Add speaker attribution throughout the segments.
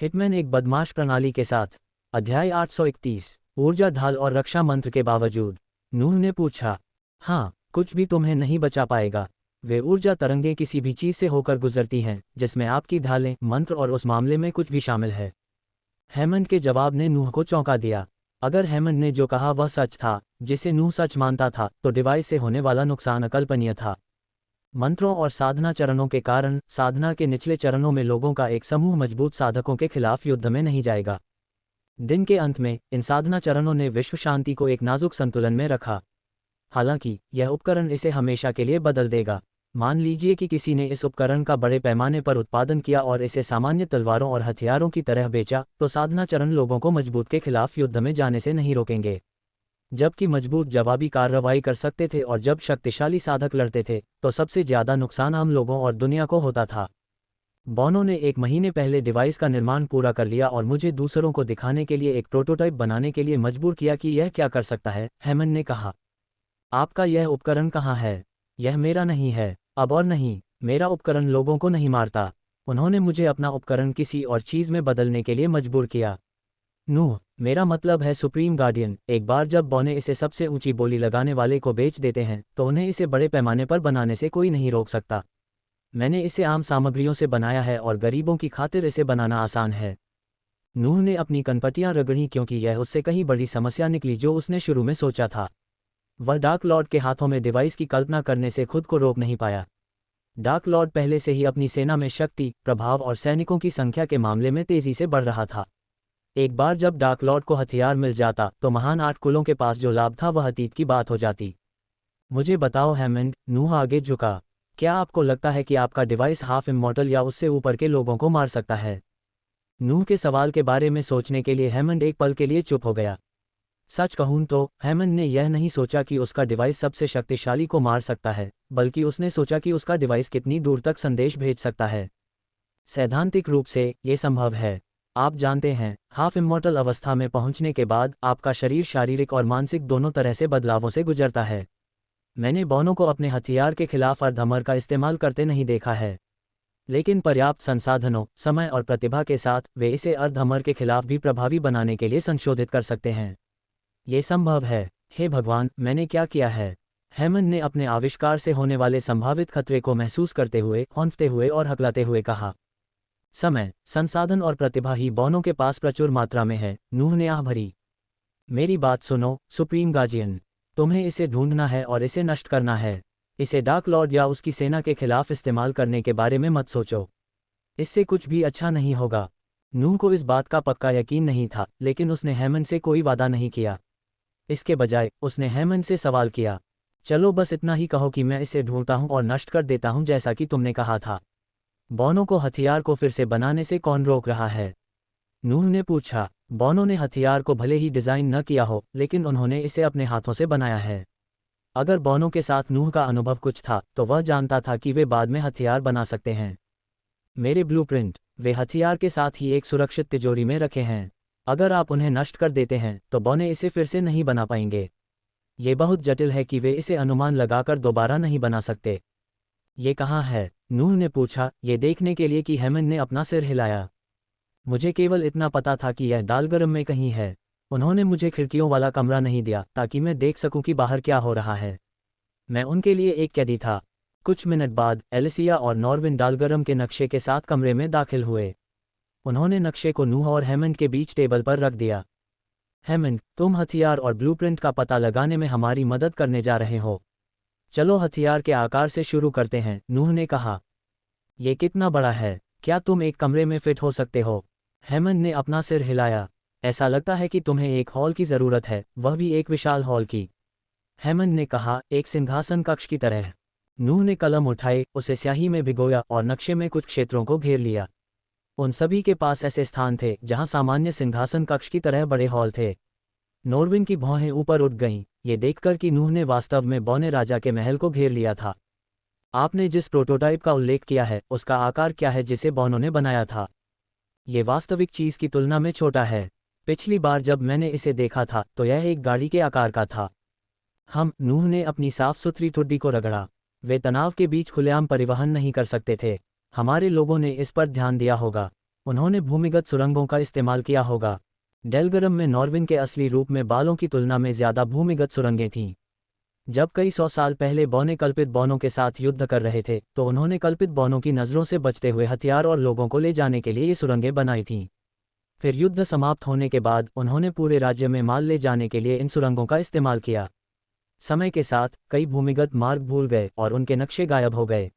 Speaker 1: Hitman एक बदमाश प्रणाली के साथ। अध्याय 831। ऊर्जा ढाल और रक्षा मंत्र के बावजूद। नूह ने पूछा, हाँ, कुछ भी तुम्हें नहीं बचा पाएगा। वे ऊर्जा तरंगें किसी भी चीज़ से होकर गुजरती हैं जिसमें आपकी ढालें, मंत्र और उस मामले में कुछ भी शामिल है। हेमंत के जवाब ने नूह को चौंका दिया। अगर हेमंत ने जो कहा वह सच था, जिसे नूह सच मानता था, तो डिवाइस से होने वाला नुकसान अकल्पनीय था। मंत्रों और साधना चरणों के कारण साधना के निचले चरणों में लोगों का एक समूह मजबूत साधकों के खिलाफ युद्ध में नहीं जाएगा। दिन के अंत में इन साधना चरणों ने विश्व शांति को एक नाजुक संतुलन में रखा। हालांकि यह उपकरण इसे हमेशा के लिए बदल देगा। मान लीजिए कि किसी ने इस उपकरण का बड़े पैमाने पर उत्पादन किया और इसे सामान्य तलवारों और हथियारों की तरह बेचा, तो साधना चरण लोगों को मजबूत के खिलाफ युद्ध में जाने से नहीं रोकेंगे। जबकि मजबूत जवाबी कार्रवाई कर सकते थे और जब शक्तिशाली साधक लड़ते थे, तो सबसे ज्यादा नुकसान आम लोगों और दुनिया को होता था। बोनो ने 1 महीने पहले डिवाइस का निर्माण पूरा कर लिया और मुझे दूसरों को दिखाने के लिए एक प्रोटोटाइप बनाने के लिए मजबूर किया कि यह क्या कर सकता है। हेमंत ने कहा, आपका यह उपकरण कहाँ है? यह मेरा नहीं है। अब और नहीं, मेरा उपकरण लोगों को नहीं मारता। उन्होंने मुझे अपना उपकरण किसी और चीज़ में बदलने के लिए मजबूर किया। नूह, मेरा मतलब है सुप्रीम गार्डियन। एक बार जब बोने इसे सबसे ऊंची बोली लगाने वाले को बेच देते हैं, तो उन्हें इसे बड़े पैमाने पर बनाने से कोई नहीं रोक सकता। मैंने इसे आम सामग्रियों से बनाया है और गरीबों की खातिर इसे बनाना आसान है। नूह ने अपनी कनपटियां रगड़ी क्योंकि यह उससे कहीं बड़ी समस्या निकली जो उसने शुरू में सोचा था। वह डार्क लॉर्ड के हाथों में डिवाइस की कल्पना करने से खुद को रोक नहीं पाया। डार्क लॉर्ड पहले से ही अपनी सेना में शक्ति, प्रभाव और सैनिकों की संख्या के मामले में तेजी से बढ़ रहा था। एक बार जब डार्क लॉर्ड को हथियार मिल जाता, तो महान 8 कुलों के पास जो लाभ था वह अतीत की बात हो जाती। मुझे बताओ हेमंत, नूह आगे झुका, क्या आपको लगता है कि आपका डिवाइस हाफ इमॉर्टल या उससे ऊपर के लोगों को मार सकता है? नूह के सवाल के बारे में सोचने के लिए हेमंत एक पल के लिए चुप हो गया। सच कहूं तो हेमंत ने यह नहीं सोचा कि उसका डिवाइस सबसे शक्तिशाली को मार सकता है, बल्कि उसने सोचा कि उसका डिवाइस कितनी दूर तक संदेश भेज सकता है। सैद्धांतिक रूप से ये संभव है। आप जानते हैं, हाफ इमॉर्टल अवस्था में पहुंचने के बाद आपका शरीर शारीरिक और मानसिक दोनों तरह से बदलावों से गुजरता है। मैंने बोनो को अपने हथियार के खिलाफ अर्धअमर का इस्तेमाल करते नहीं देखा है, लेकिन पर्याप्त संसाधनों, समय और प्रतिभा के साथ वे इसे अर्धअमर के खिलाफ भी प्रभावी बनाने के लिए संशोधित कर सकते हैं। ये संभव है। हे भगवान, मैंने क्या किया है? हेमंत ने अपने आविष्कार से होने वाले संभावित खतरे को महसूस करते हुए, हौंकते हुए और हकलाते हुए कहा। समय, संसाधन और प्रतिभा ही बोनो के पास प्रचुर मात्रा में है। नूह ने आह भरी। मेरी बात सुनो सुप्रीम गार्जियन, तुम्हें इसे ढूंढना है और इसे नष्ट करना है। इसे डार्क लॉर्ड या उसकी सेना के खिलाफ इस्तेमाल करने के बारे में मत सोचो। इससे कुछ भी अच्छा नहीं होगा। नूह को इस बात का पक्का यकीन नहीं था, लेकिन उसने हेमंत से कोई वादा नहीं किया। इसके बजाय उसने हेमंत से सवाल किया, चलो बस इतना ही कहो कि मैं इसे ढूंढता हूं और नष्ट कर देता हूं जैसा कि तुमने कहा था। बोनो को हथियार को फिर से बनाने से कौन रोक रहा है? नूह ने पूछा। बोनो ने हथियार को भले ही डिज़ाइन न किया हो, लेकिन उन्होंने इसे अपने हाथों से बनाया है। अगर बोनो के साथ नूह का अनुभव कुछ था, तो वह जानता था कि वे बाद में हथियार बना सकते हैं। मेरे ब्लूप्रिंट, वे हथियार के साथ ही एक सुरक्षित तिजोरी में रखे हैं। अगर आप उन्हें नष्ट कर देते हैं, तो बोने इसे फिर से नहीं बना पाएंगे। ये बहुत जटिल है कि वे इसे अनुमान लगाकर दोबारा नहीं बना सकते। ये कहाँ है? नूह ने पूछा, ये देखने के लिए कि हेमंत ने अपना सिर हिलाया। मुझे केवल इतना पता था कि यह दालगरम में कहीं है। उन्होंने मुझे खिड़कियों वाला कमरा नहीं दिया ताकि मैं देख सकूं कि बाहर क्या हो रहा है। मैं उनके लिए एक कैदी था। कुछ मिनट बाद एलिसिया और नॉर्विन दालगरम के नक्शे के साथ कमरे में दाखिल हुए। उन्होंने नक्शे को नूह और हेमंत के बीच टेबल पर रख दिया। हेमंत, तुम हथियार और ब्लूप्रिंट का पता लगाने में हमारी मदद करने जा रहे हो। चलो हथियार के आकार से शुरू करते हैं, नूह ने कहा। ये कितना बड़ा है? क्या तुम एक कमरे में फिट हो सकते हो? हेमंत ने अपना सिर हिलाया। ऐसा लगता है कि तुम्हें एक हॉल की ज़रूरत है, वह भी एक विशाल हॉल की। हेमंत ने कहा, एक सिंहासन कक्ष की तरह। नूह ने कलम उठाई, उसे स्याही में भिगोया और नक्शे में कुछ क्षेत्रों को घेर लिया। उन सभी के पास ऐसे स्थान थे जहां सामान्य सिंहासन कक्ष की तरह बड़े हॉल थे। नॉर्विन की भौहें ऊपर उठ गईं, ये देखकर कि नूह ने वास्तव में बोने राजा के महल को घेर लिया था। आपने जिस प्रोटोटाइप का उल्लेख किया है, उसका आकार क्या है जिसे बोनो ने बनाया था? ये वास्तविक चीज़ की तुलना में छोटा है। पिछली बार जब मैंने इसे देखा था, तो यह एक गाड़ी के आकार का था। नूह ने अपनी साफ सुथरी ठुड्डी को रगड़ा। वे तनाव के बीच खुलेआम परिवहन नहीं कर सकते थे। हमारे लोगों ने इस पर ध्यान दिया होगा। उन्होंने भूमिगत सुरंगों का इस्तेमाल किया होगा। डेलगरम में नॉर्विन के असली रूप में बालों की तुलना में ज़्यादा भूमिगत सुरंगें थीं। जब कई 100 साल पहले बौने कल्पित बौनों के साथ युद्ध कर रहे थे तो उन्होंने कल्पित बौनों की नज़रों से बचते हुए हथियार और लोगों को ले जाने के लिए ये सुरंगें बनाई थीं। फिर युद्ध समाप्त होने के बाद उन्होंने पूरे राज्य में माल ले जाने के लिए इन सुरंगों का इस्तेमाल किया। समय के साथ कई भूमिगत मार्ग भूल गए और उनके नक्शे गायब हो गए।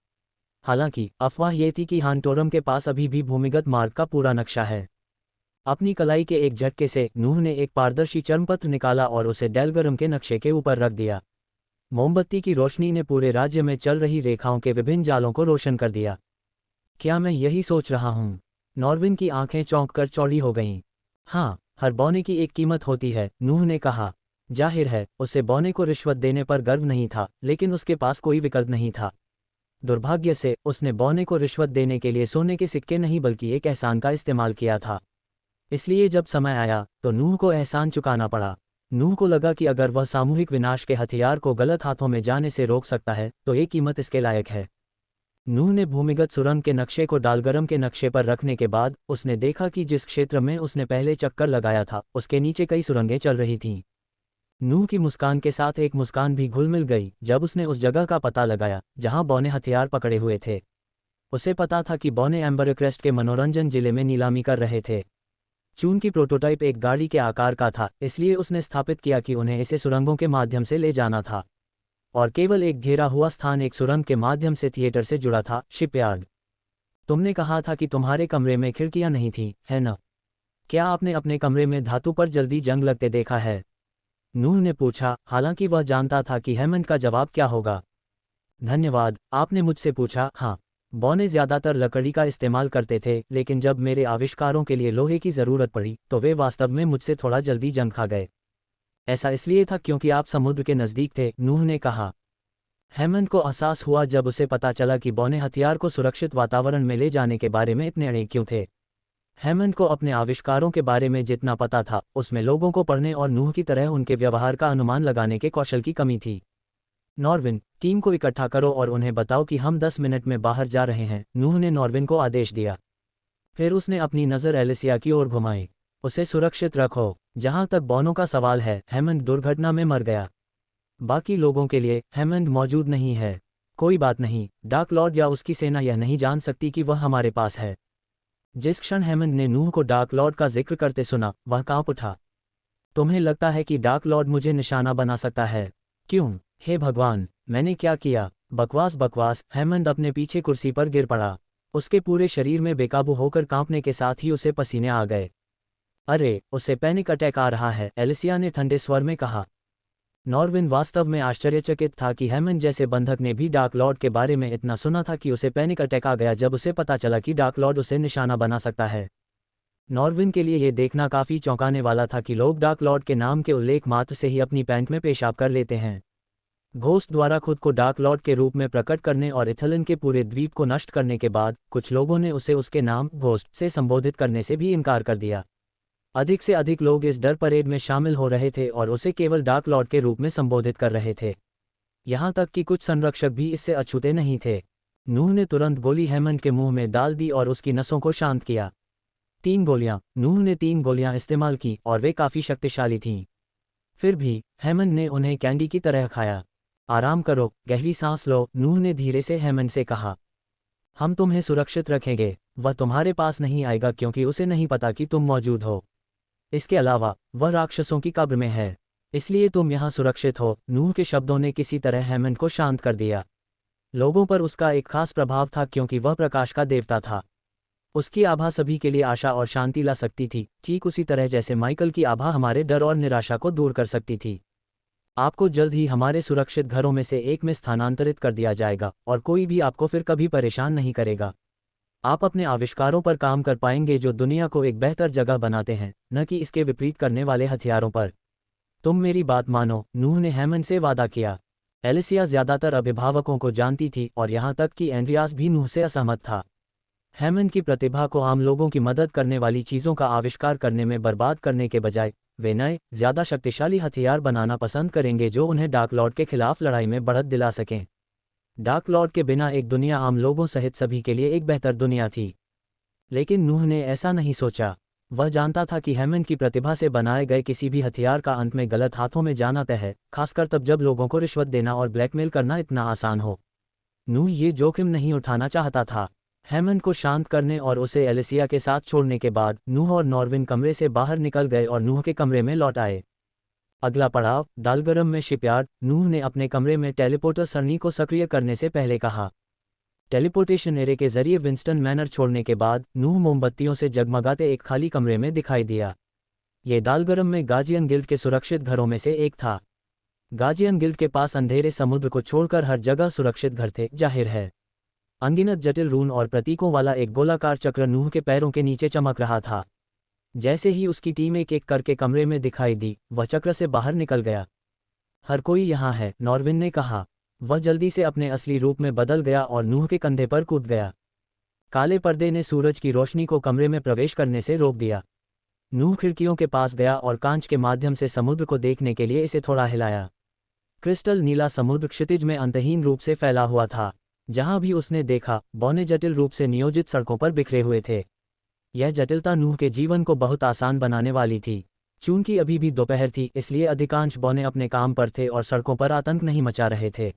Speaker 1: हालांकि अफवाह ये थी कि हानटोरम के पास अभी भी भूमिगत मार्ग का पूरा नक्शा है। अपनी कलाई के एक झटके से नूह ने एक पारदर्शी चर्मपत्र निकाला और उसे डेलगरम के नक्शे के ऊपर रख दिया। मोमबत्ती की रोशनी ने पूरे राज्य में चल रही रेखाओं के विभिन्न जालों को रोशन कर दिया। क्या मैं यही सोच रहा हूँ? नॉर्विन की आंखें चौंक कर चौड़ी हो गईं। हाँ, हर बौने की एक कीमत होती है, नूह ने कहा। जाहिर है, उसे बौने को रिश्वत देने पर गर्व नहीं था, लेकिन उसके पास कोई विकल्प नहीं था। दुर्भाग्य से उसने बौने को रिश्वत देने के लिए सोने के सिक्के नहीं बल्कि एक एहसान का इस्तेमाल किया था। इसलिए जब समय आया तो नूह को एहसान चुकाना पड़ा। नूह को लगा कि अगर वह सामूहिक विनाश के हथियार को गलत हाथों में जाने से रोक सकता है तो ये कीमत इसके लायक है। नूह ने भूमिगत सुरंग के नक्शे को डालगरम के नक्शे पर रखने के बाद उसने देखा कि जिस क्षेत्र में उसने पहले चक्कर लगाया था उसके नीचे कई सुरंगें चल रही थीं। नूह की मुस्कान के साथ एक मुस्कान भी घुल मिल गई जब उसने उस जगह का पता लगाया जहां बौने हथियार पकड़े हुए थे। उसे पता था कि बौने एम्बरक्रेस्ट के मनोरंजन जिले में नीलामी कर रहे थे। चून की प्रोटोटाइप एक गाड़ी के आकार का था, इसलिए उसने स्थापित किया कि उन्हें इसे सुरंगों के माध्यम से ले जाना था, और केवल एक घेरा हुआ स्थान एक सुरंग के माध्यम से थिएटर से जुड़ा था, शिपयार्ड। तुमने कहा था कि तुम्हारे कमरे में खिड़कियां नहीं थीं, है न? क्या आपने अपने कमरे में धातु पर जल्दी जंग लगते देखा है? नूह ने पूछा, हालांकि वह जानता था कि हेमंड का जवाब क्या होगा। धन्यवाद, आपने मुझसे पूछा। हाँ, बौने ज़्यादातर लकड़ी का इस्तेमाल करते थे, लेकिन जब मेरे आविष्कारों के लिए लोहे की ज़रूरत पड़ी तो वे वास्तव में मुझसे थोड़ा जल्दी जंग खा गए। ऐसा इसलिए था क्योंकि आप समुद्र के नज़दीक थे, नूह ने कहा। हेमंड को एहसास हुआ जब उसे पता चला कि बौने हथियार को सुरक्षित वातावरण में ले जाने के बारे में इतने अड़े क्यों थे। हेमंड को अपने आविष्कारों के बारे में जितना पता था उसमें लोगों को पढ़ने और नूह की तरह उनके व्यवहार का अनुमान लगाने के कौशल की कमी थी। नॉर्विन, टीम को इकट्ठा करो और उन्हें बताओ कि हम 10 मिनट में बाहर जा रहे हैं, नूह ने नॉर्विन को आदेश दिया। फिर उसने अपनी नज़र एलिसिया की ओर घुमाई। उसे सुरक्षित रखो। जहां तक बौनों का सवाल है, हेमंड दुर्घटना में मर गया। बाकी लोगों के लिए हेमंड मौजूद नहीं है। कोई बात नहीं, डार्क लॉर्ड या उसकी सेना यह नहीं जान सकती कि वह हमारे पास है। जिस क्षण हेमंड ने नूह को डार्क लॉर्ड का जिक्र करते सुना, वह कांप उठा। तुम्हें लगता है कि डार्क लॉर्ड मुझे निशाना बना सकता है? क्यों? हे भगवान, मैंने क्या किया? बकवास बकवास। हेमंड अपने पीछे कुर्सी पर गिर पड़ा। उसके पूरे शरीर में बेकाबू होकर कांपने के साथ ही उसे पसीने आ गए। अरे, उसे पैनिक अटैक आ रहा है, एलिसिया ने ठंडे स्वर में कहा। नॉर्विन वास्तव में आश्चर्यचकित था कि हेमंड जैसे बंधक ने भी डार्क लॉर्ड के बारे में इतना सुना था कि उसे पैनिक अटैक आ गया जब उसे पता चला कि डार्क लॉर्ड उसे निशाना बना सकता है। नॉर्विन के लिए यह देखना काफ़ी चौंकाने वाला था कि लोग डार्क लॉर्ड के नाम के उल्लेख मात्र से ही अपनी पैंट में पेशाब कर लेते हैं। घोस्ट द्वारा खुद को डार्क लॉर्ड के रूप में प्रकट करने और इथलिन के पूरे द्वीप को नष्ट करने के बाद कुछ लोगों ने उसे उसके नाम घोस्ट से संबोधित करने से भी इनकार कर दिया। अधिक से अधिक लोग इस डर परेड में शामिल हो रहे थे और उसे केवल डार्क लॉर्ड के रूप में संबोधित कर रहे थे। यहाँ तक कि कुछ संरक्षक भी इससे अछूते नहीं थे। नूह ने तुरंत गोली हेमंड के मुंह में डाल दी और उसकी नसों को शांत किया। 3 गोलियां। नूह ने 3 गोलियां इस्तेमाल की और वे काफ़ी शक्तिशाली थीं। फिर भी हेमंड ने उन्हें कैंडी की तरह खाया। आराम करो, गहरी सांस लो, नूह ने धीरे से हेमंड से कहा। हम तुम्हें सुरक्षित रखेंगे। वह तुम्हारे पास नहीं आएगा क्योंकि उसे नहीं पता कि तुम मौजूद हो। इसके अलावा वह राक्षसों की कब्र में है, इसलिए तुम यहाँ सुरक्षित हो। नूह के शब्दों ने किसी तरह हेमंड को शांत कर दिया। लोगों पर उसका एक खास प्रभाव था क्योंकि वह प्रकाश का देवता था। उसकी आभा सभी के लिए आशा और शांति ला सकती थी, ठीक उसी तरह जैसे माइकल की आभा हमारे डर और निराशा को दूर कर सकती थी। आपको जल्द ही हमारे सुरक्षित घरों में से एक में स्थानांतरित कर दिया जाएगा और कोई भी आपको फिर कभी परेशान नहीं करेगा। आप अपने आविष्कारों पर काम कर पाएंगे जो दुनिया को एक बेहतर जगह बनाते हैं, न कि इसके विपरीत करने वाले हथियारों पर। तुम मेरी बात मानो, नूह ने हेमंड से वादा किया। एलिसिया ज़्यादातर अभिभावकों को जानती थी और यहाँ तक कि एंड्रियास भी नूह से असहमत था। हेमंड की प्रतिभा को आम लोगों की मदद करने वाली चीज़ों का आविष्कार करने में बर्बाद करने के बजाय वे नए, ज़्यादा शक्तिशाली हथियार बनाना पसंद करेंगे जो उन्हें डार्क लॉर्ड के खिलाफ लड़ाई में बढ़त दिला सकें। डार्क लॉर्ड के बिना एक दुनिया आम लोगों सहित सभी के लिए एक बेहतर दुनिया थी। लेकिन नूह ने ऐसा नहीं सोचा। वह जानता था कि हेमंड की प्रतिभा से बनाए गए किसी भी हथियार का अंत में गलत हाथों में जाना तय है, खासकर तब जब लोगों को रिश्वत देना और ब्लैकमेल करना इतना आसान हो। नूह ये जोखिम नहीं उठाना चाहता था। हेमंड को शांत करने और उसे एलिसिया के साथ छोड़ने के बाद नूह और नॉर्विन कमरे से बाहर निकल गए और नूह के कमरे में लौट आए। अगला पड़ाव, डालगरम में शिपयार्ड। नूह ने अपने कमरे में टेलीपोर्टर सरणी को सक्रिय करने से पहले कहा। टेलीपोर्टेशन एरे के जरिए विंस्टन मैनर छोड़ने के बाद नूह मोमबत्तियों से जगमगाते एक खाली कमरे में दिखाई दिया। ये डालगरम में गार्जियन गिल्ड के सुरक्षित घरों में से एक था। गार्जियन गिल्ड के पास अंधेरे समुद्र को छोड़कर हर जगह सुरक्षित घर थे, जाहिर है। अनगिनत जटिल रून और प्रतीकों वाला एक गोलाकार चक्र नूह के पैरों के नीचे चमक रहा था। जैसे ही उसकी टीम एक एक करके कमरे में दिखाई दी, वह चक्र से बाहर निकल गया। हर कोई यहाँ है, नॉर्विन ने कहा। वह जल्दी से अपने असली रूप में बदल गया और नूह के कंधे पर कूद गया। काले पर्दे ने सूरज की रोशनी को कमरे में प्रवेश करने से रोक दिया। नूह खिड़कियों के पास गया और कांच के माध्यम से समुद्र को देखने के लिए इसे थोड़ा हिलाया। क्रिस्टल नीला समुद्र क्षितिज में अंतहीन रूप से फैला हुआ था। जहां भी उसने देखा, बौने जटिल रूप से नियोजित सड़कों पर बिखरे हुए थे। यह जटिलता नूह के जीवन को बहुत आसान बनाने वाली थी। चूंकि अभी भी दोपहर थी, इसलिए अधिकांश बौने अपने काम पर थे और सड़कों पर आतंक नहीं मचा रहे थे।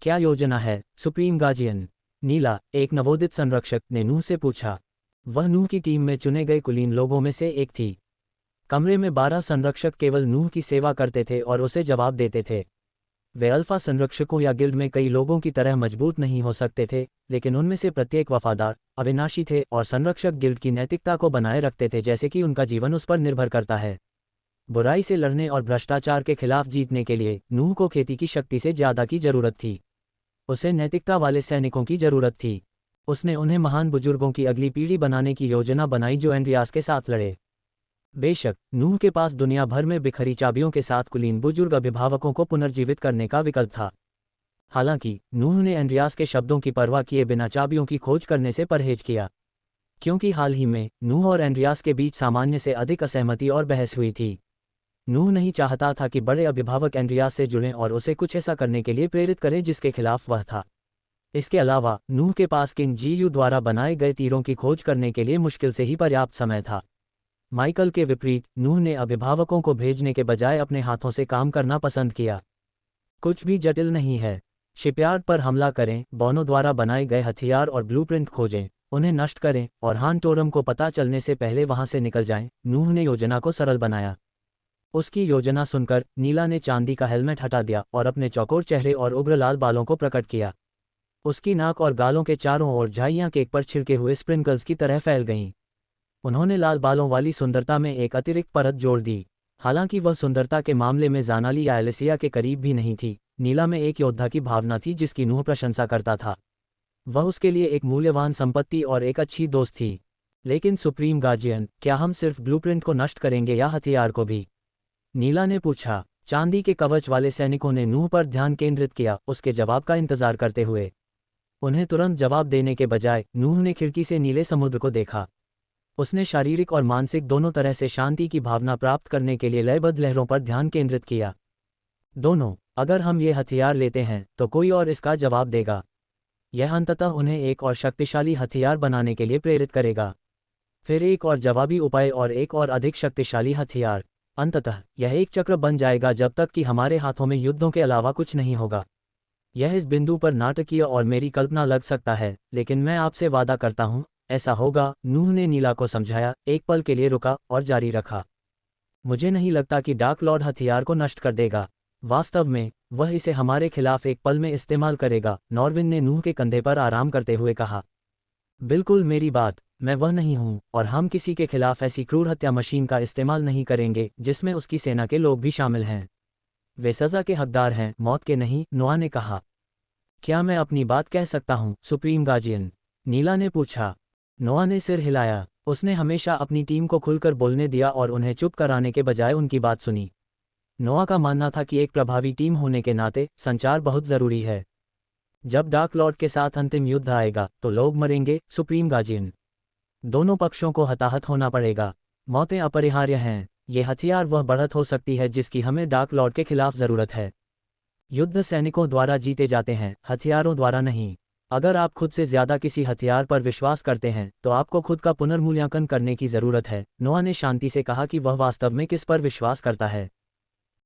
Speaker 1: क्या योजना है, सुप्रीम गार्जियन? नीला, एक नवोदित संरक्षक, ने नूह से पूछा। वह नूह की टीम में चुने गए कुलीन लोगों में से एक थी। कमरे में 12 संरक्षक केवल नूह की सेवा करते थे और उसे जवाब देते थे। वे अल्फा संरक्षकों या गिल्ड में कई लोगों की तरह मजबूत नहीं हो सकते थे, लेकिन उनमें से प्रत्येक वफादार, अविनाशी थे और संरक्षक गिल्ड की नैतिकता को बनाए रखते थे, जैसे कि उनका जीवन उस पर निर्भर करता है। बुराई से लड़ने और भ्रष्टाचार के खिलाफ जीतने के लिए नूह को खेती की शक्ति से ज्यादा की जरूरत थी। उसे नैतिकता वाले सैनिकों की जरूरत थी। उसने उन्हें महान बुजुर्गों की अगली पीढ़ी बनाने की योजना बनाई जो एंड्रियास के साथ लड़े। बेशक, नूह के पास दुनिया भर में बिखरी चाबियों के साथ कुलीन बुजुर्ग अभिभावकों को पुनर्जीवित करने का विकल्प था। हालांकि नूह ने एंड्रियास के शब्दों की परवाह किए बिना चाबियों की खोज करने से परहेज किया, क्योंकि हाल ही में नूह और एंड्रियास के बीच सामान्य से अधिक असहमति और बहस हुई थी। नूह नहीं चाहता था कि बड़े अभिभावक एंड्रियास से जुड़ें और उसे कुछ ऐसा करने के लिए प्रेरित करें जिसके खिलाफ वह था। इसके अलावा नूह के पास किंग जीयू द्वारा बनाए गए तीरों की खोज करने के लिए मुश्किल से ही पर्याप्त समय था। माइकल के विपरीत, नूह ने अभिभावकों को भेजने के बजाय अपने हाथों से काम करना पसंद किया। कुछ भी जटिल नहीं है। शिपयार्ड पर हमला करें, बौनों द्वारा बनाए गए हथियार और ब्लूप्रिंट खोजें, उन्हें नष्ट करें और हान टोरम को पता चलने से पहले वहां से निकल जाएं। नूह ने योजना को सरल बनाया। उसकी योजना सुनकर नीला ने चांदी का हेलमेट हटा दिया और अपने चौकोर चेहरे और उग्र लाल बालों को प्रकट किया। उसकी नाक और गालों के चारों ओर झाइयां केक पर छिड़के हुए स्प्रिंकल्स की तरह फैल गईं। उन्होंने लाल बालों वाली सुंदरता में एक अतिरिक्त परत जोड़ दी। हालांकि वह सुंदरता के मामले में जानाली या एलिसिया के करीब भी नहीं थी, नीला में एक योद्धा की भावना थी जिसकी नूह प्रशंसा करता था। वह उसके लिए एक मूल्यवान संपत्ति और एक अच्छी दोस्त थी। लेकिन सुप्रीम गार्जियन, क्या हम सिर्फ ब्लूप्रिंट को नष्ट करेंगे या हथियार को भी? नीला ने पूछा। चांदी के कवच वाले सैनिकों ने नूह पर ध्यान केंद्रित किया, उसके जवाब का इंतजार करते हुए। उन्हें तुरंत जवाब देने के बजाय नूह ने खिड़की से नीले समुद्र को देखा। उसने शारीरिक और मानसिक दोनों तरह से शांति की भावना प्राप्त करने के लिए लयबद्ध लहरों पर ध्यान केंद्रित किया। दोनों, अगर हम ये हथियार लेते हैं तो कोई और इसका जवाब देगा। यह अंततः उन्हें एक और शक्तिशाली हथियार बनाने के लिए प्रेरित करेगा। फिर एक और जवाबी उपाय और एक और अधिक शक्तिशाली हथियार। अंततः यह एक चक्र बन जाएगा जब तक कि हमारे हाथों में युद्धों के अलावा कुछ नहीं होगा। यह इस बिंदु पर नाटकीय और मेरी कल्पना लग सकता है, लेकिन मैं आपसे वादा करता हूं, ऐसा होगा। नूह ने नीला को समझाया, एक पल के लिए रुका और जारी रखा। मुझे नहीं लगता कि डार्क लॉर्ड हथियार को नष्ट कर देगा। वास्तव में, वह इसे हमारे खिलाफ एक पल में इस्तेमाल करेगा। नॉर्विन ने नूह के कंधे पर आराम करते हुए कहा। बिल्कुल मेरी बात, मैं वह नहीं हूं, और हम किसी के खिलाफ ऐसी क्रूर हत्या मशीन का इस्तेमाल नहीं करेंगे जिसमें उसकी सेना के लोग भी शामिल हैं। वे सजा के हकदार हैं, मौत के नहीं, नोआ ने कहा। क्या मैं अपनी बात कह सकता हूं, सुप्रीम गार्जियन? नीला ने पूछा। नोआ ने सिर हिलाया। उसने हमेशा अपनी टीम को खुलकर बोलने दिया और उन्हें चुप कराने के बजाय उनकी बात सुनी। नोआ का मानना था कि एक प्रभावी टीम होने के नाते संचार बहुत जरूरी है। जब डार्क लॉर्ड के साथ अंतिम युद्ध आएगा तो लोग मरेंगे, सुप्रीम गार्जियन। दोनों पक्षों को हताहत होना पड़ेगा। मौतें अपरिहार्य हैं। ये हथियार वह बढ़त हो सकती है जिसकी हमें डार्क लॉर्ड के खिलाफ जरूरत है। युद्ध सैनिकों द्वारा जीते जाते हैं, हथियारों द्वारा नहीं। अगर आप खुद से ज्यादा किसी हथियार पर विश्वास करते हैं तो आपको खुद का पुनर्मूल्यांकन करने की जरूरत है, नोआ ने शांति से कहा कि वह वास्तव में किस पर विश्वास करता है।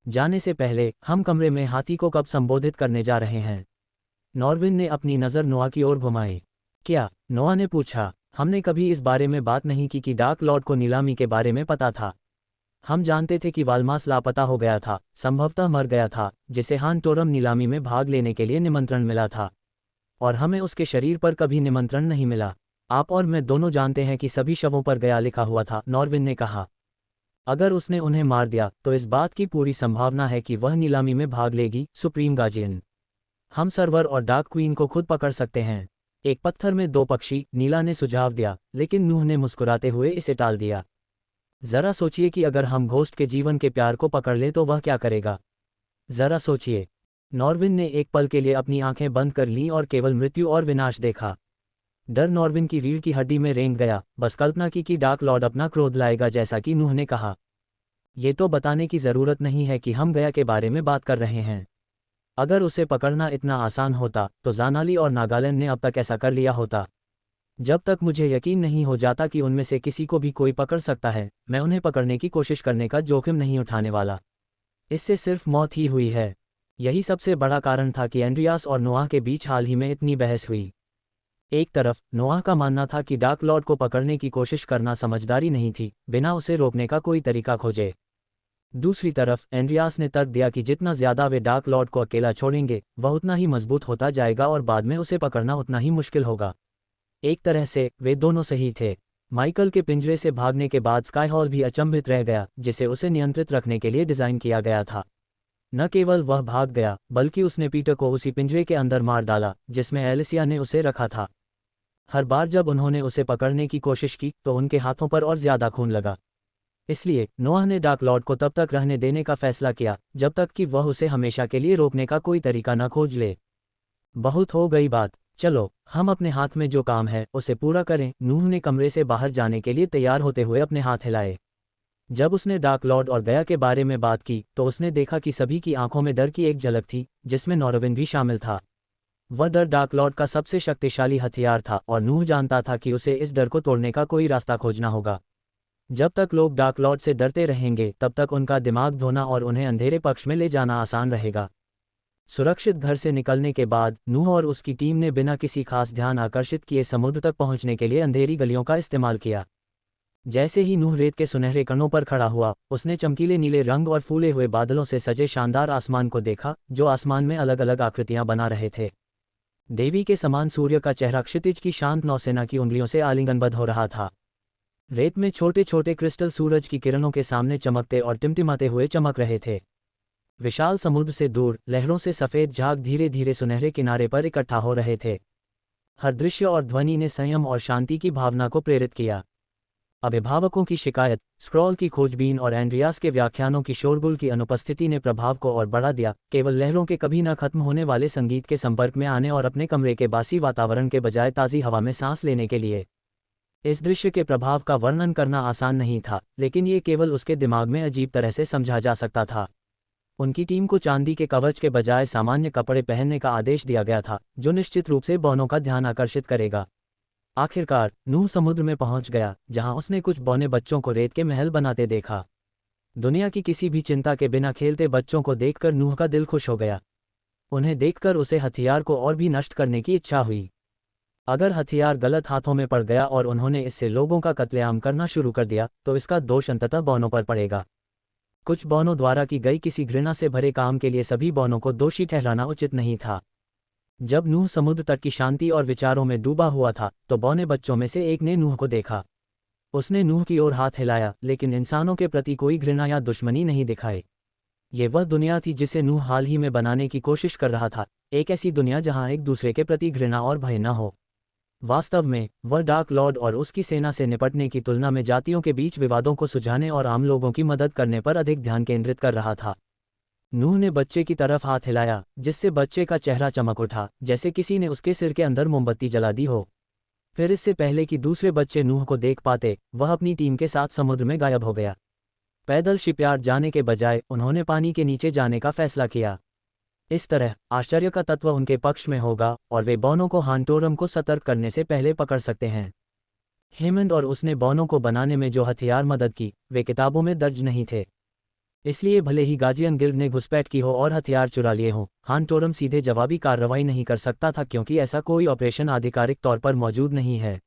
Speaker 1: जाने से पहले हम कमरे में हाथी को कब संबोधित करने जा रहे हैं? नॉरविन ने अपनी नज़र नोआ की ओर घुमाई। क्या? नोआ ने पूछा। हमने कभी इस बारे में बात नहीं की कि डार्क लॉर्ड को नीलामी के बारे में पता था। हम जानते थे कि वाल्मास लापता हो गया था, संभवतः मर गया था, जिसे हान टोरम नीलामी में भाग लेने के लिए निमंत्रण मिला था, और हमें उसके शरीर पर कभी निमंत्रण नहीं मिला। आप और मैं दोनों जानते हैं कि सभी शवों पर गया लिखा हुआ था, नॉरविन ने कहा। अगर उसने उन्हें मार दिया तो इस बात की पूरी संभावना है कि वह नीलामी में भाग लेगी, सुप्रीम गार्जियन। हम सर्वर और डार्क क्वीन को खुद पकड़ सकते हैं। एक पत्थर में दो पक्षी, नीला ने सुझाव दिया, लेकिन नूह ने मुस्कुराते हुए इसे टाल दिया। जरा सोचिए कि अगर हम घोस्ट के जीवन के प्यार को पकड़ लें तो वह क्या करेगा? जरा सोचिए। नॉरविन ने एक पल के लिए अपनी आंखें बंद कर लीं और केवल मृत्यु और विनाश देखा। डर नॉरविन की रीढ़ की हड्डी में रेंग गया, बस कल्पना की कि डार्क लॉर्ड अपना क्रोध लाएगा जैसा कि नूह ने कहा। ये तो बताने की ज़रूरत नहीं है कि हम गया के बारे में बात कर रहे हैं। अगर उसे पकड़ना इतना आसान होता तो जानाली और नागालैंड ने अब तक ऐसा कर लिया होता। जब तक मुझे यकीन नहीं हो जाता कि उनमें से किसी को भी कोई पकड़ सकता है, मैं उन्हें पकड़ने की कोशिश करने का जोखिम नहीं उठाने वाला। इससे सिर्फ मौत ही हुई है। यही सबसे बड़ा कारण था कि एंड्रियास और नोआह के बीच हाल ही में इतनी बहस हुई। एक तरफ नोआह का मानना था कि डार्क लॉर्ड को पकड़ने की कोशिश करना समझदारी नहीं थी, बिना उसे रोकने का कोई तरीका खोजे। दूसरी तरफ एंड्रियास ने तर्क दिया कि जितना ज्यादा वे डार्क लॉर्ड को अकेला छोड़ेंगे, वह उतना ही मजबूत होता जाएगा और बाद में उसे पकड़ना उतना ही मुश्किल होगा। एक तरह से वे दोनों सही थे। माइकल के पिंजरे से भागने के बाद स्काईहॉल भी अचंभित रह गया, जिसे उसे नियंत्रित रखने के लिए डिजाइन किया गया था। न केवल वह भाग गया, बल्कि उसने पीटर को उसी पिंजरे के अंदर मार डाला जिसमें एलिसिया ने उसे रखा था। हर बार जब उन्होंने उसे पकड़ने की कोशिश की तो उनके हाथों पर और ज्यादा खून लगा। इसलिए नोआह ने डार्क लॉर्ड को तब तक रहने देने का फैसला किया जब तक कि वह उसे हमेशा के लिए रोकने का कोई तरीका न खोज ले। बहुत हो गई बात, चलो हम अपने हाथ में जो काम है उसे पूरा करें। नूह ने कमरे से बाहर जाने के लिए तैयार होते हुए अपने हाथ हिलाए। जब उसने डार्क लॉर्ड और गया के बारे में बात की तो उसने देखा कि सभी की आंखों में डर की एक झलक थी, जिसमें नॉरविन भी शामिल था। वह डर डार्क लॉर्ड का सबसे शक्तिशाली हथियार था और नूह जानता था कि उसे इस डर को तोड़ने का कोई रास्ता खोजना होगा। जब तक लोग डार्क लॉर्ड से डरते रहेंगे तब तक उनका दिमाग धोना और उन्हें अंधेरे पक्ष में ले जाना आसान रहेगा। सुरक्षित घर से निकलने के बाद नूह और उसकी टीम ने बिना किसी खास ध्यान आकर्षित किए समुद्र तक पहुंचने के लिए अंधेरी गलियों का इस्तेमाल किया। जैसे ही नूह रेत के सुनहरे कणों पर खड़ा हुआ, उसने चमकीले नीले रंग और फूले हुए बादलों से सजे शानदार आसमान को देखा, जो आसमान में अलग अलग आकृतियां बना रहे थे। देवी के समान सूर्य का चेहरा क्षितिज की शांत नौसेना की उंगलियों से आलिंगनबद्ध हो रहा था। रेत में छोटे छोटे क्रिस्टल सूरज की किरणों के सामने चमकते और टिमटिमाते हुए चमक रहे थे। विशाल समुद्र से दूर लहरों से सफ़ेद झाग धीरे धीरे सुनहरे किनारे पर इकट्ठा हो रहे थे। हर दृश्य और ध्वनि ने संयम और शांति की भावना को प्रेरित किया। अभिभावकों की शिकायत, स्क्रॉल की खोजबीन और एंड्रियास के व्याख्यानों की शोरगुल की अनुपस्थिति ने प्रभाव को और बढ़ा दिया। केवल लहरों के कभी न खत्म होने वाले संगीत के संपर्क में आने और अपने कमरे के बासी वातावरण के बजाय ताज़ी हवा में सांस लेने के लिए। इस दृश्य के प्रभाव का वर्णन करना आसान नहीं था, लेकिन ये केवल उसके दिमाग में अजीब तरह से समझा जा सकता था। उनकी टीम को चांदी के कवच के बजाय सामान्य कपड़े पहनने का आदेश दिया गया था, जो निश्चित रूप से बौनों का ध्यान आकर्षित करेगा। आखिरकार नूह समुद्र में पहुंच गया, जहां उसने कुछ बौने बच्चों को रेत के महल बनाते देखा। दुनिया की किसी भी चिंता के बिना खेलते बच्चों को देखकर नूह का दिल खुश हो गया। उन्हें देखकर उसे हथियार को और भी नष्ट करने की इच्छा हुई। अगर हथियार गलत हाथों में पड़ गया और उन्होंने इससे लोगों का कत्लेआम करना शुरू कर दिया तो इसका दोष अंततः बौनों पर पड़ेगा। कुछ बौनों द्वारा की गई किसी घृणा से भरे काम के लिए सभी बौनों को दोषी ठहराना उचित नहीं था। जब नूह समुद्र तट की शांति और विचारों में डूबा हुआ था तो बौने बच्चों में से एक ने नूह को देखा। उसने नूह की ओर हाथ हिलाया, लेकिन इंसानों के प्रति कोई घृणा या दुश्मनी नहीं दिखाई। ये वह दुनिया थी जिसे नूह हाल ही में बनाने की कोशिश कर रहा था, एक ऐसी दुनिया जहां एक दूसरे के प्रति घृणा और भय न हो। वास्तव में वह डार्क लॉर्ड और उसकी सेना से निपटने की तुलना में जातियों के बीच विवादों को सुलझाने और आम लोगों की मदद करने पर अधिक ध्यान केंद्रित कर रहा था। नूह ने बच्चे की तरफ हाथ हिलाया, जिससे बच्चे का चेहरा चमक उठा, जैसे किसी ने उसके सिर के अंदर मोमबत्ती जला दी हो। फिर इससे पहले कि दूसरे बच्चे नूह को देख पाते, वह अपनी टीम के साथ समुद्र में गायब हो गया। पैदल शिपयार्ड जाने के बजाय उन्होंने पानी के नीचे जाने का फैसला किया। इस तरह आश्चर्य का तत्व उनके पक्ष में होगा और वे बॉनो को हांटोरम को सतर्क करने से पहले पकड़ सकते हैं। हेमंड और उसने बॉनो को बनाने में जो हथियार मदद की वे किताबों में दर्ज नहीं थे। इसलिए भले ही गार्जियन गिल्ड ने घुसपैठ की हो और हथियार चुरा लिए हों, हांटोरम सीधे जवाबी कार्रवाई नहीं कर सकता था क्योंकि ऐसा कोई ऑपरेशन आधिकारिक तौर पर मौजूद नहीं है।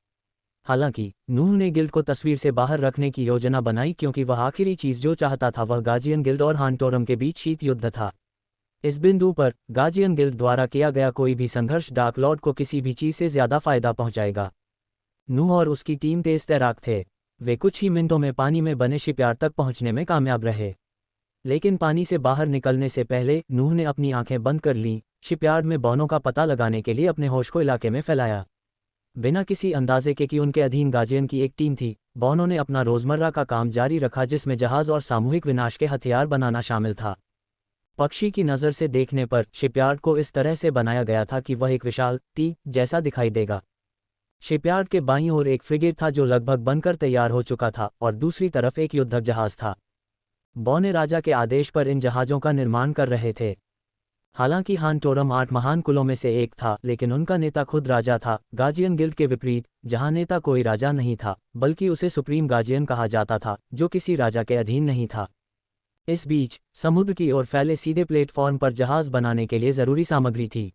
Speaker 1: हालांकि नूह ने गिल्ड को तस्वीर से बाहर रखने की योजना बनाई क्योंकि वह आखिरी चीज जो चाहता था वह गार्जियन गिल्ड और हांटोरम के बीच शीत युद्ध था। इस बिंदु पर गार्जियन गिल्ड द्वारा किया गया कोई भी संघर्ष डार्क लॉर्ड को किसी भी चीज से ज्यादा फायदा पहुंचाएगा। नूह और उसकी टीम तेज तैराक थे। वे कुछ ही मिनटों में पानी में बने शिपयार्ड तक पहुंचने में कामयाब रहे। लेकिन पानी से बाहर निकलने से पहले नूह ने अपनी आंखें बंद कर लीं, शिपयार्ड में बॉनो का पता लगाने के लिए अपने होश को इलाके में फैलाया। बिना किसी अंदाजे के कि उनके अधीन गार्जियन की एक टीम थी, बॉनो ने अपना रोजमर्रा का काम जारी रखा जिसमें जहाज और सामूहिक विनाश के हथियार बनाना शामिल था। पक्षी की नज़र से देखने पर शिपयार्ड को इस तरह से बनाया गया था कि वह एक विशाल टी जैसा दिखाई देगा। शिपयार्ड के बाईं ओर एक फ्रिगेट था जो लगभग बनकर तैयार हो चुका था और दूसरी तरफ एक युद्धक जहाज था। बॉने राजा के आदेश पर इन जहाज़ों का निर्माण कर रहे थे। हालांकि हांटोरम 8 महान कुलों में से एक था, लेकिन उनका नेता खुद राजा था, गार्जियन गिल्ड के विपरीत, जहां नेता कोई राजा नहीं था बल्कि उसे सुप्रीम गार्जियन कहा जाता था जो किसी राजा के अधीन नहीं था। इस बीच समुद्र की ओर फैले सीधे प्लेटफॉर्म पर जहाज बनाने के लिए जरूरी सामग्री थी।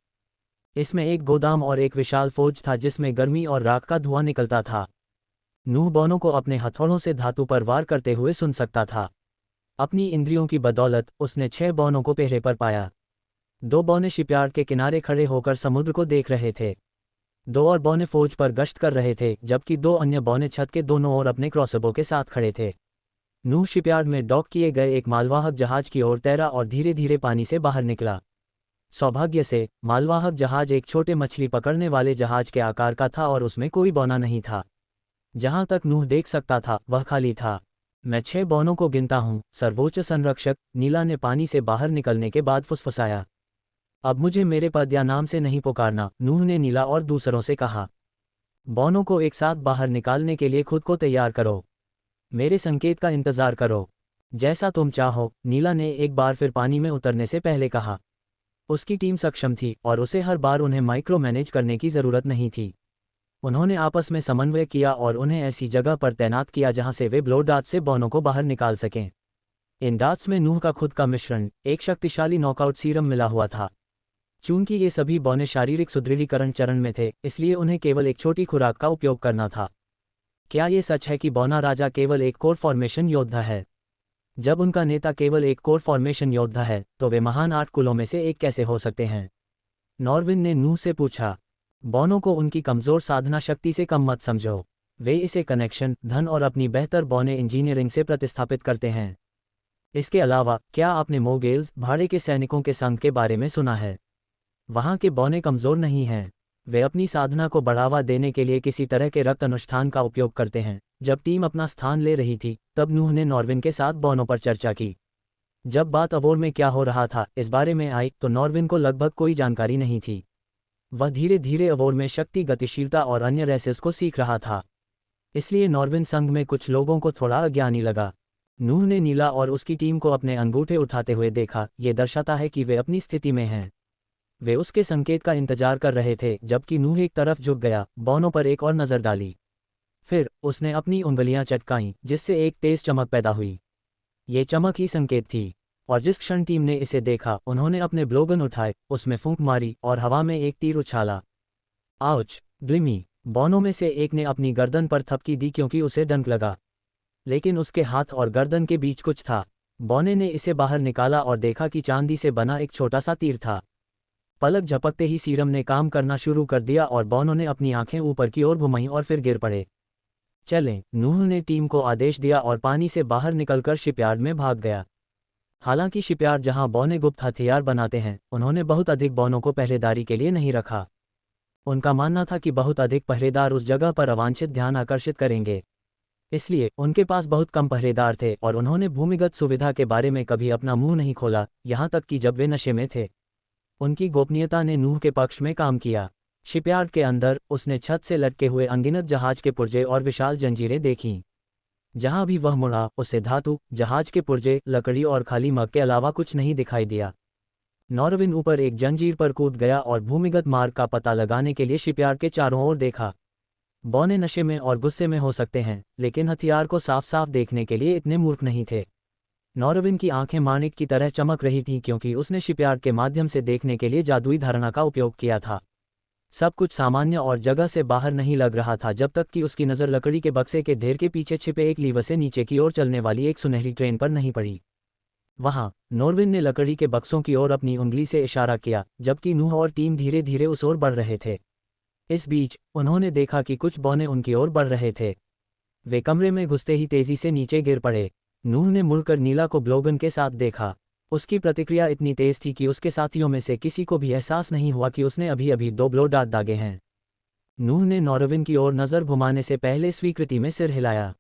Speaker 1: इसमें एक गोदाम और एक विशाल फौज था जिसमें गर्मी और राख का धुआं निकलता था। नूह बॉनो को अपने हथौड़ों से धातु पर वार करते हुए सुन सकता था। अपनी इंद्रियों की बदौलत उसने 6 बौनों को पहरे पर पाया। 2 बौने शिपयार्ड के किनारे खड़े होकर समुद्र को देख रहे थे। 2 और बौने फौज पर गश्त कर रहे थे, जबकि 2 अन्य बौने छत के दोनों ओर अपने क्रॉसबो के साथ खड़े थे। नूह शिपयार्ड में डॉक किए गए एक मालवाहक जहाज की ओर तैरा और धीरे धीरे पानी से बाहर निकला। सौभाग्य से मालवाहक जहाज एक छोटे मछली पकड़ने वाले जहाज के आकार का था और उसमें कोई बौना नहीं था। जहां तक नूह देख सकता था वह खाली था। मैं 6 बौनों को गिनता हूं, सर्वोच्च संरक्षक, नीला ने पानी से बाहर निकलने के बाद फुसफुसाया। अब मुझे मेरे पद या नाम से नहीं पुकारना, नूह ने नीला और दूसरों से कहा। बौनों को एक साथ बाहर निकालने के लिए खुद को तैयार करो। मेरे संकेत का इंतजार करो। जैसा तुम चाहो, नीला ने एक बार फिर पानी में उतरने से पहले कहा। उसकी टीम सक्षम थी और उसे हर बार उन्हें माइक्रो मैनेज करने की जरूरत नहीं थी। उन्होंने आपस में समन्वय किया और उन्हें ऐसी जगह पर तैनात किया जहां से वे ब्लो डार्ट से बौनों को बाहर निकाल सकें। इन डार्ट्स में नूह का खुद का मिश्रण, एक शक्तिशाली नॉकआउट सीरम मिला हुआ था। चूंकि ये सभी बौने शारीरिक सुदृढ़ीकरण चरण में थे, इसलिए उन्हें केवल एक छोटी खुराक का उपयोग करना था। क्या ये सच है कि बौना राजा केवल एक कोर फॉर्मेशन योद्धा है? जब उनका नेता केवल एक कोर फॉर्मेशन योद्धा है, तो वे महान 8 कुलों में से एक कैसे हो सकते हैं? नॉर्विन ने नूह से पूछा। बौनों को उनकी कमजोर साधना शक्ति से कम मत समझो। वे इसे कनेक्शन, धन और अपनी बेहतर बौने इंजीनियरिंग से प्रतिस्थापित करते हैं। इसके अलावा क्या आपने मोगेल्स, भाड़े के सैनिकों के संघ के बारे में सुना है? वहां के बौने कमजोर नहीं हैं। वे अपनी साधना को बढ़ावा देने के लिए किसी तरह के रक्त अनुष्ठान का उपयोग करते हैं। जब टीम अपना स्थान ले रही थी, तब नूह ने नॉर्विन के साथ बौनों पर चर्चा की। जब बात अवोर में क्या हो रहा था इस बारे में आई, तो नॉर्विन को लगभग कोई जानकारी नहीं थी। वह धीरे धीरे अवोर में शक्ति, गतिशीलता और अन्य रेसेस को सीख रहा था। इसलिए नॉर्विन संघ में कुछ लोगों को थोड़ा अज्ञानी लगा। नूह ने नीला और उसकी टीम को अपने अंगूठे उठाते हुए देखा। ये दर्शाता है कि वे अपनी स्थिति में हैं। वे उसके संकेत का इंतजार कर रहे थे, जबकि नूह एक तरफ झुक गया, बौनों पर एक और नजर डाली। फिर उसने अपनी उंगलियां चटकाईं, जिससे एक तेज चमक पैदा हुई। ये चमक ही संकेत थी, और जिस क्षण टीम ने इसे देखा, उन्होंने अपने ब्लोगन उठाए, उसमें फूंक मारी और हवा में एक तीर उछाला। आउच! ग्लिमी! बौनों में से एक ने अपनी गर्दन पर थपकी दी क्योंकि उसे डंक लगा। लेकिन उसके हाथ और गर्दन के बीच कुछ था। बौने ने इसे बाहर निकाला और देखा कि चांदी से बना एक छोटा सा तीर था। पलक झपकते ही सीरम ने काम करना शुरू कर दिया और बौनों ने अपनी आंखें ऊपर की ओर घुमाईं और फिर गिर पड़े। चलें, नूह ने टीम को आदेश दिया और पानी से बाहर निकलकर शिपयार्ड में भाग गया। हालांकि शिपयार्ड जहां बौने गुप्त हथियार बनाते हैं, उन्होंने बहुत अधिक बौनों को पहरेदारी के लिए नहीं रखा। उनका मानना था कि बहुत अधिक पहरेदार उस जगह पर अवांछित ध्यान आकर्षित करेंगे। इसलिए उनके पास बहुत कम पहरेदार थे और उन्होंने भूमिगत सुविधा के बारे में कभी अपना मुंह नहीं खोला, यहां तक कि जब वे नशे में थे। उनकी गोपनीयता ने नूह के पक्ष में काम किया। शिपयार्ड के अंदर उसने छत से लटके हुए अनगिनत जहाज के पुर्जे और विशाल जंजीरें देखीं। जहां भी वह मुड़ा, उसे धातु, जहाज के पुर्जे, लकड़ी और खाली मग के अलावा कुछ नहीं दिखाई दिया। नॉरविन ऊपर एक जंजीर पर कूद गया और भूमिगत मार्ग का पता लगाने के लिए शिपयार्ड के चारों ओर देखा। बौने नशे में और गुस्से में हो सकते हैं, लेकिन हथियार को साफ साफ देखने के लिए इतने मूर्ख नहीं थे। नॉरविन की आंखें माणिक की तरह चमक रही थीं क्योंकि उसने शिपयार्ड के माध्यम से देखने के लिए जादुई धारणा का उपयोग किया था। सब कुछ सामान्य और जगह से बाहर नहीं लग रहा था जब तक कि उसकी नज़र लकड़ी के बक्से के ढेर के पीछे छिपे एक लीवर से नीचे की ओर चलने वाली एक सुनहरी ट्रेन पर नहीं पड़ी। वहां नॉरविन ने लकड़ी के बक्सों की ओर अपनी उंगली से इशारा किया, जबकि नूह और टीम धीरे धीरे उस ओर बढ़ रहे थे। इस बीच उन्होंने देखा कि कुछ बौने उनकी ओर बढ़ रहे थे। वे कमरे में घुसते ही तेजी से नीचे गिर पड़े। नूह ने मुड़कर नीला को ब्लोगन के साथ देखा। उसकी प्रतिक्रिया इतनी तेज थी कि उसके साथियों में से किसी को भी एहसास नहीं हुआ कि उसने अभी अभी 2 ब्लो दागे हैं। नूह ने नॉरविन की ओर नज़र घुमाने से पहले स्वीकृति में सिर हिलाया।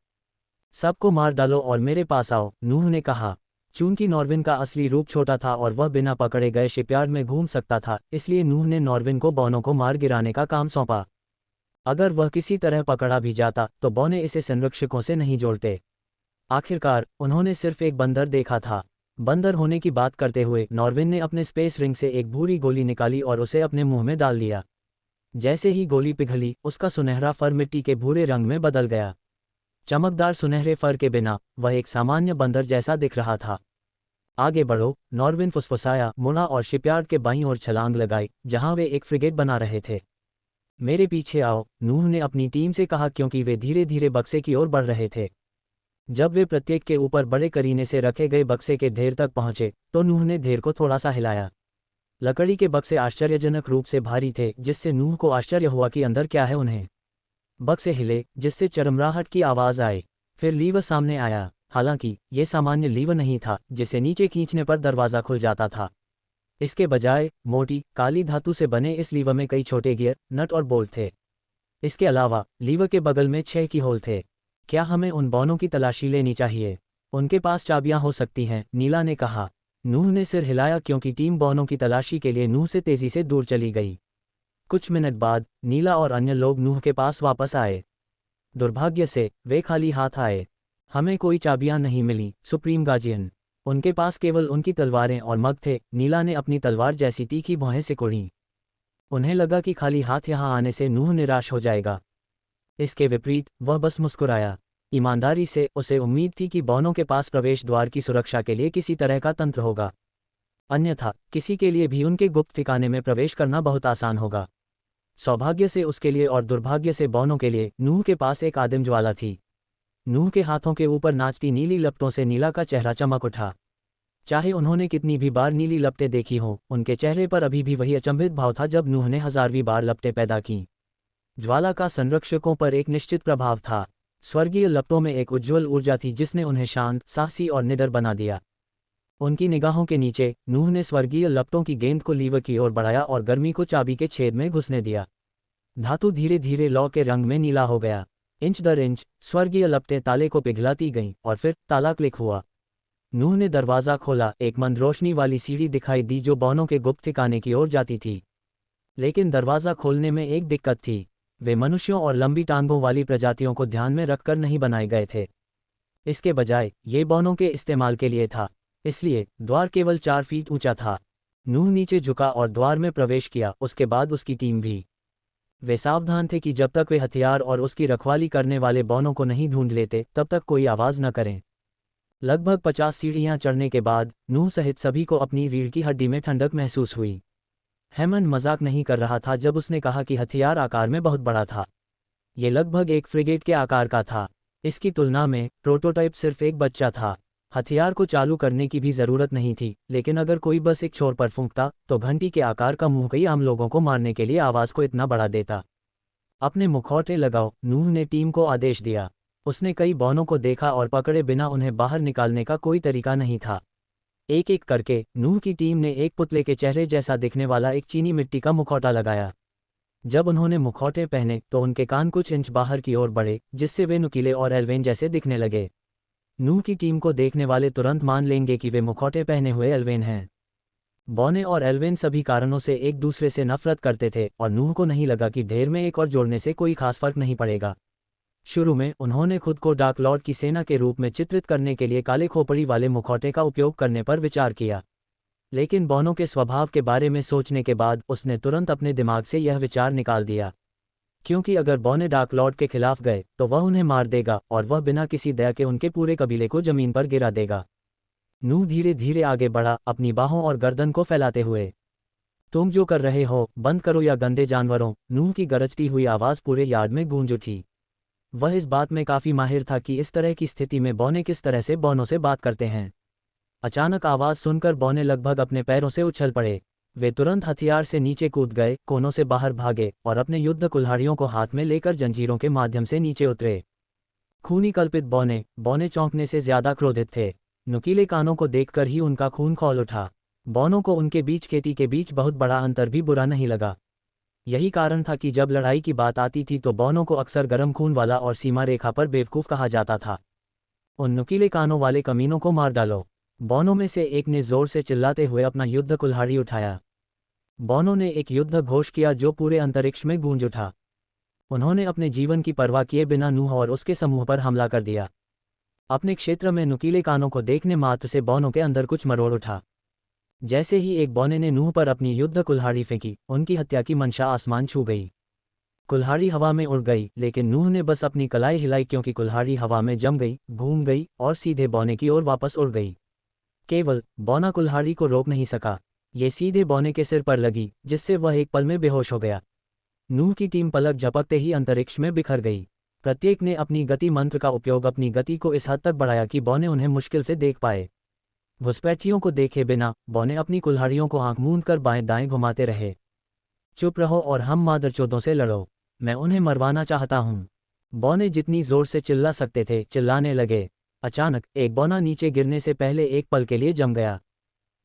Speaker 1: सबको मार डालो और मेरे पास आओ, नूह ने कहा। चूंकि नॉरविन का असली रूप छोटा था और वह बिना पकड़े गए शिपयार्ड में घूम सकता था, इसलिए नूह ने नॉरविन को बौनों को मार गिराने का काम सौंपा। अगर वह किसी तरह पकड़ा भी जाता तो बौने इसे संरक्षकों से नहीं जोड़ते। आखिरकार उन्होंने सिर्फ एक बंदर देखा था। बंदर होने की बात करते हुए नॉरविन ने अपने स्पेस रिंग से एक भूरी गोली निकाली और उसे अपने मुंह में डाल लिया। जैसे ही गोली पिघली, उसका सुनहरा फर मिट्टी के भूरे रंग में बदल गया। चमकदार सुनहरे फर के बिना वह एक सामान्य बंदर जैसा दिख रहा था। आगे बढ़ो, नॉरविन फुसफुसाया, मुड़ा और शिपयार्ड के बाईं ओर छलांग लगाई जहां वे एक फ्रिगेट बना रहे थे। मेरे पीछे आओ, नूह ने अपनी टीम से कहा क्योंकि वे धीरे धीरे बक्से की ओर बढ़ रहे थे। जब वे प्रत्येक के ऊपर बड़े करीने से रखे गए बक्से के ढेर तक पहुंचे तो नूह ने ढेर को थोड़ा सा हिलाया। लकड़ी के बक्से आश्चर्यजनक रूप से भारी थे, जिससे नूह को आश्चर्य हुआ कि अंदर क्या है। उन्हें बक्से हिले, जिससे चरमराहट की आवाज़ आई। फिर लीवर सामने आया। हालांकि ये सामान्य लीवर नहीं था जिसे नीचे खींचने पर दरवाज़ा खुल जाता था। इसके बजाय मोटी काली धातु से बने इस लीवर में कई छोटे गियर, नट और बोल्ट थे। इसके अलावा लीवर के बगल में 6 की होल थे। क्या हमें उन बौनों की तलाशी लेनी चाहिए? उनके पास चाबियां हो सकती हैं, नीला ने कहा। नूह ने सिर हिलाया क्योंकि टीम बौनों की तलाशी के लिए नूह से तेजी से दूर चली गई। कुछ मिनट बाद नीला और अन्य लोग नूह के पास वापस आए। दुर्भाग्य से वे खाली हाथ आए। हमें कोई चाबियां नहीं मिली, सुप्रीम गार्जियन। उनके पास केवल उनकी तलवारें और मग थे। नीला ने अपनी तलवार जैसी तीखी भौहें सिकोड़ी। उन्हें लगा कि खाली हाथ यहां आने से नूह निराश हो जाएगा। इसके विपरीत वह बस मुस्कुराया। ईमानदारी से उसे उम्मीद थी कि बौनों के पास प्रवेश द्वार की सुरक्षा के लिए किसी तरह का तंत्र होगा। अन्यथा किसी के लिए भी उनके गुप्त ठिकाने में प्रवेश करना बहुत आसान होगा। सौभाग्य से उसके लिए और दुर्भाग्य से बौनों के लिए नूह के पास एक आदिम ज्वाला थी। नूह के हाथों के ऊपर नाचती नीली लपटों से नीला का चेहरा चमक उठा। चाहे उन्होंने कितनी भी बार नीली लपटें देखी हों, उनके चेहरे पर अभी भी वही अचंभित भाव था जब नूह ने 1000वीं बार लपटें पैदा की। ज्वाला का संरक्षकों पर एक निश्चित प्रभाव था। स्वर्गीय लपटों में एक उज्ज्वल ऊर्जा थी जिसने उन्हें शांत, साहसी और निडर बना दिया। उनकी निगाहों के नीचे नूह ने स्वर्गीय लपटों की गेंद को लीवर की ओर बढ़ाया और गर्मी को चाबी के छेद में घुसने दिया। धातु धीरे धीरे लौ के रंग में नीला हो गया। इंच दर इंच स्वर्गीय लपटें ताले को पिघलाती गईं और फिर ताला क्लिक हुआ। नूह ने दरवाज़ा खोला। एक मंद रोशनी वाली सीढ़ी दिखाई दी जो बौनों के गुप्त ठिकाने की ओर जाती थी। लेकिन दरवाज़ा खोलने में एक दिक्कत थी। वे मनुष्यों और लंबी टांगों वाली प्रजातियों को ध्यान में रखकर नहीं बनाए गए थे। इसके बजाय ये बौनों के इस्तेमाल के लिए था। इसलिए द्वार केवल 4 फीट ऊंचा था। नूह नीचे झुका और द्वार में प्रवेश किया, उसके बाद उसकी टीम भी। वे सावधान थे कि जब तक वे हथियार और उसकी रखवाली करने वाले बौनों को नहीं ढूंढ लेते तब तक कोई आवाज़ न करें। लगभग 50 सीढ़ियां चढ़ने के बाद नूह सहित सभी को अपनी रीढ़ की हड्डी में ठंडक महसूस हुई। हेमंड मजाक नहीं कर रहा था जब उसने कहा कि हथियार आकार में बहुत बड़ा था। ये लगभग एक फ्रिगेट के आकार का था। इसकी तुलना में प्रोटोटाइप सिर्फ एक बच्चा था। हथियार को चालू करने की भी ज़रूरत नहीं थी, लेकिन अगर कोई बस एक छोर पर फूंकता तो घंटी के आकार का मुंह कई आम लोगों को मारने के लिए आवाज़ को इतना बढ़ा देता। अपने मुखौटे लगाओ, नूह ने टीम को आदेश दिया। उसने कई बौनों को देखा और पकड़े बिना उन्हें बाहर निकालने का कोई तरीका नहीं था। एक एक करके नूह की टीम ने एक पुतले के चेहरे जैसा दिखने वाला एक चीनी मिट्टी का मुखौटा लगाया। जब उन्होंने मुखौटे पहने तो उनके कान कुछ इंच बाहर की ओर बढ़े, जिससे वे नुकीले और एल्वेन जैसे दिखने लगे। नूह की टीम को देखने वाले तुरंत मान लेंगे कि वे मुखौटे पहने हुए एल्वेन हैं। बौने और एल्वेन सभी कारणों से एक दूसरे से नफरत करते थे और नूह को नहीं लगा कि ढेर में एक और जोड़ने से कोई खास फर्क नहीं पड़ेगा। शुरू में उन्होंने खुद को डार्क लॉर्ड की सेना के रूप में चित्रित करने के लिए काले खोपड़ी वाले मुखौटे का उपयोग करने पर विचार किया, लेकिन बोनो के स्वभाव के बारे में सोचने के बाद उसने तुरंत अपने दिमाग से यह विचार निकाल दिया, क्योंकि अगर बॉने डार्क लॉर्ड के खिलाफ गए तो वह उन्हें मार देगा और वह बिना किसी दया के उनके पूरे कबीले को जमीन पर गिरा देगा। नूह धीरे धीरे आगे बढ़ा, अपनी बाहों और गर्दन को फैलाते हुए। तुम जो कर रहे हो बंद करो या गंदे जानवरों, नूह की गरजती हुई आवाज़ पूरे यार्ड में गूंज उठी। वह इस बात में काफ़ी माहिर था कि इस तरह की स्थिति में बौने किस तरह से बौनों से बात करते हैं। अचानक आवाज़ सुनकर बौने लगभग अपने पैरों से उछल पड़े। वे तुरंत हथियार से नीचे कूद गए, कोनों से बाहर भागे और अपने युद्ध कुल्हाड़ियों को हाथ में लेकर जंजीरों के माध्यम से नीचे उतरे। खूनी कल्पित बौने चौंकने से ज्यादा क्रोधित थे। नुकीले कानों को देखकर ही उनका खून खौल उठा। बौनों को उनके बीच खेती के बीच बहुत बड़ा अंतर भी बुरा नहीं लगा। यही कारण था कि जब लड़ाई की बात आती थी तो बौनों को अक्सर गर्म खून वाला और सीमा रेखा पर बेवकूफ़ कहा जाता था। उन नुकीले कानों वाले कमीनों को मार डालो, बौनों में से एक ने जोर से चिल्लाते हुए अपना युद्ध कुल्हाड़ी उठाया। बौनों ने एक युद्ध घोष किया जो पूरे अंतरिक्ष में गूंज उठा। उन्होंने अपने जीवन की परवाह किए बिना नूह और उसके समूह पर हमला कर दिया। अपने क्षेत्र में नुकीले कानों को देखने मात्र से बौनों के अंदर कुछ मरोड़ उठा। जैसे ही एक बौने ने नूह पर अपनी युद्ध कुल्हाड़ी फेंकी, उनकी हत्या की मंशा आसमान छू गई। कुल्हाड़ी हवा में उड़ गई, लेकिन नूह ने बस अपनी कलाई हिलाई क्योंकि कुल्हाड़ी हवा में जम गई, घूम गई और सीधे बौने की ओर वापस उड़ गई। केवल बौना कुल्हाड़ी को रोक नहीं सका, ये सीधे बौने के सिर पर लगी, जिससे वह एक पल में बेहोश हो गया। नूह की टीम पलक झपकते ही अंतरिक्ष में बिखर गई। प्रत्येक ने अपनी गति मंत्र का उपयोग अपनी गति को इस हद तक बढ़ाया कि बौने उन्हें मुश्किल से देख पाए। घुसपैठियों को देखे बिना बौने अपनी कुल्हाड़ियों को आंख मूंद कर बाएं दाएं घुमाते रहे। चुप रहो और हम मादरचोदों से लड़ो, मैं उन्हें मरवाना चाहता हूँ। बौने जितनी जोर से चिल्ला सकते थे चिल्लाने लगे। अचानक एक बौना नीचे गिरने से पहले एक पल के लिए जम गया।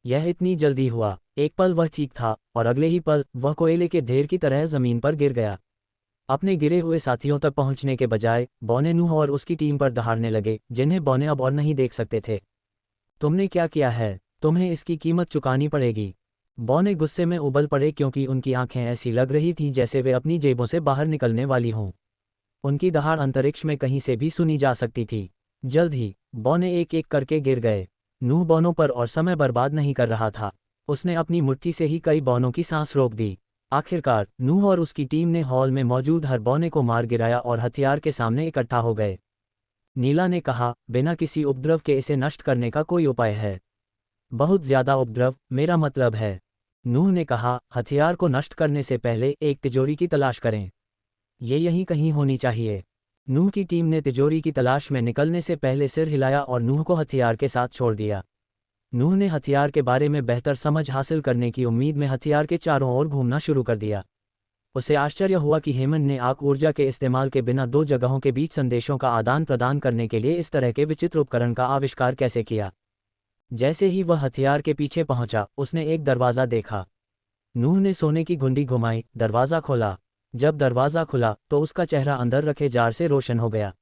Speaker 1: यह इतनी जल्दी हुआ, एक पल वह ठीक था और अगले ही पल वह कोयले के ढेर की तरह जमीन पर गिर गया। अपने गिरे हुए साथियों तक पहुंचने के बजाय बौने नूह और उसकी टीम पर दहाड़ने लगे, जिन्हें बौने अब और नहीं देख सकते थे। तुमने क्या किया है? तुम्हें इसकी कीमत चुकानी पड़ेगी। बौने गुस्से में उबल पड़े क्योंकि उनकी आंखें ऐसी लग रही थीं जैसे वे अपनी जेबों से बाहर निकलने वाली हों। उनकी दहाड़ अंतरिक्ष में कहीं से भी सुनी जा सकती थी। जल्द ही बौने एक एक करके गिर गए। नूह बौनों पर और समय बर्बाद नहीं कर रहा था। उसने अपनी मुट्ठी से ही कई बौनों की सांस रोक दी। आखिरकार नूह और उसकी टीम ने हॉल में मौजूद हर बौने को मार गिराया और हथियार के सामने इकट्ठा हो गए। नीला ने कहा, बिना किसी उपद्रव के इसे नष्ट करने का कोई उपाय है? बहुत ज्यादा उपद्रव, मेरा मतलब है। नूह ने कहा, हथियार को नष्ट करने से पहले एक तिजोरी की तलाश करें। ये यहीं कहीं होनी चाहिए। नूह की टीम ने तिजोरी की तलाश में निकलने से पहले सिर हिलाया और नूह को हथियार के साथ छोड़ दिया। नूह ने हथियार के बारे में बेहतर समझ हासिल करने की उम्मीद में हथियार के चारों ओर घूमना शुरू कर दिया। उसे आश्चर्य हुआ कि हेमंत ने आग ऊर्जा के इस्तेमाल के बिना दो जगहों के बीच संदेशों का आदान प्रदान करने के लिए इस तरह के विचित्र उपकरण का आविष्कार कैसे किया। जैसे ही वह हथियार के पीछे पहुंचा, उसने एक दरवाज़ा देखा। नूह ने सोने की घुंडी घुमाई, दरवाज़ा खोला। जब दरवाज़ा खुला तो उसका चेहरा अंदर रखे जार से रोशन हो गया।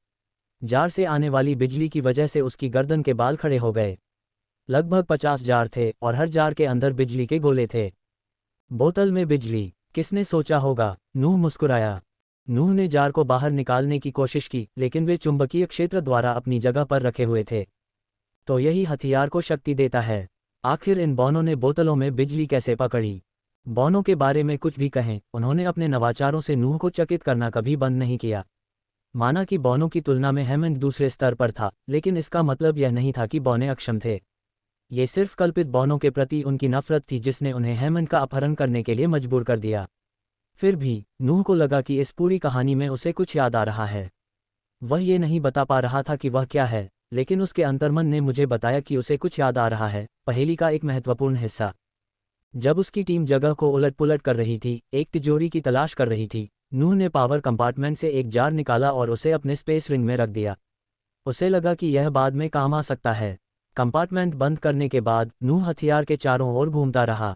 Speaker 1: जार से आने वाली बिजली की वजह से उसकी गर्दन के बाल खड़े हो गए। लगभग 50 जार थे और हर जार के अंदर बिजली के गोले थे। बोतल में बिजली, किसने सोचा होगा? नूह मुस्कुराया। नूह ने जार को बाहर निकालने की कोशिश की, लेकिन वे चुंबकीय क्षेत्र द्वारा अपनी जगह पर रखे हुए थे। तो यही हथियार को शक्ति देता है। आखिर इन बौनों ने बोतलों में बिजली कैसे पकड़ी? बौनों के बारे में कुछ भी कहें, उन्होंने अपने नवाचारों से नूह को चकित करना कभी बंद नहीं किया। माना कि बौनों की तुलना में हेमंत दूसरे स्तर पर था, लेकिन इसका मतलब यह नहीं था कि बौने अक्षम थे। ये सिर्फ कल्पित बौनों के प्रति उनकी नफरत थी जिसने उन्हें हेमंत का अपहरण करने के लिए मजबूर कर दिया। फिर भी नूह को लगा कि इस पूरी कहानी में उसे कुछ याद आ रहा है। वह ये नहीं बता पा रहा था कि वह क्या है, लेकिन उसके अंतर्मन ने मुझे बताया कि उसे कुछ याद आ रहा है, पहेली का एक महत्वपूर्ण हिस्सा। जब उसकी टीम जगह को उलट पुलट कर रही थी, एक तिजोरी की तलाश कर रही थी, नूह ने पावर कंपार्टमेंट से एक जार निकाला और उसे अपने स्पेस रिंग में रख दिया। उसे लगा कि यह बाद में काम आ सकता है। कंपार्टमेंट बंद करने के बाद नूह हथियार के चारों ओर घूमता रहा।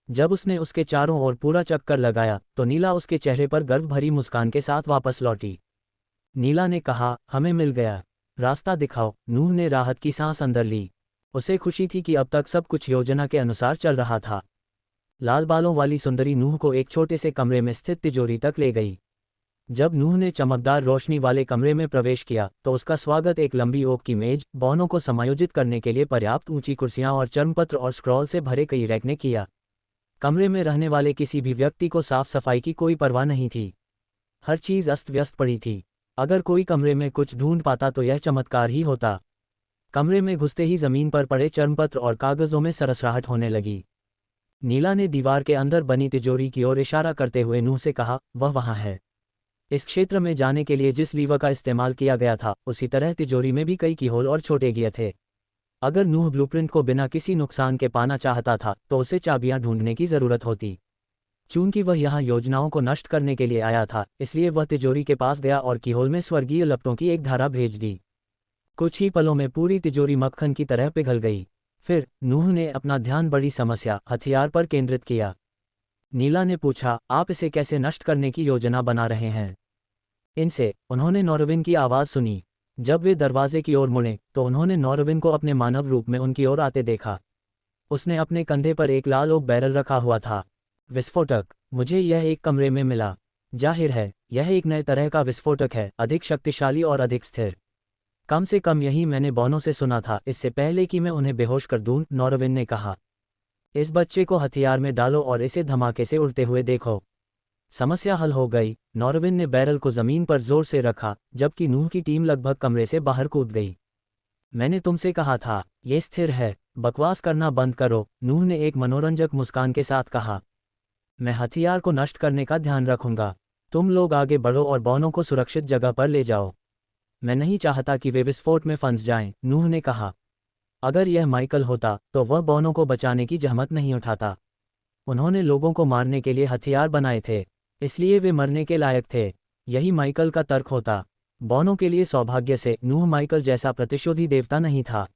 Speaker 1: जब उसने उसके चारों ओर पूरा चक्कर लगाया तो नीला उसके चेहरे पर गर्व भरी मुस्कान के साथ वापस लौटी। नीला ने कहा, हमें मिल गया। रास्ता दिखाओ। नूह ने राहत की सांस अंदर ली। उसे खुशी थी कि अब तक सब कुछ योजना के अनुसार चल रहा था। लाल बालों वाली सुंदरी नूह को एक छोटे से कमरे में स्थित तिजोरी तक ले गई। जब नूह ने चमकदार रोशनी वाले कमरे में प्रवेश किया तो उसका स्वागत एक लंबी ओक की मेज, बौनों को समायोजित करने के लिए पर्याप्त ऊंची कुर्सियां और चर्मपत्र और स्क्रॉल से भरे कई रैक ने किया। कमरे में रहने वाले किसी भी व्यक्ति को साफ सफाई की कोई परवाह नहीं थी। हर चीज़ अस्त व्यस्त पड़ी थी। अगर कोई कमरे में कुछ ढूंढ पाता तो यह चमत्कार ही होता। कमरे में घुसते ही जमीन पर पड़े चर्मपत्र और कागजों में सरसराहट होने लगी। नीला ने दीवार के अंदर बनी तिजोरी की ओर इशारा करते हुए नूह से कहा, वह वहाँ है। इस क्षेत्र में जाने के लिए जिस लीवर का इस्तेमाल किया गया था उसी तरह तिजोरी में भी कई कीहोल और छोटे गियर थे। अगर नूह ब्लूप्रिंट को बिना किसी नुकसान के पाना चाहता था तो उसे चाबियां ढूंढने की जरूरत होती। चूंकि वह यहाँ योजनाओं को नष्ट करने के लिए आया था, इसलिए वह तिजोरी के पास गया और कीहोल में स्वर्गीय लपटों की एक धारा भेज दी। कुछ ही पलों में पूरी तिजोरी मक्खन की तरह पिघल गई। फिर नूह ने अपना ध्यान बड़ी समस्या हथियार पर केंद्रित किया। नीला ने पूछा, आप इसे कैसे नष्ट करने की योजना बना रहे हैं? इनसे। उन्होंने नॉरविन की आवाज़ सुनी। जब वे दरवाजे की ओर मुड़े तो उन्होंने नॉरविन को अपने मानव रूप में उनकी ओर आते देखा। उसने अपने कंधे पर एक लाल ओक बैरल रखा हुआ था। विस्फोटक। मुझे यह एक कमरे में मिला। जाहिर है यह एक नए तरह का विस्फोटक है, अधिक शक्तिशाली और अधिक स्थिर। कम से कम यही मैंने बौनों से सुना था इससे पहले कि मैं उन्हें बेहोश कर दूं, नॉरविन ने कहा। इस बच्चे को हथियार में डालो और इसे धमाके से उड़ते हुए देखो। समस्या हल हो गई। नॉरविन ने बैरल को जमीन पर जोर से रखा, जबकि नूह की टीम लगभग कमरे से बाहर कूद गई। मैंने तुमसे कहा था, ये स्थिर है। बकवास करना बंद करो, नूह ने एक मनोरंजक मुस्कान के साथ कहा। मैं हथियार को नष्ट करने का ध्यान रखूंगा। तुम लोग आगे बढ़ो और बौनों को सुरक्षित जगह पर ले जाओ। मैं नहीं चाहता कि वे विस्फोट में फंस जाएं, नूह ने कहा। अगर यह माइकल होता तो वह बौनों को बचाने की जहमत नहीं उठाता। उन्होंने लोगों को मारने के लिए हथियार बनाए थे, इसलिए वे मरने के लायक थे। यही माइकल का तर्क होता। बौनों के लिए सौभाग्य से नूह माइकल जैसा प्रतिशोधी देवता नहीं था।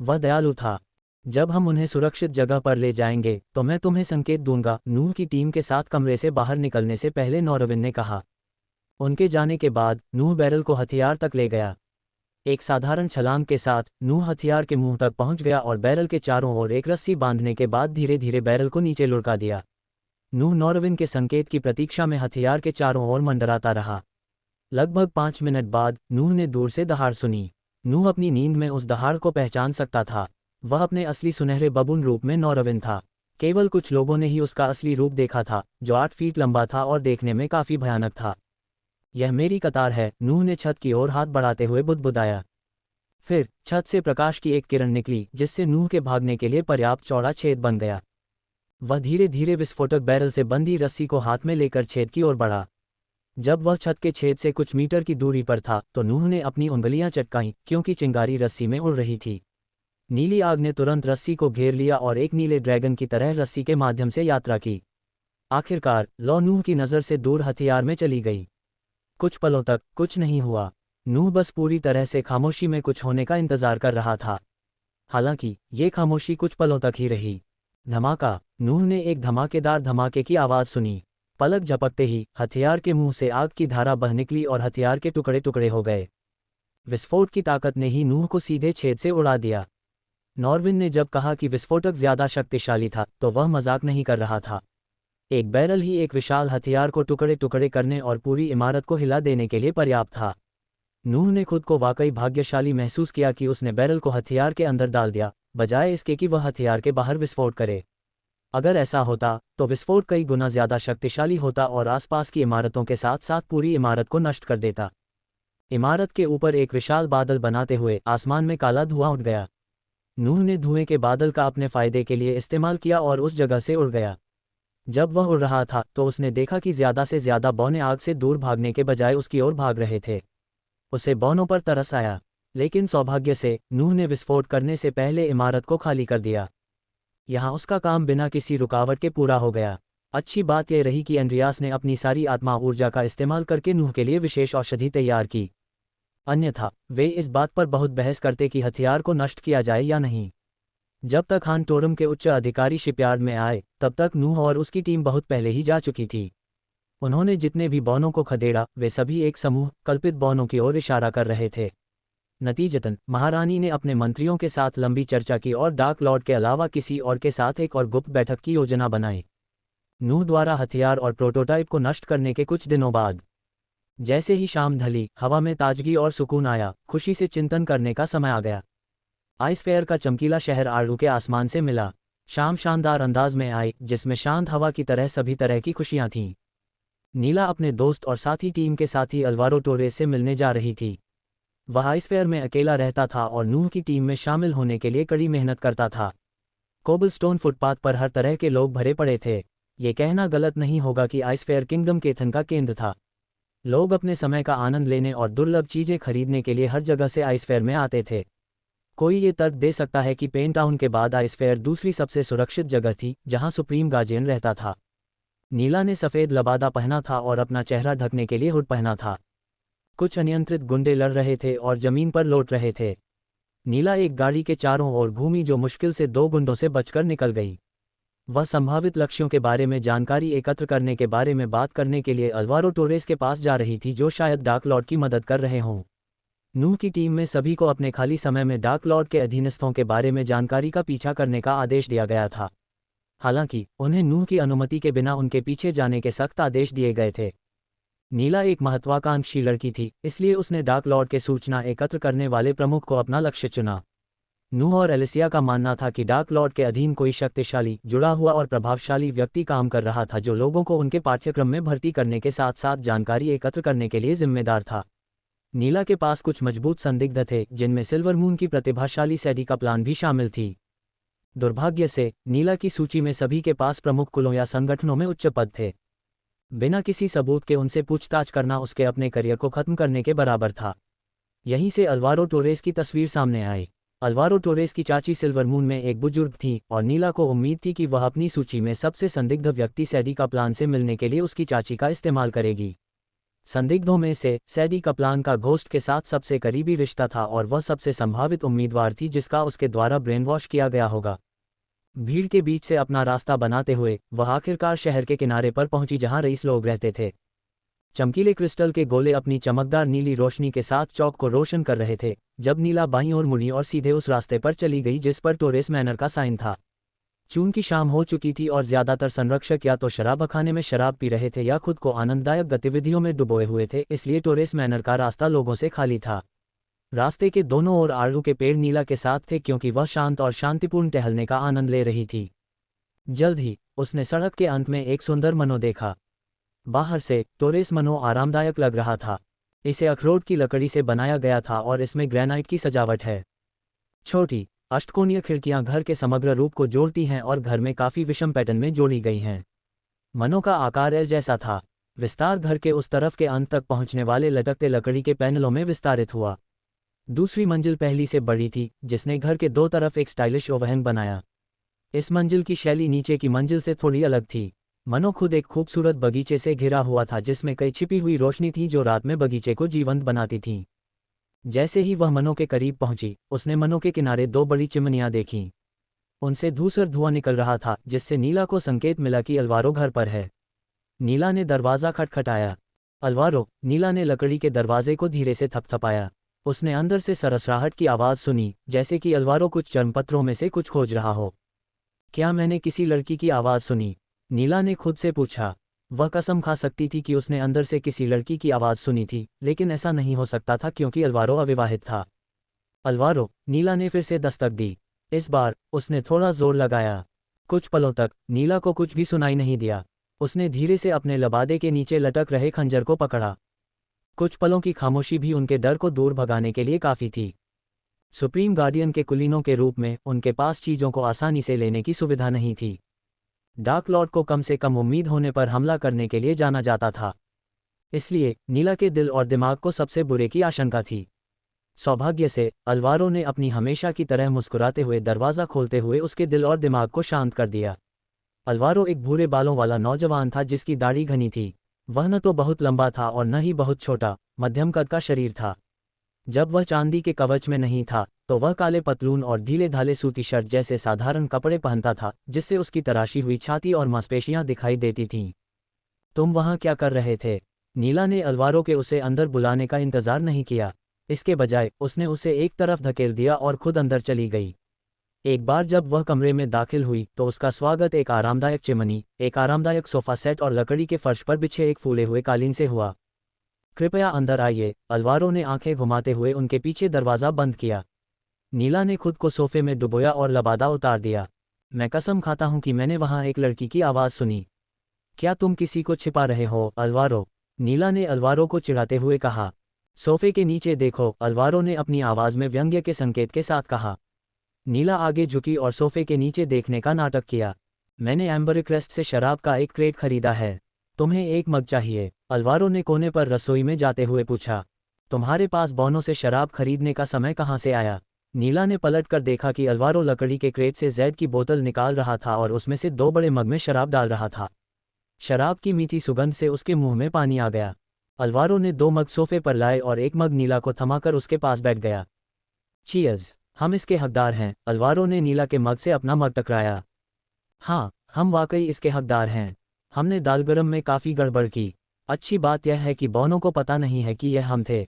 Speaker 1: वह दयालु था। जब हम उन्हें सुरक्षित जगह पर ले जाएंगे तो मैं तुम्हें संकेत दूंगा, नूह की टीम के साथ कमरे से बाहर निकलने से पहले नॉरविन ने कहा। उनके जाने के बाद नूह बैरल को हथियार तक ले गया। एक साधारण छलांग के साथ नूह हथियार के मुंह तक पहुंच गया और बैरल के चारों ओर एक रस्सी बांधने के बाद धीरे धीरे बैरल को नीचे लुढ़का दिया। नूह नॉरविन के संकेत की प्रतीक्षा में हथियार के चारों ओर मंडराता रहा। लगभग 5 मिनट बाद नूह ने दूर से दहाड़ सुनी। नूह अपनी नींद में उस दहाड़ को पहचान सकता था। वह अपने असली सुनहरे बबून रूप में नॉरविन था। केवल कुछ लोगों ने ही उसका असली रूप देखा था, जो 8 फीट लंबा था और देखने में काफी भयानक था। यह मेरी कतार है, नूह ने छत की ओर हाथ बढ़ाते हुए बुदबुदाया। फिर छत से प्रकाश की एक किरण निकली, जिससे नूह के भागने के लिए पर्याप्त चौड़ा छेद बन गया। वह धीरे धीरे विस्फोटक बैरल से बंधी रस्सी को हाथ में लेकर छेद की ओर बढ़ा। जब वह छत के छेद से कुछ मीटर की दूरी पर था तो नूह ने अपनी उंगलियां चटकाईं, क्योंकि चिंगारी रस्सी में उड़ रही थी। नीली आग ने तुरंत रस्सी को घेर लिया और एक नीले ड्रैगन की तरह रस्सी के माध्यम से यात्रा की। आखिरकार लौ नूह की नज़र से दूर हथियार में चली गई। कुछ पलों तक कुछ नहीं हुआ। नूह बस पूरी तरह से खामोशी में कुछ होने का इंतजार कर रहा था। हालांकि ये खामोशी कुछ पलों तक ही रही। धमाका। नूह ने एक धमाकेदार धमाके की आवाज़ सुनी। पलक झपकते ही हथियार के मुंह से आग की धारा बह निकली और हथियार के टुकड़े टुकड़े हो गए। विस्फोट की ताकत ने ही नूह को सीधे छेद से उड़ा दिया। नॉरविन ने जब कहा कि विस्फोटक ज्यादा शक्तिशाली था तो वह मजाक नहीं कर रहा था। एक बैरल ही एक विशाल हथियार को टुकड़े टुकड़े करने और पूरी इमारत को हिला देने के लिए पर्याप्त था। नूह ने खुद को वाकई भाग्यशाली महसूस किया कि उसने बैरल को हथियार के अंदर डाल दिया, बजाय इसके कि वह हथियार के बाहर विस्फोट करे। अगर ऐसा होता तो विस्फोट कई गुना ज्यादा शक्तिशाली होता और आसपास की इमारतों के साथ साथ पूरी इमारत को नष्ट कर देता। इमारत के ऊपर एक विशाल बादल बनाते हुए आसमान में काला धुआं उठ गया। नूह ने धुएं के बादल का अपने फायदे के लिए इस्तेमाल किया और उस जगह से उड़ गया। जब वह उड़ रहा था तो उसने देखा कि ज्यादा से ज्यादा बौने आग से दूर भागने के बजाय उसकी ओर भाग रहे थे। उसे बौनों पर तरस आया, लेकिन सौभाग्य से नूह ने विस्फोट करने से पहले इमारत को खाली कर दिया। यहाँ उसका काम बिना किसी रुकावट के पूरा हो गया। अच्छी बात यह रही कि एंड्रियास ने अपनी सारी आत्मा ऊर्जा का इस्तेमाल करके नूह के लिए विशेष औषधि तैयार की। अन्यथा वे इस बात पर बहुत बहस करते कि हथियार को नष्ट किया जाए या नहीं। जब तक हान टोरम के उच्च अधिकारी शिपयार्ड में आए तब तक नूह और उसकी टीम बहुत पहले ही जा चुकी थी। उन्होंने जितने भी बौनों को खदेड़ा वे सभी एक समूह कल्पित बौनों की ओर इशारा कर रहे थे। नतीजतन महारानी ने अपने मंत्रियों के साथ लंबी चर्चा की और डार्क लॉर्ड के अलावा किसी और के साथ एक और गुप्त बैठक की योजना बनाई। नूह द्वारा हथियार और प्रोटोटाइप को नष्ट करने के कुछ दिनों बाद जैसे ही शाम ढली, हवा में ताजगी और सुकून आया, खुशी से चिंतन करने का समय आ गया। आइस फेयर का चमकीला शहर आड़ू के आसमान से मिला। शाम शानदार अंदाज में आई, जिसमें शांत हवा की तरह सभी तरह की खुशियां थीं। नीला अपने दोस्त और साथी टीम के साथी अल्वारो टोरेस से मिलने जा रही थी। वह आइस फेयर में अकेला रहता था और नूह की टीम में शामिल होने के लिए कड़ी मेहनत करता था। कोबलस्टोन फुटपाथ पर हर तरह के लोग भरे पड़े थे। ये कहना गलत नहीं होगा कि आइस फेयर किंगडम केथन का केंद्र था। लोग अपने समय का आनंद लेने और दुर्लभ चीजें खरीदने के लिए हर जगह से आइस फेयर में आते थे। कोई ये तर्क दे सकता है कि पेन टाउन के बाद आइस फेयर दूसरी सबसे सुरक्षित जगह थी, जहां सुप्रीम गार्जियन रहता था। नीला ने सफ़ेद लबादा पहना था और अपना चेहरा ढकने के लिए हुड पहना था। कुछ अनियंत्रित गुंडे लड़ रहे थे और जमीन पर लौट रहे थे। नीला एक गाड़ी के चारों ओर घूमी, जो मुश्किल से 2 गुंडों से बचकर निकल गई। वह संभावित लक्ष्यों के बारे में जानकारी एकत्र करने के बारे में बात करने के लिए अल्वारो टोरेस के पास जा रही थी, जो शायद डार्क लॉर्ड की मदद कर रहे हों। नूह की टीम में सभी को अपने खाली समय में डार्क लॉर्ड के अधीनस्थों के बारे में जानकारी का पीछा करने का आदेश दिया गया था। हालांकि उन्हें नूह की अनुमति के बिना उनके पीछे जाने के सख्त आदेश दिए गए थे। नीला एक महत्वाकांक्षी लड़की थी, इसलिए उसने डार्क लॉर्ड के सूचना एकत्र करने वाले प्रमुख को अपना लक्ष्य चुना। नूह और एलिसिया का मानना था कि डार्क लॉर्ड के अधीन कोई शक्तिशाली, जुड़ा हुआ और प्रभावशाली व्यक्ति काम कर रहा था, जो लोगों को उनके पाठ्यक्रम में भर्ती करने के साथ साथ जानकारी एकत्र करने के लिए जिम्मेदार था। नीला के पास कुछ मजबूत संदिग्ध थे, जिनमें सिल्वर मून की प्रतिभाशाली सैडी का प्लान भी शामिल थी। दुर्भाग्य से नीला की सूची में सभी के पास प्रमुख कुलों या संगठनों में उच्च पद थे। बिना किसी सबूत के उनसे पूछताछ करना उसके अपने करियर को खत्म करने के बराबर था। यहीं से अल्वारो टोरेस की तस्वीर सामने आई। अल्वारो टोरेस की चाची सिल्वर मून में एक बुजुर्ग थी और नीला को उम्मीद थी कि वह अपनी सूची में सबसे संदिग्ध व्यक्ति सैडी का प्लान से मिलने के लिए उसकी चाची का इस्तेमाल करेगी। संदिग्धों में से सैडी का प्लान का घोस्ट के साथ सबसे करीबी रिश्ता था और वह सबसे संभावित उम्मीदवार थी जिसका उसके द्वारा ब्रेन वॉश किया गया होगा। भीड़ के बीच से अपना रास्ता बनाते हुए वह आखिरकार शहर के किनारे पर पहुंची, जहां रईस लोग रहते थे। चमकीले क्रिस्टल के गोले अपनी चमकदार नीली रोशनी के साथ चौक को रोशन कर रहे थे, जब नीला बाईं ओर मुड़ी और सीधे उस रास्ते पर चली गई जिस पर टोरेस मैनर का साइन था। जून की शाम हो चुकी थी और ज्यादातर संरक्षक या तो शराबखाने में शराब पी रहे थे या खुद को आनंददायक गतिविधियों में डुबोए हुए थे, इसलिए टोरेस मैनर का रास्ता लोगों से खाली था। रास्ते के दोनों ओर आड़ू के पेड़ नीला के साथ थे, क्योंकि वह शांत और शांतिपूर्ण टहलने का आनंद ले रही थी। जल्द ही उसने सड़क के अंत में एक सुंदर मनो देखा। बाहर से टोरेस मनो आरामदायक लग रहा था। इसे अखरोट की लकड़ी से बनाया गया था और इसमें ग्रेनाइट की सजावट है। छोटी अष्टकोणीय खिड़कियां घर के समग्र रूप को जोड़ती हैं और घर में काफी विषम पैटर्न में जोड़ी गई हैं। मनो का आकार एल जैसा था। विस्तार घर के उस तरफ के अंत तक पहुंचने वाले लटकते लकड़ी के पैनलों में विस्तारित हुआ। दूसरी मंजिल पहली से बड़ी थी, जिसने घर के 2 तरफ एक स्टाइलिश ओवहन बनाया। इस मंजिल की शैली नीचे की मंजिल से थोड़ी अलग थी। मनो खुद एक खूबसूरत बगीचे से घिरा हुआ था, जिसमें कई छिपी हुई रोशनी थी जो रात में बगीचे को जीवंत बनाती थी। जैसे ही वह मनो के करीब पहुंची, उसने मनो के किनारे 2 बड़ी चिमनियां देखीं। उनसे धूसर धुआं निकल रहा था, जिससे नीला को संकेत मिला कि अल्वारो घर पर है। नीला ने दरवाज़ा खटखटाया। अल्वारो, नीला ने लकड़ी के दरवाजे को धीरे से थपथपाया। उसने अंदर से सरसराहट की आवाज़ सुनी, जैसे कि अल्वारो कुछ चर्मपत्रों में से कुछ खोज रहा हो। क्या मैंने किसी लड़की की आवाज़ सुनी? नीला ने खुद से पूछा। वह कसम खा सकती थी कि उसने अंदर से किसी लड़की की आवाज़ सुनी थी, लेकिन ऐसा नहीं हो सकता था क्योंकि अल्वारो अविवाहित था। अल्वारो, नीला ने फिर से दस्तक दी। इस बार उसने थोड़ा जोर लगाया। कुछ पलों तक नीला को कुछ भी सुनाई नहीं दिया। उसने धीरे से अपने लबादे के नीचे लटक रहे खंजर को पकड़ा। कुछ पलों की खामोशी भी उनके डर को दूर भगाने के लिए काफ़ी थी। सुप्रीम गार्डियन के कुलीनों के रूप में उनके पास चीज़ों को आसानी से लेने की सुविधा नहीं थी। डार्क लॉर्ड को कम से कम उम्मीद होने पर हमला करने के लिए जाना जाता था। इसलिए नीला के दिल और दिमाग को सबसे बुरे की आशंका थी। सौभाग्य से अल्वारो ने अपनी हमेशा की तरह मुस्कुराते हुए दरवाज़ा खोलते हुए उसके दिल और दिमाग को शांत कर दिया। अल्वारो एक भूरे बालों वाला नौजवान था जिसकी दाढ़ी घनी थी। वह न तो बहुत लंबा था और न ही बहुत छोटा, मध्यम कद का शरीर था। जब वह चांदी के कवच में नहीं था तो वह काले पतलून और ढीले ढाले सूती शर्ट जैसे साधारण कपड़े पहनता था, जिससे उसकी तराशी हुई छाती और मांसपेशियां दिखाई देती थीं। तुम वहां क्या कर रहे थे? नीला ने अल्वारो के उसे अंदर बुलाने का इंतजार नहीं किया। इसके बजाय उसने उसे एक तरफ धकेल दिया और खुद अंदर चली गई। एक बार जब वह कमरे में दाखिल हुई तो उसका स्वागत एक आरामदायक चिमनी, एक आरामदायक सोफा सेट और लकड़ी के फर्श पर बिछे एक फूले हुए कालीन से हुआ। कृपया अंदर आइए। अल्वारो ने आंखें घुमाते हुए उनके पीछे दरवाज़ा बंद किया। नीला ने खुद को सोफे में डुबोया और लबादा उतार दिया। मैं कसम खाता हूं कि मैंने वहां एक लड़की की आवाज़ सुनी। क्या तुम किसी को छिपा रहे हो, अल्वारो? नीला ने अल्वारो को चिढ़ाते हुए कहा। सोफे के नीचे देखो, अल्वारो ने अपनी आवाज़ में व्यंग्य के संकेत के साथ कहा। नीला आगे झुकी और सोफे के नीचे देखने का नाटक किया। मैंने एम्बरक्रेस्ट से शराब का एक क्रेट खरीदा है। तुम्हें एक मग चाहिए? अल्वारो ने कोने पर रसोई में जाते हुए पूछा। तुम्हारे पास बोनो से शराब खरीदने का समय कहाँ से आया? नीला ने पलट कर देखा कि अल्वारो लकड़ी के क्रेट से जैड की बोतल निकाल रहा था और उसमें से 2 बड़े मग में शराब डाल रहा था। शराब की मीठी सुगंध से उसके मुंह में पानी आ गया। अल्वारो ने 2 मग सोफे पर लाए और एक मग नीला को थमाकर उसके पास बैठ गया। चीयर्स, हम इसके हकदार हैं। अल्वारो ने नीला के मग से अपना मग टकराया। हाँ, हम वाकई इसके हकदार हैं। हमने दालगरम में काफ़ी गड़बड़ की। अच्छी बात यह है कि बोनो को पता नहीं है कि यह हम थे।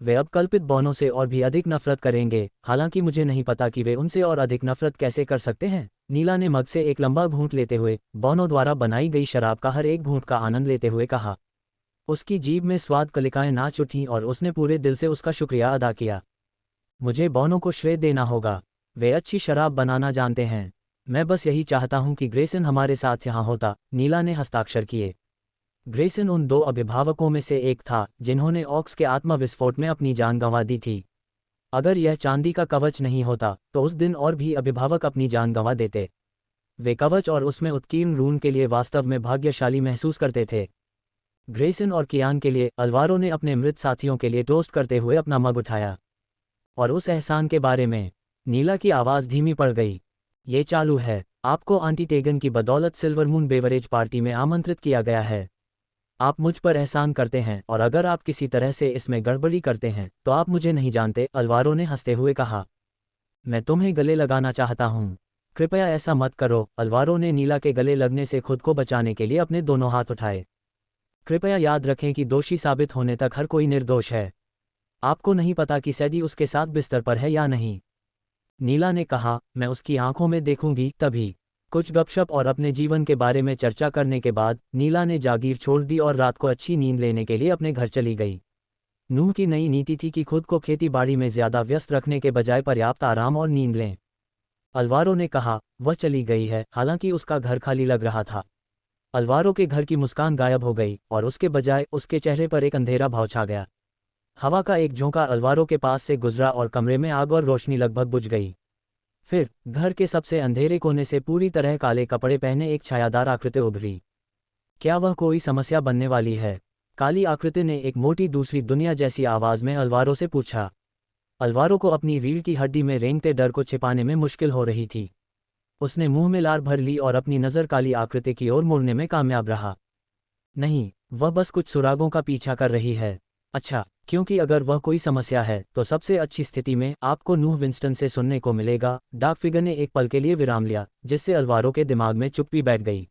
Speaker 1: वे अब कल्पित बोनो से और भी अधिक नफरत करेंगे, हालांकि मुझे नहीं पता कि वे उनसे और अधिक नफरत कैसे कर सकते हैं। नीला ने मग से एक लंबा घूंट लेते हुए बोनो द्वारा बनाई गई शराब का हर एक घूंट का आनंद लेते हुए कहा। उसकी जीभ में स्वाद कलिकाएं नाच उठीं और उसने पूरे दिल से उसका शुक्रिया अदा किया। मुझे बोनो को श्रेय देना होगा। वे अच्छी शराब बनाना जानते हैं। मैं बस यही चाहता हूं कि ग्रेसन हमारे साथ यहाँ होता। नीला ने हस्ताक्षर किए। ग्रेसन उन 2 अभिभावकों में से एक था जिन्होंने ऑक्स के आत्मविस्फोट में अपनी जान गंवा दी थी। अगर यह चांदी का कवच नहीं होता तो उस दिन और भी अभिभावक अपनी जान गंवा देते। वे कवच और उसमें उत्कीर्ण रून के लिए वास्तव में भाग्यशाली महसूस करते थे। ग्रेसन और कियान के लिए अल्वारो ने अपने मृत साथियों के लिए टोस्ट करते हुए अपना मग उठाया। और उस एहसान के बारे में? नीला की आवाज़ धीमी पड़ गई। ये चालू है। आपको आंटी टेगन की बदौलत सिल्वर मून बेवरेज पार्टी में आमंत्रित किया गया है। आप मुझ पर एहसान करते हैं और अगर आप किसी तरह से इसमें गड़बड़ी करते हैं तो आप मुझे नहीं जानते, अल्वारो ने हंसते हुए कहा। मैं तुम्हें गले लगाना चाहता हूँ। कृपया ऐसा मत करो। अल्वारो ने नीला के गले लगने से खुद को बचाने के लिए अपने दोनों हाथ उठाए। कृपया याद रखें कि दोषी साबित होने तक हर कोई निर्दोष है। आपको नहीं पता कि सैडी उसके साथ बिस्तर पर है या नहीं। नीला ने कहा। मैं उसकी आंखों में देखूंगी तभी। कुछ गपशप और अपने जीवन के बारे में चर्चा करने के बाद नीला ने जागीर छोड़ दी और रात को अच्छी नींद लेने के लिए अपने घर चली गई। नूह की नई नीति थी कि खुद को खेती बाड़ी में ज्यादा व्यस्त रखने के बजाय पर्याप्त आराम और नींद लें। अल्वारो ने कहा। वह चली गई है, हालांकि उसका घर खाली लग रहा था। अल्वारो के घर की मुस्कान गायब हो गई और उसके बजाय उसके चेहरे पर एक अंधेरा भाव छा गया। हवा का एक झोंका अल्वारो के पास से गुजरा और कमरे में आग और रोशनी लगभग बुझ गई। फिर घर के सबसे अंधेरे कोने से पूरी तरह काले कपड़े पहने एक छायादार आकृति उभरी। क्या वह कोई समस्या बनने वाली है? काली आकृति ने एक मोटी दूसरी दुनिया जैसी आवाज में अल्वारो से पूछा। अल्वारो को अपनी रीढ़ की हड्डी में रेंगते डर को छिपाने में मुश्किल हो रही थी। उसने मुंह में लार भर ली और अपनी नज़र काली आकृति की ओर मोड़ने में कामयाब रहा। नहीं, वह बस कुछ सुरागों का पीछा कर रही है। अच्छा, क्योंकि अगर वह कोई समस्या है तो सबसे अच्छी स्थिति में आपको नूह विंस्टन से सुनने को मिलेगा। डार्क फिगर ने एक पल के लिए विराम लिया, जिससे अल्वारो के दिमाग में चुप्पी बैठ गई।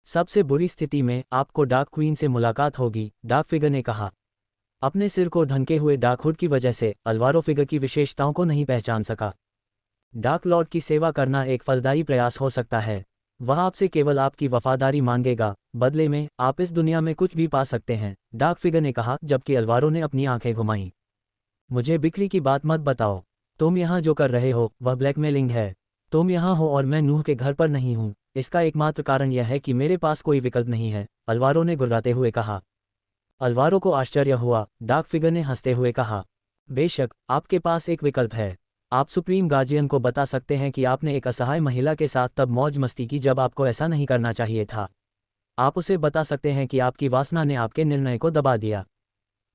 Speaker 1: सबसे बुरी स्थिति में आपको डार्क क्वीन से मुलाकात होगी, डार्क फिगर ने कहा। अपने सिर को ढंके हुए डार्क हुड की वजह से अल्वारो फिगर की विशेषताओं को नहीं पहचान सका। डार्क लॉर्ड की सेवा करना एक फलदायी प्रयास हो सकता है। वह आपसे केवल आपकी वफादारी मांगेगा, बदले में आप इस दुनिया में कुछ भी पा सकते हैं, डार्क फिगर ने कहा, जबकि अल्वारो ने अपनी आंखें घुमाईं। मुझे बिक्री की बात मत बताओ। तुम यहाँ जो कर रहे हो वह ब्लैकमेलिंग है। तुम यहाँ हो और मैं नूह के घर पर नहीं हूँ। इसका एकमात्र कारण यह है कि मेरे पास कोई विकल्प नहीं है, अल्वारो ने गुर्राते हुए कहा। अल्वारो को आश्चर्य हुआ। डार्क फिगर ने हंसते हुए कहा, बेशक आपके पास एक विकल्प है। आप सुप्रीम गार्जियन को बता सकते हैं कि आपने एक असहाय महिला के साथ तब मौज मस्ती की जब आपको ऐसा नहीं करना चाहिए था। आप उसे बता सकते हैं कि आपकी वासना ने आपके निर्णय को दबा दिया।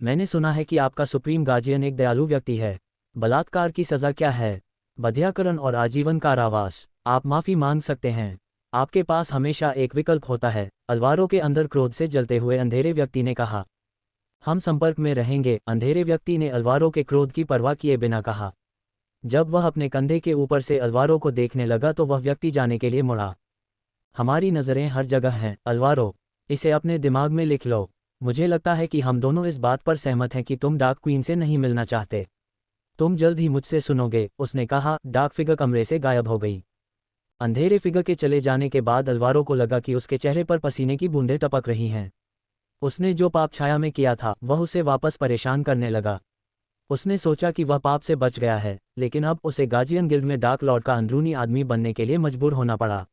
Speaker 1: मैंने सुना है कि आपका सुप्रीम गार्जियन एक दयालु व्यक्ति है। बलात्कार की सज़ा क्या है? बधियाकरण और आजीवन कारावास। आप माफ़ी मांग सकते हैं। आपके पास हमेशा एक विकल्प होता है, अल्वारो के अंदर क्रोध से जलते हुए अंधेरे व्यक्ति ने कहा। हम संपर्क में रहेंगे, अंधेरे व्यक्ति ने अल्वारो के क्रोध की परवाह किए बिना कहा। जब वह अपने कंधे के ऊपर से अल्वारो को देखने लगा तो वह व्यक्ति जाने के लिए मुड़ा। हमारी नज़रें हर जगह हैं, अल्वारो। इसे अपने दिमाग में लिख लो। मुझे लगता है कि हम दोनों इस बात पर सहमत हैं कि तुम डार्क क्वीन से नहीं मिलना चाहते। तुम जल्द ही मुझसे सुनोगे, उसने कहा। डार्क फिगर कमरे से गायब हो गई। अंधेरे फिगर के चले जाने के बाद अल्वारो को लगा कि उसके चेहरे पर पसीने की बूंदें टपक रही हैं। उसने जो पाप छाया में किया था वह उसे वापस परेशान करने लगा। उसने सोचा कि वह पाप से बच गया है, लेकिन अब उसे गार्जियन गिल्ड में डार्क लॉर्ड का अंदरूनी आदमी बनने के लिए मजबूर होना पड़ा।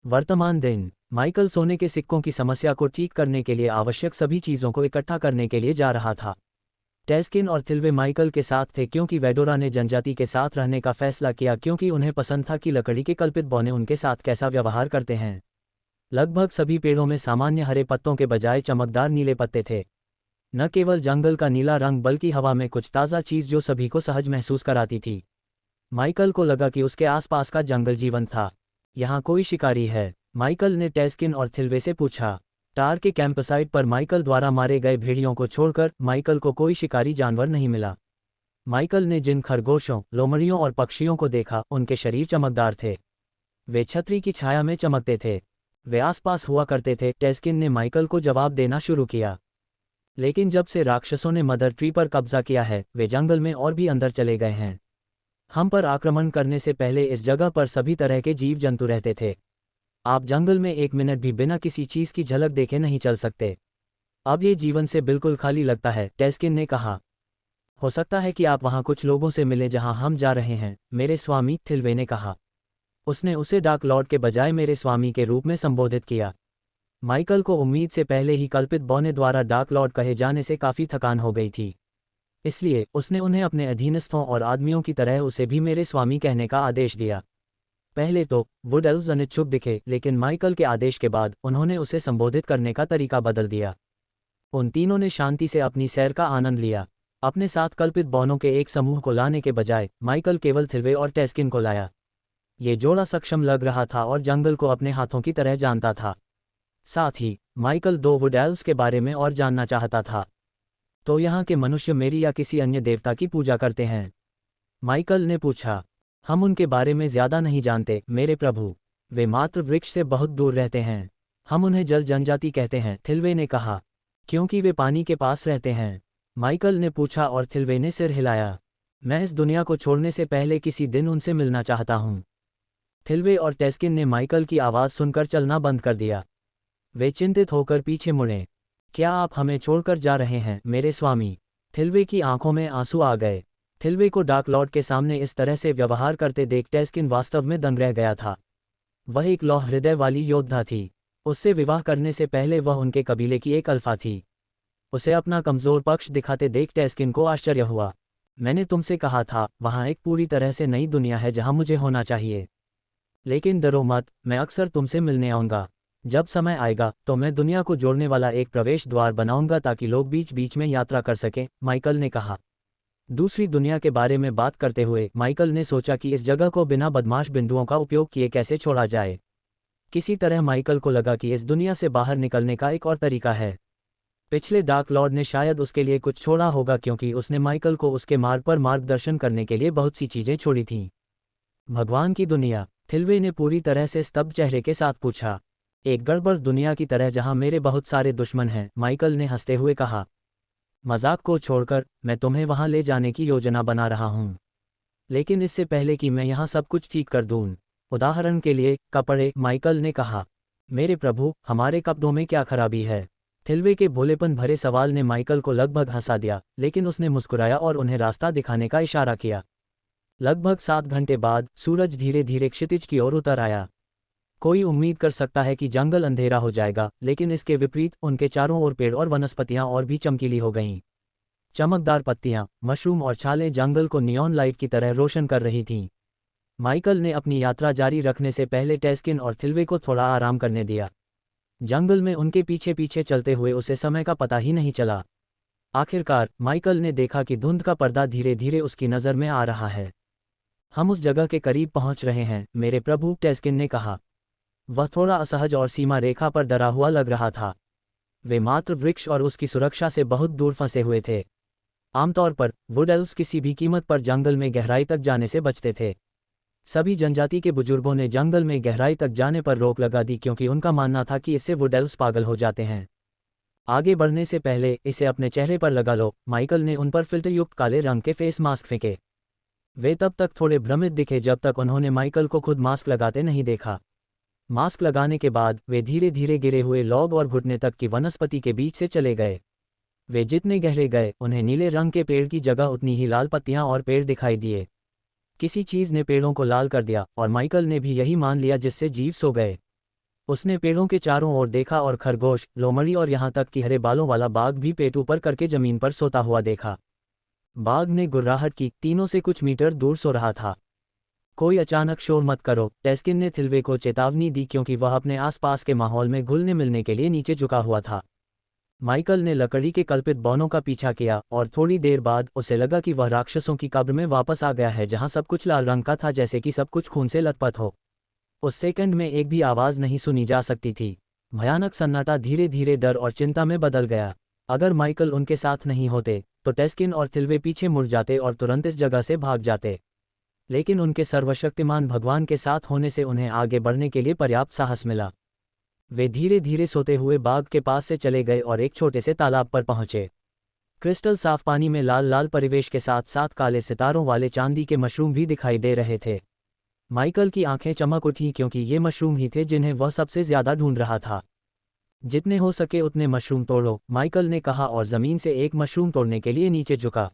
Speaker 1: वर्तमान दिन, माइकल सोने के सिक्कों की समस्या को ठीक करने के लिए आवश्यक सभी चीज़ों को इकट्ठा करने के लिए जा रहा था। टेस्किन और थिल्वे माइकल के साथ थे क्योंकि वेडोरा ने जनजाति के साथ रहने का फैसला किया क्योंकि उन्हें पसंद था कि लकड़ी के कल्पित बौने उनके साथ कैसा व्यवहार करते हैं। लगभग सभी पेड़ों में सामान्य हरे पत्तों के बजाय चमकदार नीले पत्ते थे। न केवल जंगल का नीला रंग बल्कि हवा में कुछ ताज़ा चीज़ जो सभी को सहज महसूस कराती थी। माइकल को लगा कि उसके आसपास का जंगल जीवंत था। यहाँ कोई शिकारी है? माइकल ने टेस्किन और थिल्वे से पूछा। टार के कैंपसाइट पर माइकल द्वारा मारे गए भेड़ियों को छोड़कर माइकल को कोई शिकारी जानवर नहीं मिला। माइकल ने जिन खरगोशों, लोमड़ियों और पक्षियों को देखा उनके शरीर चमकदार थे। वे छतरी की छाया में चमकते थे। वे आसपास हुआ करते थे। टेस्किन ने माइकल को जवाब देना शुरू किया। लेकिन जब से राक्षसों ने मदर ट्री पर कब्जा किया है, वे जंगल में और भी अंदर चले गए हैं। हम पर आक्रमण करने से पहले इस जगह पर सभी तरह के जीव जंतु रहते थे। आप जंगल में एक मिनट भी बिना किसी चीज़ की झलक देखे नहीं चल सकते। अब ये जीवन से बिल्कुल खाली लगता है, टेस्किन ने कहा। हो सकता है कि आप वहाँ कुछ लोगों से मिले जहाँ हम जा रहे हैं, मेरे स्वामी, थिल्वे ने कहा। उसने उसे डार्क लॉर्ड के बजाय मेरे स्वामी के रूप में संबोधित किया। माइकल को उम्मीद से पहले ही कल्पित बौने द्वारा डार्क लॉर्ड कहे जाने से काफ़ी थकान हो गई थी। इसलिए उसने उन्हें अपने अधीनस्थों और आदमियों की तरह उसे भी मेरे स्वामी कहने का आदेश दिया। पहले तो वुड एल्व्स अनिच्छुक दिखे, लेकिन माइकल के आदेश के बाद उन्होंने उसे संबोधित करने का तरीका बदल दिया। उन तीनों ने शांति से अपनी सैर का आनंद लिया। अपने साथ कल्पित बौनों के एक समूह को लाने के बजाय माइकल केवल थिल्वे और टेस्किन को लाया। ये जोड़ा सक्षम लग रहा था और जंगल को अपने हाथों की तरह जानता था। साथ ही माइकल दो वुड एल्व्स के बारे में और जानना चाहता था। तो यहाँ के मनुष्य मेरी या किसी अन्य देवता की पूजा करते हैं? माइकल ने पूछा। हम उनके बारे में ज़्यादा नहीं जानते, मेरे प्रभु। वे मात्र वृक्ष से बहुत दूर रहते हैं। हम उन्हें जल जनजाति कहते हैं, थिल्वे ने कहा। क्योंकि वे पानी के पास रहते हैं? माइकल ने पूछा और थिल्वे ने सिर हिलाया। मैं इस दुनिया को छोड़ने से पहले किसी दिन उनसे मिलना चाहता हूँ। थिल्वे और टेस्किन ने माइकल की आवाज़ सुनकर चलना बंद कर दिया। वे चिंतित होकर पीछे मुड़े। क्या आप हमें छोड़कर जा रहे हैं, मेरे स्वामी? थिल्वे की आंखों में आंसू आ गए। थिल्वे को डार्क लॉर्ड के सामने इस तरह से व्यवहार करते देख टेस्किन वास्तव में दंग रह गया था। वह एक लौह हृदय वाली योद्धा थी। उससे विवाह करने से पहले वह उनके कबीले की एक अल्फा थी। उसे अपना कमज़ोर पक्ष दिखाते देख टेस्किन को आश्चर्य हुआ। मैंने तुमसे कहा था, वहाँ एक पूरी तरह से नई दुनिया है जहाँ मुझे होना चाहिए। लेकिन डरो मत, मैं अक्सर तुमसे मिलने आऊँगा। जब समय आएगा तो मैं दुनिया को जोड़ने वाला एक प्रवेश द्वार बनाऊंगा ताकि लोग बीच बीच में यात्रा कर सकें, माइकल ने कहा। दूसरी दुनिया के बारे में बात करते हुए माइकल ने सोचा कि इस जगह को बिना बदमाश बिंदुओं का उपयोग किए कैसे छोड़ा जाए। किसी तरह माइकल को लगा कि इस दुनिया से बाहर निकलने का एक और तरीका है। पिछले डार्क लॉर्ड ने शायद उसके लिए कुछ छोड़ा होगा क्योंकि उसने माइकल को उसके मार्ग पर मार्गदर्शन करने के लिए बहुत सी चीज़ें छोड़ी थीं। भगवान की दुनिया? थिल्वे ने पूरी तरह से स्तब्ध चेहरे के साथ पूछा। एक गड़बड़ दुनिया की तरह जहां मेरे बहुत सारे दुश्मन हैं, माइकल ने हंसते हुए कहा। मजाक को छोड़कर मैं तुम्हें वहां ले जाने की योजना बना रहा हूं। लेकिन इससे पहले कि मैं यहां सब कुछ ठीक कर दूं, उदाहरण के लिए कपड़े, माइकल ने कहा। मेरे प्रभु, हमारे कपड़ों में क्या खराबी है? थिल्वे के भोलेपन भरे सवाल ने माइकल को लगभग हंसा दिया, लेकिन उसने मुस्कुराया और उन्हें रास्ता दिखाने का इशारा किया। लगभग 7 घंटे बाद सूरज धीरे धीरे क्षितिज की ओर उतर आया। कोई उम्मीद कर सकता है कि जंगल अंधेरा हो जाएगा, लेकिन इसके विपरीत उनके चारों ओर पेड़ और वनस्पतियां और भी चमकीली हो गईं। चमकदार पत्तियां, मशरूम और छालें जंगल को नियॉन लाइट की तरह रोशन कर रही थीं। माइकल ने अपनी यात्रा जारी रखने से पहले टेस्किन और थिल्वे को थोड़ा आराम करने दिया। जंगल में उनके पीछे पीछे चलते हुए उसे समय का पता ही नहीं चला। आखिरकार माइकल ने देखा कि धुंध का पर्दा धीरे धीरे उसकी नज़र में आ रहा है। हम उस जगह के करीब पहुंच रहे हैं, मेरे प्रभु, टेस्किन ने कहा। वह थोड़ा असहज और सीमा रेखा पर डरा हुआ लग रहा था। वे मात्र वृक्ष और उसकी सुरक्षा से बहुत दूर फंसे हुए थे। आमतौर पर वुड एल्व्स किसी भी कीमत पर जंगल में गहराई तक जाने से बचते थे। सभी जनजाति के बुजुर्गों ने जंगल में गहराई तक जाने पर रोक लगा दी क्योंकि उनका मानना था कि इससे वुड एल्व्स पागल हो जाते हैं। आगे बढ़ने से पहले इसे अपने चेहरे पर लगा लो, माइकल ने उन पर फिल्टरयुक्त काले रंग के फेस मास्क फेंके। वे तब तक थोड़े भ्रमित दिखे जब तक उन्होंने माइकल को खुद मास्क लगाते नहीं देखा। मास्क लगाने के बाद वे धीरे धीरे गिरे हुए लॉग और घुटने तक की वनस्पति के बीच से चले गए। वे जितने गहरे गए उन्हें नीले रंग के पेड़ की जगह उतनी ही लाल पत्तियां और पेड़ दिखाई दिए। किसी चीज़ ने पेड़ों को लाल कर दिया और माइकल ने भी यही मान लिया, जिससे जीव सो गए। उसने पेड़ों के चारों ओर देखा और खरगोश, लोमड़ी और यहाँ तक कि हरे बालों वाला बाघ भी पेट ऊपर करके जमीन पर सोता हुआ देखा। बाघ ने गुर्राहट की, तीनों से कुछ मीटर दूर सो रहा था। कोई अचानक शोर मत करो, टेस्किन ने थिल्वे को चेतावनी दी क्योंकि वह अपने आसपास के माहौल में घुलने मिलने के लिए नीचे झुका हुआ था। माइकल ने लकड़ी के कल्पित बौनों का पीछा किया और थोड़ी देर बाद उसे लगा कि वह राक्षसों की कब्र में वापस आ गया है, जहां सब कुछ लाल रंग का था, जैसे कि सब कुछ खून से लथपथ हो। उस सेकंड में एक भी आवाज़ नहीं सुनी जा सकती थी। भयानक सन्नाटा धीरे धीरे डर और चिंता में बदल गया। अगर माइकल उनके साथ नहीं होते तो टेस्किन और थिल्वे पीछे मुड़ जाते और तुरंत इस जगह से भाग जाते, लेकिन उनके सर्वशक्तिमान भगवान के साथ होने से उन्हें आगे बढ़ने के लिए पर्याप्त साहस मिला। वे धीरे धीरे सोते हुए बाग के पास से चले गए और एक छोटे से तालाब पर पहुंचे। क्रिस्टल साफ पानी में लाल लाल परिवेश के साथ साथ काले सितारों वाले चांदी के मशरूम भी दिखाई दे रहे थे। माइकल की आंखें चमक उठी क्योंकि ये मशरूम ही थे जिन्हें वह सबसे ज्यादा ढूंढ रहा था। जितने हो सके उतने मशरूम तोड़ो, माइकल ने कहा और जमीन से एक मशरूम तोड़ने के लिए नीचे झुका।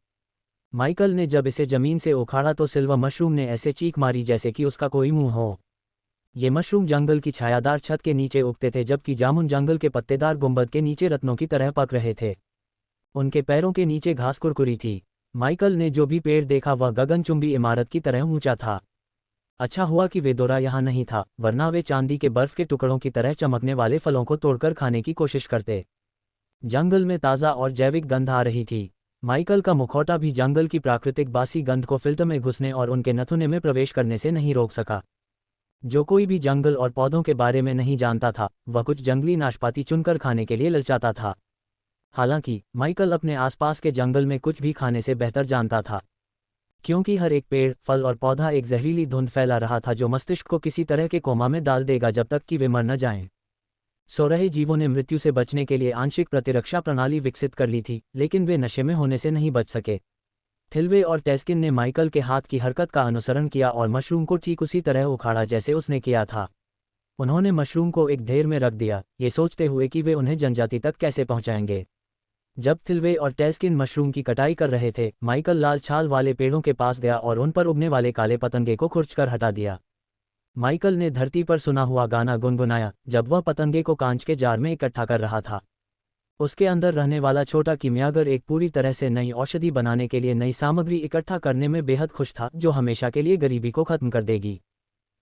Speaker 1: माइकल ने जब इसे जमीन से उखाड़ा तो सिल्वर मशरूम ने ऐसे चीख मारी जैसे कि उसका कोई मुंह हो। ये मशरूम जंगल की छायादार छत के नीचे उगते थे, जबकि जामुन जंगल के पत्तेदार गुंबद के नीचे रत्नों की तरह पक रहे थे। उनके पैरों के नीचे घास कुरकुरी थी। माइकल ने जो भी पेड़ देखा वह गगनचुंबी इमारत की तरह ऊंचा था। अच्छा हुआ कि वेदोरा यहाँ नहीं था, वरना वे चांदी के बर्फ के टुकड़ों की तरह चमकने वाले फलों को तोड़कर खाने की कोशिश करते। जंगल में ताज़ा और जैविक गंध आ रही थी। माइकल का मुखौटा भी जंगल की प्राकृतिक बासी गंध को फिल्टर में घुसने और उनके नथुने में प्रवेश करने से नहीं रोक सका। जो कोई भी जंगल और पौधों के बारे में नहीं जानता था वह कुछ जंगली नाशपाती चुनकर खाने के लिए ललचाता था। हालांकि माइकल अपने आसपास के जंगल में कुछ भी खाने से बेहतर जानता था, क्योंकि हर एक पेड़, फल और पौधा एक जहरीली धुंध फैला रहा था जो मस्तिष्क को किसी तरह के कोमा में डाल देगा जब तक कि वे मर न जाएं। सो रहे जीवों ने मृत्यु से बचने के लिए आंशिक प्रतिरक्षा प्रणाली विकसित कर ली थी, लेकिन वे नशे में होने से नहीं बच सके। थिल्वे और टेस्किन ने माइकल के हाथ की हरकत का अनुसरण किया और मशरूम को ठीक उसी तरह उखाड़ा जैसे उसने किया था। उन्होंने मशरूम को एक ढेर में रख दिया, ये सोचते हुए कि वे उन्हें जनजाति तक कैसे पहुंचाएंगे। जब थिल्वे और टेस्किन मशरूम की कटाई कर रहे थे, माइकल लाल छाल वाले पेड़ों के पास गया और उन पर उगने वाले काले पतंगे को खुरचकर हटा दिया। माइकल ने धरती पर सुना हुआ गाना गुनगुनाया जब वह पतंगे को कांच के जार में इकट्ठा कर रहा था। उसके अंदर रहने वाला छोटा किमियागर एक पूरी तरह से नई औषधि बनाने के लिए नई सामग्री इकट्ठा करने में बेहद खुश था, जो हमेशा के लिए गरीबी को खत्म कर देगी।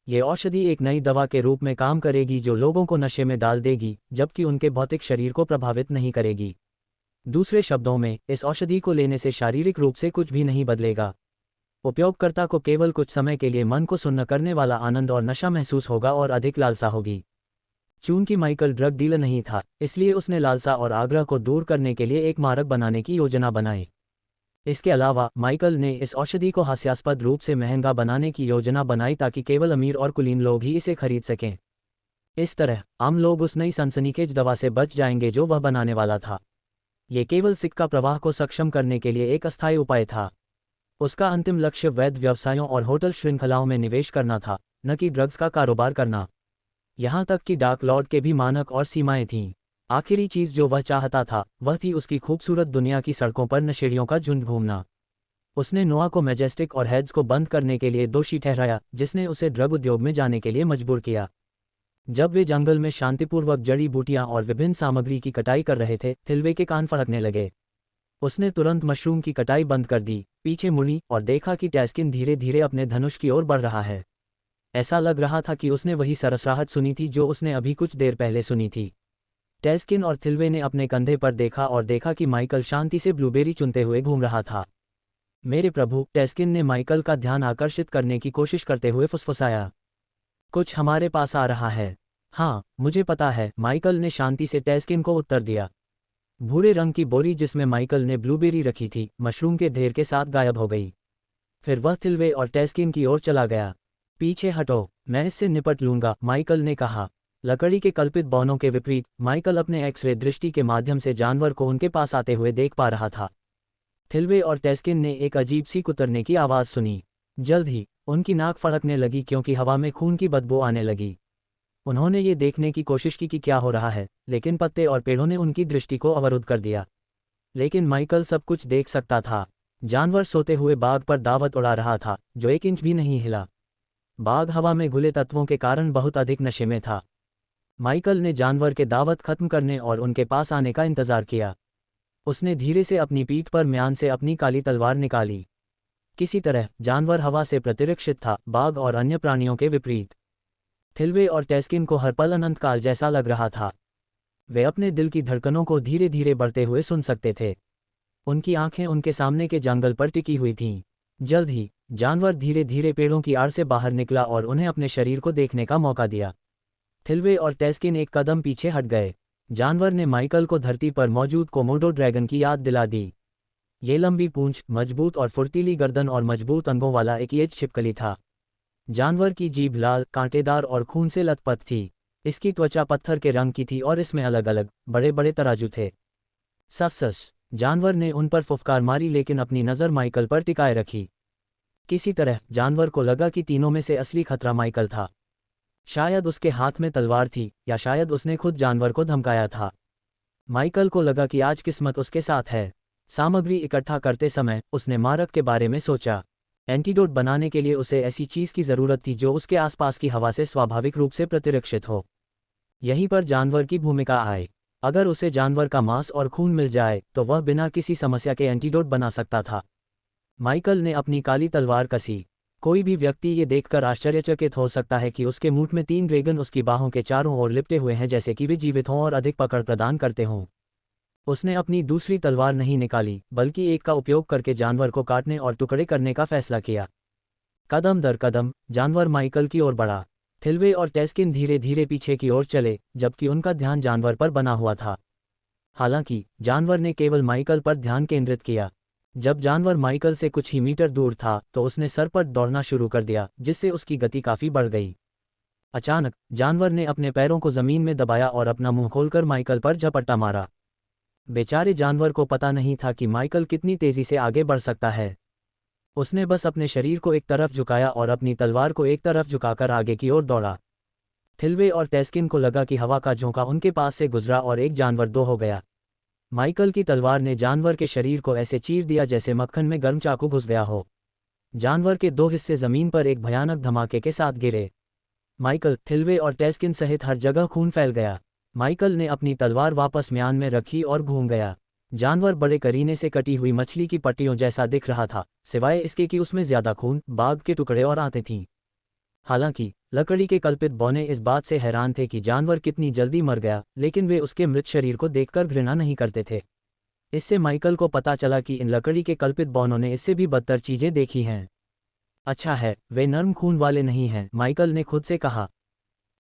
Speaker 1: ये औषधि एक नई दवा के रूप में काम करेगी जो लोगों को नशे में डाल देगी, जबकि उनके भौतिक शरीर को प्रभावित नहीं करेगी। दूसरे शब्दों में, इस औषधि को लेने से शारीरिक रूप से कुछ भी नहीं बदलेगा। उपयोगकर्ता को केवल कुछ समय के लिए मन को सुन्न करने वाला आनंद और नशा महसूस होगा और अधिक लालसा होगी। चूंकि माइकल ड्रग डीलर नहीं था, इसलिए उसने लालसा और आग्रह को दूर करने के लिए एक मारक बनाने की योजना बनाई। इसके अलावा माइकल ने इस औषधि को हास्यास्पद रूप से महंगा बनाने की योजना बनाई ताकि केवल अमीर और कुलीन लोग ही इसे खरीद सकें। इस तरह आम लोग उस नई सनसनीखेज दवा से बच जाएंगे जो वह बनाने वाला था। ये केवल सिक्का प्रवाह को सक्षम करने के लिए एक अस्थायी उपाय था। उसका अंतिम लक्ष्य वैध व्यवसायों और होटल श्रृंखलाओं में निवेश करना था, न कि ड्रग्स का कारोबार करना। यहाँ तक कि डार्क लॉर्ड के भी मानक और सीमाएं थीं। आखिरी चीज़ जो वह चाहता था वह थी उसकी खूबसूरत दुनिया की सड़कों पर नशेड़ियों का झुंड घूमना। उसने नोआ को मैजेस्टिक और हेड्स को बंद करने के लिए दोषी ठहराया, जिसने उसे ड्रग उद्योग में जाने के लिए मजबूर किया। जब वे जंगल में शांतिपूर्वक जड़ी बूटियां और विभिन्न सामग्री की कटाई कर रहे थे, थिल्वे के कान फड़कने लगे। उसने तुरंत मशरूम की कटाई बंद कर दी, पीछे मुड़ी और देखा कि टेस्किन धीरे धीरे अपने धनुष की ओर बढ़ रहा है। ऐसा लग रहा था कि उसने वही सरसराहट सुनी थी जो उसने अभी कुछ देर पहले सुनी थी। टेस्किन और थिल्वे ने अपने कंधे पर देखा और देखा कि माइकल शांति से ब्लूबेरी चुनते हुए घूम रहा था। मेरे प्रभु, टेस्किन ने माइकल का ध्यान आकर्षित करने की कोशिश करते हुए फुसफुसाया। कुछ हमारे पास आ रहा है। हाँ, मुझे पता है, माइकल ने शांति से टेस्किन को उत्तर दिया। भूरे रंग की बोरी जिसमें माइकल ने ब्लूबेरी रखी थी, मशरूम के ढेर के साथ गायब हो गई। फिर वह थिल्वे और टेस्किन की ओर चला गया। पीछे हटो, मैं इससे निपट लूंगा, माइकल ने कहा। लकड़ी के कल्पित बौनों के विपरीत, माइकल अपने एक्स-रे दृष्टि के माध्यम से जानवर को उनके पास आते हुए देख पा रहा था। थिल्वे और टेस्किन ने एक अजीब सी कुतरने की आवाज़ सुनी। जल्द ही उनकी नाक फड़कने लगी क्योंकि हवा में खून की बदबू आने लगी। उन्होंने ये देखने की कोशिश की कि क्या हो रहा है, लेकिन पत्ते और पेड़ों ने उनकी दृष्टि को अवरुद्ध कर दिया। लेकिन माइकल सब कुछ देख सकता था। जानवर सोते हुए बाघ पर दावत उड़ा रहा था, जो 1 इंच भी नहीं हिला। बाघ हवा में घुले तत्वों के कारण बहुत अधिक नशे में था। माइकल ने जानवर के दावत खत्म करने और उनके पास आने का इंतजार किया। उसने धीरे से अपनी पीठ पर म्यान से अपनी काली तलवार निकाली। किसी तरह जानवर हवा से प्रतिरक्षित था, बाघ और अन्य प्राणियों के विपरीत। थिल्वे और टेस्किन को हर पल अनंत काल जैसा लग रहा था। वे अपने दिल की धड़कनों को धीरे धीरे बढ़ते हुए सुन सकते थे। उनकी आंखें उनके सामने के जंगल पर टिकी हुई थीं। जल्द ही जानवर धीरे धीरे पेड़ों की आड़ से बाहर निकला और उन्हें अपने शरीर को देखने का मौका दिया। थिल्वे और टेस्किन एक कदम पीछे हट गए। जानवर ने माइकल को धरती पर मौजूद कोमोडो ड्रैगन की याद दिला दी। ये लंबी पूंछ, मजबूत और फुर्तीली गर्दन और मजबूत अंगों वाला एक येज छिपकली था। जानवर की जीभ लाल, कांटेदार और खून से लथपथ थी। इसकी त्वचा पत्थर के रंग की थी और इसमें अलग अलग बड़े बड़े तराजू थे। सस जानवर ने उन पर फुफकार मारी, लेकिन अपनी नज़र माइकल पर टिकाए रखी। किसी तरह जानवर को लगा कि तीनों में से असली खतरा माइकल था। शायद उसके हाथ में तलवार थी, या शायद उसने खुद जानवर को धमकाया था। माइकल को लगा कि आज किस्मत उसके साथ है। सामग्री इकट्ठा करते समय उसने मारक के बारे में सोचा। एंटीडोट बनाने के लिए उसे ऐसी चीज़ की ज़रूरत थी जो उसके आसपास की हवा से स्वाभाविक रूप से प्रतिरक्षित हो। यहीं पर जानवर की भूमिका आए। अगर उसे जानवर का मांस और खून मिल जाए तो वह बिना किसी समस्या के एंटीडोट बना सकता था। माइकल ने अपनी काली तलवार कसी। कोई भी व्यक्ति ये देखकर आश्चर्यचकित हो सकता है कि उसके मुंह में 3 ड्रैगन उसकी बाहों के चारों ओर लिपटे हुए हैं, जैसे कि वे जीवित हों और अधिक पकड़ प्रदान करते हों। उसने अपनी दूसरी तलवार नहीं निकाली, बल्कि एक का उपयोग करके जानवर को काटने और टुकड़े करने का फैसला किया। कदम दर कदम जानवर माइकल की ओर बढ़ा। थिल्वे और टेस्किन धीरे धीरे पीछे की ओर चले, जबकि उनका ध्यान जानवर पर बना हुआ था। हालांकि जानवर ने केवल माइकल पर ध्यान केंद्रित किया। जब जानवर माइकल से कुछ ही मीटर दूर था तो उसने सरपट दौड़ना शुरू कर दिया, जिससे उसकी गति काफी बढ़ गई। अचानक जानवर ने अपने पैरों को जमीन में दबाया और अपना मुंह खोलकर माइकल पर झपट्टा मारा। बेचारे जानवर को पता नहीं था कि माइकल कितनी तेजी से आगे बढ़ सकता है। उसने बस अपने शरीर को एक तरफ झुकाया और अपनी तलवार को एक तरफ झुकाकर आगे की ओर दौड़ा। थिल्वे और टेस्किन को लगा कि हवा का झोंका उनके पास से गुजरा और एक जानवर 2 हो गया। माइकल की तलवार ने जानवर के शरीर को ऐसे चीर दिया जैसे मक्खन में गर्म चाकू घुस गया हो। जानवर के 2 हिस्से जमीन पर एक भयानक धमाके के साथ गिरे। माइकल, थिल्वे और टेस्किन सहित हर जगह खून फैल गया। माइकल ने अपनी तलवार वापस म्यान में रखी और घूम गया। जानवर बड़े करीने से कटी हुई मछली की पट्टियों जैसा दिख रहा था, सिवाय इसके कि उसमें ज्यादा खून, बाघ के टुकड़े और आंतें थीं। हालांकि लकड़ी के कल्पित बौने इस बात से हैरान थे कि जानवर कितनी जल्दी मर गया, लेकिन वे उसके मृत शरीर को देखकर घृणा नहीं करते थे। इससे माइकल को पता चला कि इन लकड़ी के कल्पित बौनों ने इससे भी बदतर चीजें देखी हैं। अच्छा है, वे नर्म खून वाले नहीं हैं, माइकल ने खुद से कहा।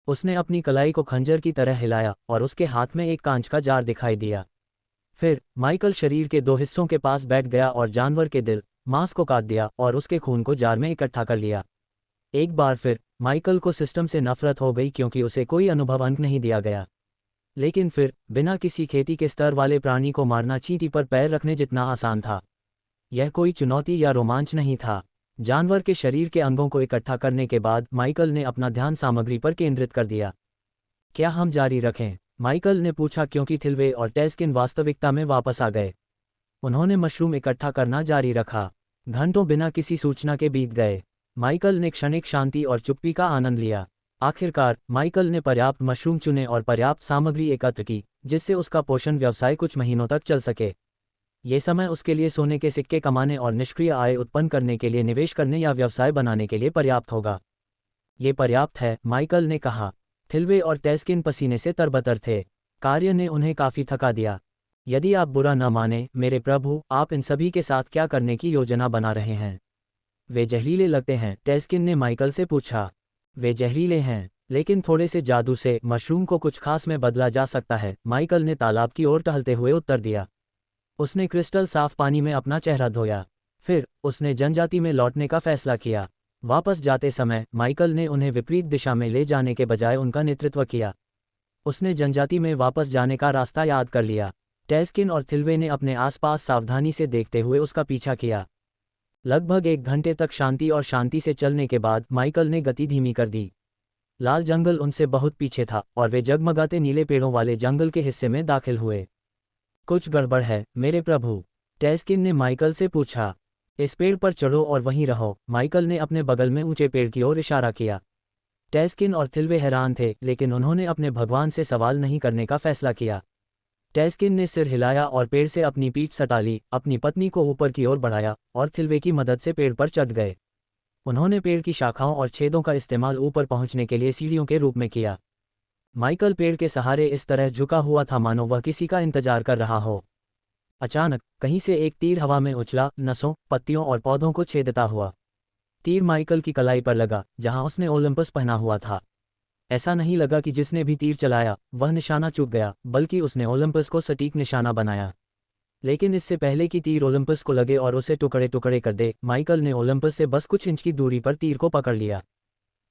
Speaker 1: उसने अपनी कलाई को खंजर की तरह हिलाया और उसके हाथ में एक कांच का जार दिखाई दिया। फिर माइकल शरीर के 2 हिस्सों के पास बैठ गया और जानवर के दिल, मांस को काट दिया और उसके खून को जार में इकट्ठा कर लिया। एक बार फिर माइकल को सिस्टम से नफरत हो गई, क्योंकि उसे कोई अनुभव अंक नहीं दिया गया। लेकिन फिर बिना किसी खेती के स्तर वाले प्राणी को मारना चींटी पर पैर रखने जितना आसान था। यह कोई चुनौती या रोमांच नहीं था। जानवर के शरीर के अंगों को इकट्ठा करने के बाद माइकल ने अपना ध्यान सामग्री पर केंद्रित कर दिया। क्या हम जारी रखें? माइकल ने पूछा, क्योंकि थिल्वे और टेस्किन वास्तविकता में वापस आ गए। उन्होंने मशरूम इकट्ठा करना जारी रखा। घंटों बिना किसी सूचना के बीत गए। माइकल ने क्षणिक शांति और चुप्पी का आनंद लिया। आखिरकार माइकल ने पर्याप्त मशरूम चुने और पर्याप्त सामग्री एकत्र की, जिससे उसका पोषण व्यवसाय कुछ महीनों तक चल सके। ये समय उसके लिए सोने के सिक्के कमाने और निष्क्रिय आय उत्पन्न करने के लिए निवेश करने या व्यवसाय बनाने के लिए पर्याप्त होगा। ये पर्याप्त है, माइकल ने कहा। थिल्वे और टेस्किन पसीने से तरबतर थे। कार्य ने उन्हें काफी थका दिया। यदि आप बुरा न माने मेरे प्रभु, आप इन सभी के साथ क्या करने की योजना बना रहे हैं? वे जहरीले लगते हैं, टेस्किन ने माइकल से पूछा। वे जहरीले हैं, लेकिन थोड़े से जादू से मशरूम को कुछ खास में बदला जा सकता है, माइकल ने तालाब की ओर टहलते हुए उत्तर दिया। उसने क्रिस्टल साफ पानी में अपना चेहरा धोया। फिर उसने जनजाति में लौटने का फैसला किया। वापस जाते समय माइकल ने उन्हें विपरीत दिशा में ले जाने के बजाय उनका नेतृत्व किया। उसने जनजाति में वापस जाने का रास्ता याद कर लिया। टेस्किन और थिल्वे ने अपने आसपास सावधानी से देखते हुए उसका पीछा किया। लगभग 1 घंटे तक शांति और शांति से चलने के बाद माइकल ने गति धीमी कर दी। लाल जंगल उनसे बहुत पीछे था और वे जगमगाते नीले पेड़ों वाले जंगल के हिस्से में दाखिल हुए। कुछ गड़बड़ है मेरे प्रभु, टेस्किन ने माइकल से पूछा। इस पेड़ पर चढ़ो और वहीं रहो, माइकल ने अपने बगल में ऊंचे पेड़ की ओर इशारा किया। टेस्किन और थिल्वे हैरान थे, लेकिन उन्होंने अपने भगवान से सवाल नहीं करने का फैसला किया। टेस्किन ने सिर हिलाया और पेड़ से अपनी पीठ सटा ली, अपनी पत्नी को ऊपर की ओर बढ़ाया और थिल्वे की मदद से पेड़ पर चढ़ गए। उन्होंने पेड़ की शाखाओं और छेदों का इस्तेमाल ऊपर पहुंचने के लिए सीढ़ियों के रूप में किया। माइकल पेड़ के सहारे इस तरह झुका हुआ था मानो वह किसी का इंतजार कर रहा हो। अचानक कहीं से एक तीर हवा में उछला, नसों, पत्तियों और पौधों को छेदता हुआ। तीर माइकल की कलाई पर लगा, जहां उसने ओलंपस पहना हुआ था। ऐसा नहीं लगा कि जिसने भी तीर चलाया वह निशाना चूक गया, बल्कि उसने ओलंपस को सटीक निशाना बनाया। लेकिन इससे पहले कि तीर ओलंपस को लगे और उसे टुकड़े टुकड़े कर दे, माइकल ने ओलंपस से बस कुछ इंच की दूरी पर तीर को पकड़ लिया।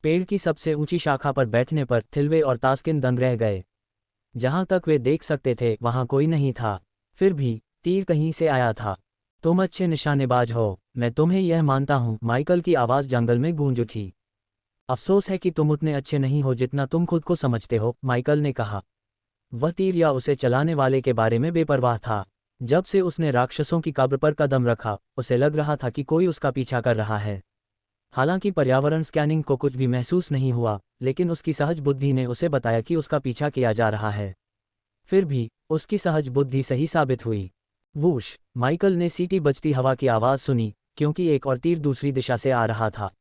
Speaker 1: पेड़ की सबसे ऊंची शाखा पर बैठने पर थिल्वे और तास्किन दंग रह गए। जहां तक वे देख सकते थे वहां कोई नहीं था, फिर भी तीर कहीं से आया था। तुम अच्छे निशानेबाज हो, मैं तुम्हें यह मानता हूं, माइकल की आवाज़ जंगल में गूंज उठी। अफसोस है कि तुम उतने अच्छे नहीं हो जितना तुम खुद को समझते हो, माइकल ने कहा। वह तीर या उसे चलाने वाले के बारे में बेपरवाह था। जब से उसने राक्षसों की कब्र पर कदम रखा, उसे लग रहा था कि कोई उसका पीछा कर रहा है। हालांकि पर्यावरण स्कैनिंग को कुछ भी महसूस नहीं हुआ, लेकिन उसकी सहज बुद्धि ने उसे बताया कि उसका पीछा किया जा रहा है। फिर भी उसकी सहज बुद्धि सही साबित हुई। वूश, माइकल ने सीटी बजती हवा की आवाज़ सुनी, क्योंकि एक और तीर दूसरी दिशा से आ रहा था।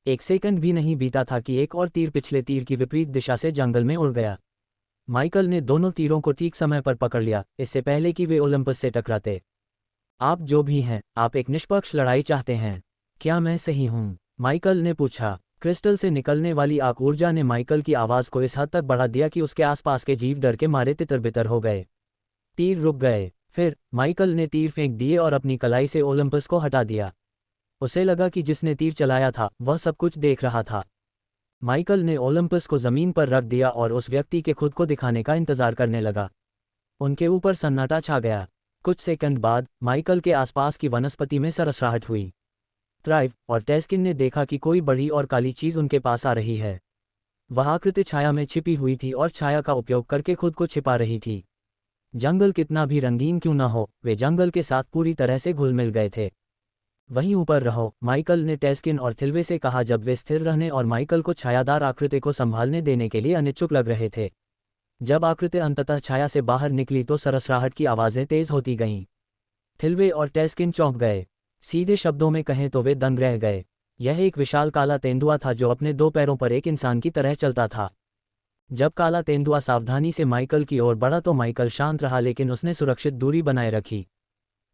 Speaker 1: एक सेकंड भी नहीं बीता था कि एक और तीर पिछले तीर की विपरीत दिशा से जंगल में उड़ गया। माइकल ने दोनों तीरों को ठीक समय पर पकड़ लिया, इससे पहले कि वे ओलंपस से टकराते। आप जो भी हैं, आप एक निष्पक्ष लड़ाई चाहते हैं, क्या मैं सही हूं? माइकल ने पूछा। क्रिस्टल से निकलने वाली आग ऊर्जा ने माइकल की आवाज़ को इस हद तक बढ़ा दिया कि उसके आसपास के जीव डर के मारे तितर-बितर हो गए। तीर रुक गए। फिर माइकल ने तीर फेंक दिए और अपनी कलाई से ओलंपस को हटा दिया। उसे लगा कि जिसने तीर चलाया था वह सब कुछ देख रहा था। माइकल ने ओलंपस को जमीन पर रख दिया और उस व्यक्ति के खुद को दिखाने का इंतजार करने लगा। उनके ऊपर सन्नाटा छा गया। कुछ सेकंड बाद माइकल के आसपास की वनस्पति में सरसराहट हुई। थ्राइव और टेस्किन ने देखा कि कोई बड़ी और काली चीज उनके पास आ रही है। वह आकृति छाया में छिपी हुई थी और छाया का उपयोग करके खुद को छिपा रही थी। जंगल कितना भी रंगीन क्यों न हो, वे जंगल के साथ पूरी तरह से घुल मिल गए थे। वहीं ऊपर रहो, माइकल ने टेस्किन और थिल्वे से कहा जब वे स्थिर रहने और माइकल को छायादार आकृति को संभालने देने के लिए अनिच्छुक लग रहे थे। जब आकृति अंततः छाया से बाहर निकली तो सरसराहट की आवाज़ें तेज होती गईं। थिल्वे और टेस्किन चौंक गए। सीधे शब्दों में कहें तो वे दंग रह गए। यह एक विशाल काला तेंदुआ था जो अपने दो पैरों पर एक इंसान की तरह चलता था। जब काला तेंदुआ सावधानी से माइकल की ओर बढ़ा तो माइकल शांत रहा, लेकिन उसने सुरक्षित दूरी बनाए रखी।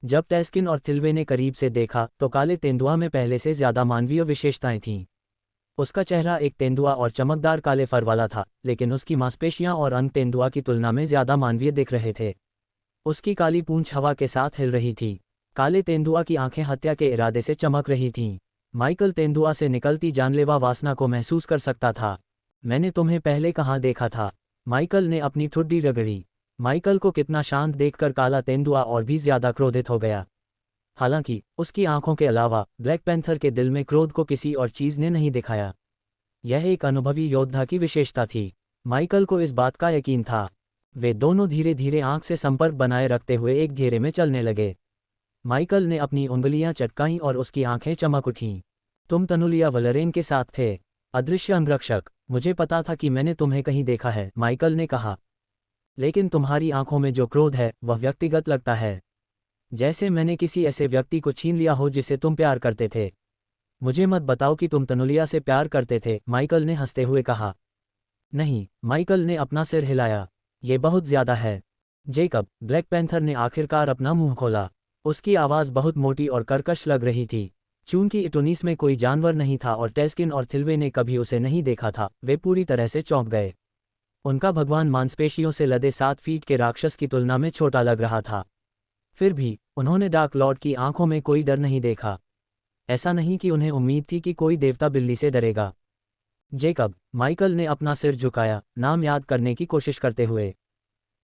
Speaker 1: जब टेस्किन और थिल्वे ने करीब से देखा तो काले तेंदुआ में पहले से ज्यादा मानवीय विशेषताएं थीं। उसका चेहरा एक तेंदुआ और चमकदार काले फर वाला था, लेकिन उसकी मांसपेशियां और अंग तेंदुआ की तुलना में ज्यादा मानवीय दिख रहे थे। उसकी काली पूंछ हवा के साथ हिल रही थी। काले तेंदुआ की आंखें हत्या के इरादे से चमक रही थीं। माइकल तेंदुआ से निकलती जानलेवा वासना को महसूस कर सकता था। मैंने तुम्हें पहले कहाँ देखा था? माइकल ने अपनी ठुड्डी रगड़ी। माइकल को कितना शांत देखकर काला तेंदुआ और भी ज्यादा क्रोधित हो गया। हालांकि उसकी आंखों के अलावा ब्लैक पैंथर के दिल में क्रोध को किसी और चीज ने नहीं दिखाया। यह एक अनुभवी योद्धा की विशेषता थी। माइकल को इस बात का यकीन था। वे दोनों धीरे धीरे आंख से संपर्क बनाए रखते हुए एक घेरे में चलने लगे। माइकल ने अपनी उंगलियां चटकाईं और उसकी आंखें चमक उठीं। तुम तनुलिया वलरेन के साथ थे, अदृश्य अंगरक्षक। मुझे पता था कि मैंने तुम्हें कहीं देखा है, माइकल ने कहा। लेकिन तुम्हारी आंखों में जो क्रोध है वह व्यक्तिगत लगता है, जैसे मैंने किसी ऐसे व्यक्ति को छीन लिया हो जिसे तुम प्यार करते थे। मुझे मत बताओ कि तुम तनुलिया से प्यार करते थे, माइकल ने हंसते हुए कहा। नहीं, माइकल ने अपना सिर हिलाया। ये बहुत ज्यादा है। जेकब, ब्लैक पैंथर ने आखिरकार अपना मुंह खोला। उसकी आवाज़ बहुत मोटी और कर्कश लग रही थी। चूंकि इटोनिस में कोई जानवर नहीं था और टेस्किन और थिल्वे ने कभी उसे नहीं देखा था, वे पूरी तरह से चौंक गए। उनका भगवान मांसपेशियों से लदे 7 फीट के राक्षस की तुलना में छोटा लग रहा था। फिर भी उन्होंने डार्क लॉर्ड की आंखों में कोई डर नहीं देखा। ऐसा नहीं कि उन्हें उम्मीद थी कि कोई देवता बिल्ली से डरेगा। जेकब, माइकल ने अपना सिर झुकाया, नाम याद करने की कोशिश करते हुए।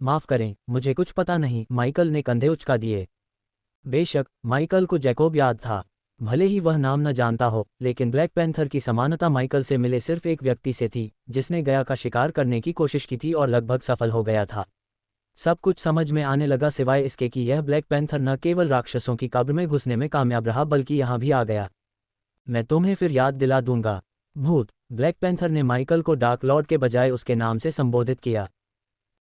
Speaker 1: माफ करें, मुझे कुछ पता नहीं, माइकल ने कंधे उचका दिए। बेशक, माइकल को जैकोब याद था। भले ही वह नाम न जानता हो, लेकिन ब्लैक पैंथर की समानता माइकल से मिले सिर्फ एक व्यक्ति से थी, जिसने गया का शिकार करने की कोशिश की थी और लगभग सफल हो गया था। सब कुछ समझ में आने लगा सिवाय इसके कि यह ब्लैक पैंथर न केवल राक्षसों की कब्र में घुसने में कामयाब रहा बल्कि यहाँ भी आ गया। मैं तुम्हें फिर याद दिला दूंगा, भूत। ब्लैक पैंथर ने माइकल को डार्क लॉर्ड के बजाय उसके नाम से संबोधित किया।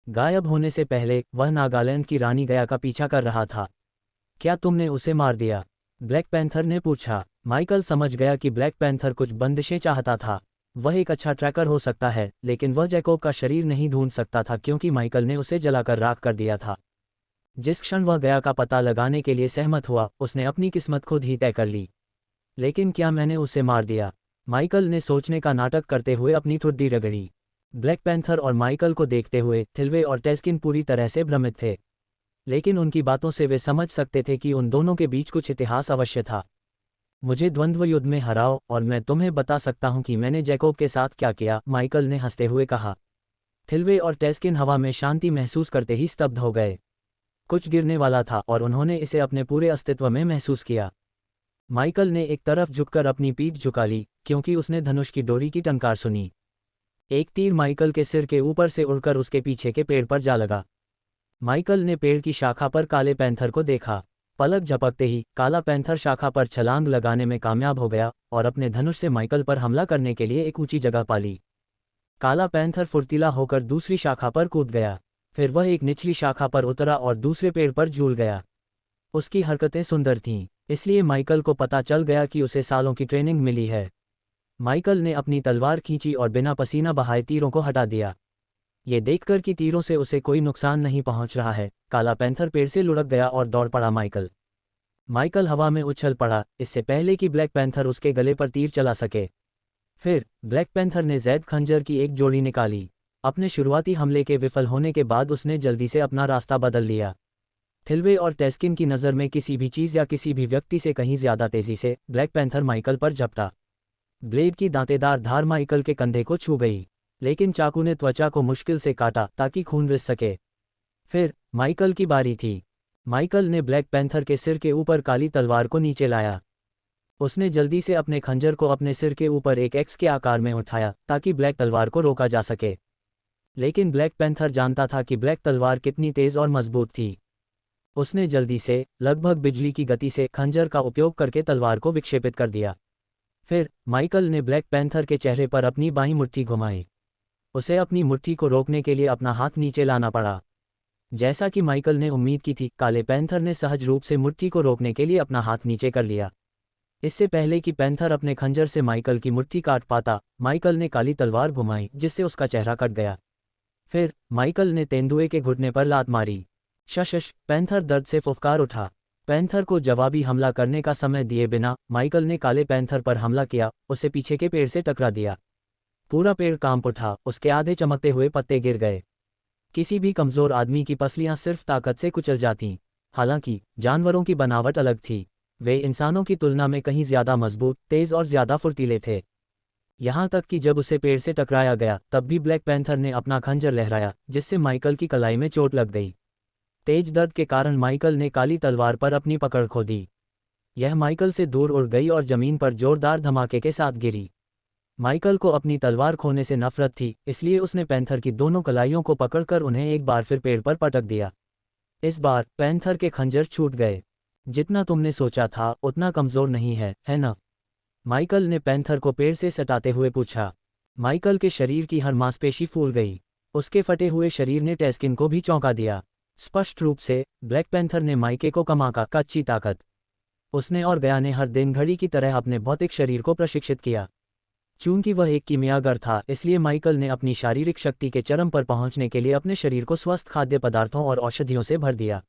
Speaker 1: गायब होने से पहले वह नागालैंड की रानी गया का पीछा कर रहा था। क्या तुमने उसे मार दिया? ब्लैक पैंथर ने पूछा। माइकल समझ गया कि ब्लैक पैंथर कुछ बंदिशें चाहता था। वह एक अच्छा ट्रैकर हो सकता है, लेकिन वह जैकोब का शरीर नहीं ढूंढ सकता था क्योंकि माइकल ने उसे जलाकर राख कर दिया था। जिस क्षण वह गया का पता लगाने के लिए सहमत हुआ, उसने अपनी किस्मत खुद ही तय कर ली। लेकिन क्या मैंने उसे मार दिया? माइकल ने सोचने का नाटक करते हुए अपनी ठुड्डी रगड़ी। ब्लैक पैंथर और माइकल को देखते हुए थिल्वे और टेस्किन पूरी तरह से भ्रमित थे, लेकिन उनकी बातों से वे समझ सकते थे कि उन दोनों के बीच कुछ इतिहास अवश्य था। मुझे द्वंद्व युद्ध में हराओ और मैं तुम्हें बता सकता हूं कि मैंने जैकोब के साथ क्या किया, माइकल ने हंसते हुए कहा। थिल्वे और टेस्किन हवा में शांति महसूस करते ही स्तब्ध हो गए। कुछ गिरने वाला था और उन्होंने इसे अपने पूरे अस्तित्व में महसूस किया। माइकल ने एक तरफ झुककर अपनी पीठ झुका ली, क्योंकि उसने धनुष की डोरी की टंकार सुनी। एक तीर माइकल के सिर के ऊपर से उड़कर उसके पीछे के पेड़ पर जा लगा। माइकल ने पेड़ की शाखा पर काले पैंथर को देखा। पलक झपकते ही काला पैंथर शाखा पर छलांग लगाने में कामयाब हो गया और अपने धनुष से माइकल पर हमला करने के लिए एक ऊंची जगह पा ली। काला पैंथर फुर्तीला होकर दूसरी शाखा पर कूद गया। फिर वह एक निचली शाखा पर उतरा और दूसरे पेड़ पर झूल गया। उसकी हरकतें सुंदर थीं, इसलिए माइकल को पता चल गया कि उसे सालों की ट्रेनिंग मिली है। माइकल ने अपनी तलवार खींची और बिना पसीना बहाए तीरों को हटा दिया। ये देखकर कि तीरों से उसे कोई नुकसान नहीं पहुंच रहा है, काला पैंथर पेड़ से लुढ़क गया और दौड़ पड़ा। माइकल हवा में उछल पड़ा, इससे पहले कि ब्लैक पैंथर उसके गले पर तीर चला सके। फिर ब्लैक पैंथर ने जैड खंजर की एक जोड़ी निकाली। अपने शुरुआती हमले के विफल होने के बाद उसने जल्दी से अपना रास्ता बदल लिया। थिल्वे और टेस्किन की नज़र में किसी भी चीज़ या किसी भी व्यक्ति से कहीं ज्यादा तेजी से ब्लैक पैंथर माइकल पर झपटा। ब्लेड की दांतेदार धार माइकल के कंधे को छू गई, लेकिन चाकू ने त्वचा को मुश्किल से काटा ताकि खून रिस सके। फिर माइकल की बारी थी। माइकल ने ब्लैक पैंथर के सिर के ऊपर काली तलवार को नीचे लाया। उसने जल्दी से अपने खंजर को अपने सिर के ऊपर एक एक्स के आकार में उठाया ताकि ब्लैक तलवार को रोका जा सके। लेकिन ब्लैक पैंथर जानता था कि ब्लैक तलवार कितनी तेज और मजबूत थी। उसने जल्दी से, लगभग बिजली की गति से खंजर का उपयोग करके तलवार को विक्षेपित कर दिया। फिर माइकल ने ब्लैक पैंथर के चेहरे पर अपनी बाईं मुट्ठी घुमाई। उसे अपनी मुट्ठी को रोकने के लिए अपना हाथ नीचे लाना पड़ा। जैसा कि माइकल ने उम्मीद की थी, काले पैंथर ने सहज रूप से मुट्ठी को रोकने के लिए अपना हाथ नीचे कर लिया। इससे पहले कि पैंथर अपने खंजर से माइकल की मुट्ठी काट पाता, माइकल ने काली तलवार घुमाई जिससे उसका चेहरा कट गया। फिर माइकल ने तेंदुए के घुटने पर लात मारी। शश! पैंथर दर्द से फुफकार उठा। पैंथर को जवाबी हमला करने का समय दिए बिना माइकल ने काले पैंथर पर हमला किया, उसे पीछे के पेड़ से टकरा दिया। पूरा पेड़ कांप उठा, उसके आधे चमकते हुए पत्ते गिर गए। किसी भी कमज़ोर आदमी की पसलियां सिर्फ ताकत से कुचल जातीं। हालांकि जानवरों की बनावट अलग थी। वे इंसानों की तुलना में कहीं ज़्यादा मजबूत, तेज़ और ज़्यादा फुर्तीले थे। यहाँ तक कि जब उसे पेड़ से टकराया गया तब भी ब्लैक पैंथर ने अपना खंजर लहराया, जिससे माइकल की कलाई में चोट लग गई। तेज दर्द के कारण माइकल ने काली तलवार पर अपनी पकड़ खो दी। यह माइकल से दूर उड़ गई और जमीन पर जोरदार धमाके के साथ गिरी। माइकल को अपनी तलवार खोने से नफरत थी, इसलिए उसने पैंथर की दोनों कलाइयों को पकड़कर उन्हें एक बार फिर पेड़ पर पटक दिया। इस बार पैंथर के खंजर छूट गए। जितना तुमने सोचा था उतना कमज़ोर नहीं है ना? माइकल ने पैंथर को पेड़ से सटाते हुए पूछा। माइकल के शरीर की हर मांसपेशी फूल गई। उसके फटे हुए शरीर ने टेस्किन को भी चौंका दिया। स्पष्ट रूप से ब्लैक पैंथर ने माइके को कमाका कच्ची ताकत। उसने और गया ने हर दिन घड़ी की तरह अपने भौतिक शरीर को प्रशिक्षित किया। चूंकि वह एक कीमियागर था, इसलिए माइकल ने अपनी शारीरिक शक्ति के चरम पर पहुंचने के लिए अपने शरीर को स्वस्थ खाद्य पदार्थों और औषधियों से भर दिया।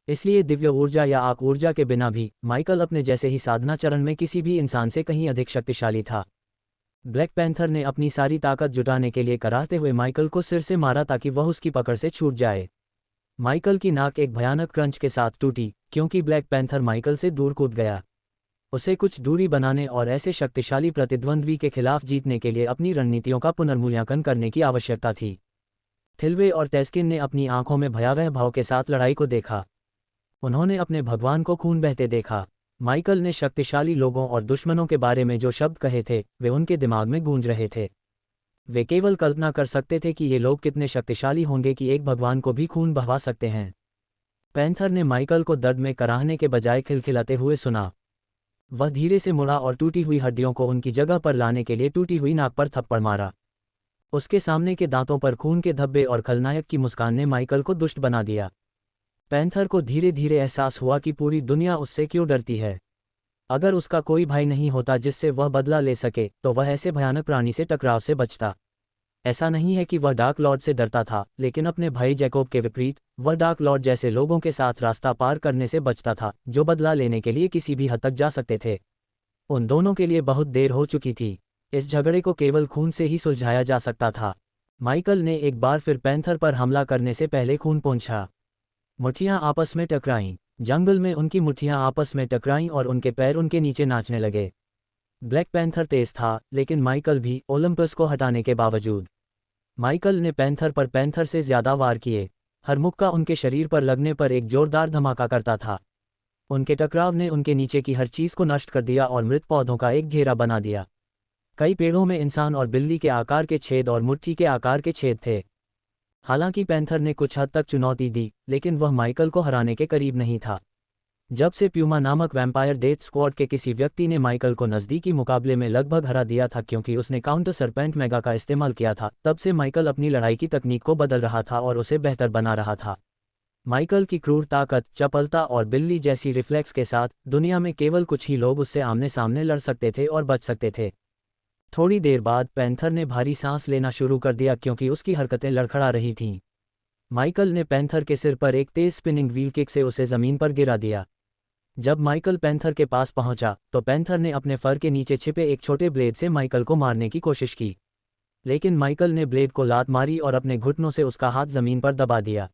Speaker 1: इसलिए दिव्य ऊर्जा या आक ऊर्जा के बिना भी माइकल अपने जैसे ही साधना चरण में किसी भी इंसान से कहीं अधिक शक्तिशाली था। ब्लैक पैंथर ने अपनी सारी ताकत जुटाने के लिए कराहते हुए माइकल को सिर से मारा ताकि वह उसकी पकड़ से छूट जाए। माइकल की नाक एक भयानक क्रंच के साथ टूटी, क्योंकि ब्लैक पैंथर माइकल से दूर कूद गया। उसे कुछ दूरी बनाने और ऐसे शक्तिशाली प्रतिद्वंद्वी के खिलाफ जीतने के लिए अपनी रणनीतियों का पुनर्मूल्यांकन करने की आवश्यकता थी। थिल्वे और टेस्किन ने अपनी आंखों में भयावह भाव के साथ लड़ाई को देखा। उन्होंने अपने भगवान को खून बहते देखा। माइकल ने शक्तिशाली लोगों और दुश्मनों के बारे में जो शब्द कहे थे वे उनके दिमाग में गूंज रहे थे। वे केवल कल्पना कर सकते थे कि ये लोग कितने शक्तिशाली होंगे कि एक भगवान को भी खून बहवा सकते हैं। पैंथर ने माइकल को दर्द में कराहने के बजाय खिलखिलाते हुए सुना। वह धीरे से मुड़ा और टूटी हुई हड्डियों को उनकी जगह पर लाने के लिए टूटी हुई नाक पर थप्पड़ मारा। उसके सामने के दांतों पर खून के धब्बे और खलनायक की मुस्कान ने माइकल को दुष्ट बना दिया। पैंथर को धीरे धीरे एहसास हुआ कि पूरी दुनिया उससे क्यों डरती है। अगर उसका कोई भाई नहीं होता जिससे वह बदला ले सके तो वह ऐसे भयानक प्राणी से टकराव से बचता। ऐसा नहीं है कि वह डार्क लॉर्ड से डरता था, लेकिन अपने भाई जैकोब के विपरीत वह डार्क लॉर्ड जैसे लोगों के साथ रास्ता पार करने से बचता था जो बदला लेने के लिए किसी भी हद तक जा सकते थे। उन दोनों के लिए बहुत देर हो चुकी थी। इस झगड़े को केवल खून से ही सुलझाया जा सकता था। माइकल ने एक बार फिर पैंथर पर हमला करने से पहले खून पोंछा। मुट्ठियां आपस में टकराईं। जंगल में उनकी मुट्ठियां आपस में टकराईं और उनके पैर उनके नीचे नाचने लगे। ब्लैक पैंथर तेज था, लेकिन माइकल भी, ओलंपस को हटाने के बावजूद। माइकल ने पैंथर से ज्यादा वार किए। हर मुक्का उनके शरीर पर लगने पर एक जोरदार धमाका करता था। उनके टकराव ने उनके नीचे की हर चीज को नष्ट कर दिया और मृत पौधों का एक घेरा बना दिया। कई पेड़ों में इंसान और बिल्ली के आकार के छेद और मुट्ठी के आकार के छेद थे। हालांकि पैंथर ने कुछ हद तक चुनौती दी, लेकिन वह माइकल को हराने के करीब नहीं था। जब से प्यूमा नामक वैम्पायर डेथ स्क्वाड के किसी व्यक्ति ने माइकल को नज़दीकी मुकाबले में लगभग हरा दिया था क्योंकि उसने काउंटर सरपेंट मेगा का इस्तेमाल किया था, तब से माइकल अपनी लड़ाई की तकनीक को बदल रहा था और उसे बेहतर बना रहा था। माइकल की क्रूर ताकत, चपलता और बिल्ली जैसी रिफ्लेक्स के साथ दुनिया में केवल कुछ ही लोग उससे आमने सामने लड़ सकते थे और बच सकते थे। थोड़ी देर बाद पैंथर ने भारी सांस लेना शुरू कर दिया क्योंकि उसकी हरकतें लड़खड़ा रही थीं। माइकल ने पैंथर के सिर पर एक तेज स्पिनिंग व्हील किक से उसे जमीन पर गिरा दिया। जब माइकल पैंथर के पास पहुंचा तो पैंथर ने अपने फर के नीचे छिपे एक छोटे ब्लेड से माइकल को मारने की कोशिश की, लेकिन माइकल ने ब्लेड को लात मारी और अपने घुटनों से उसका हाथ जमीन पर दबा दिया।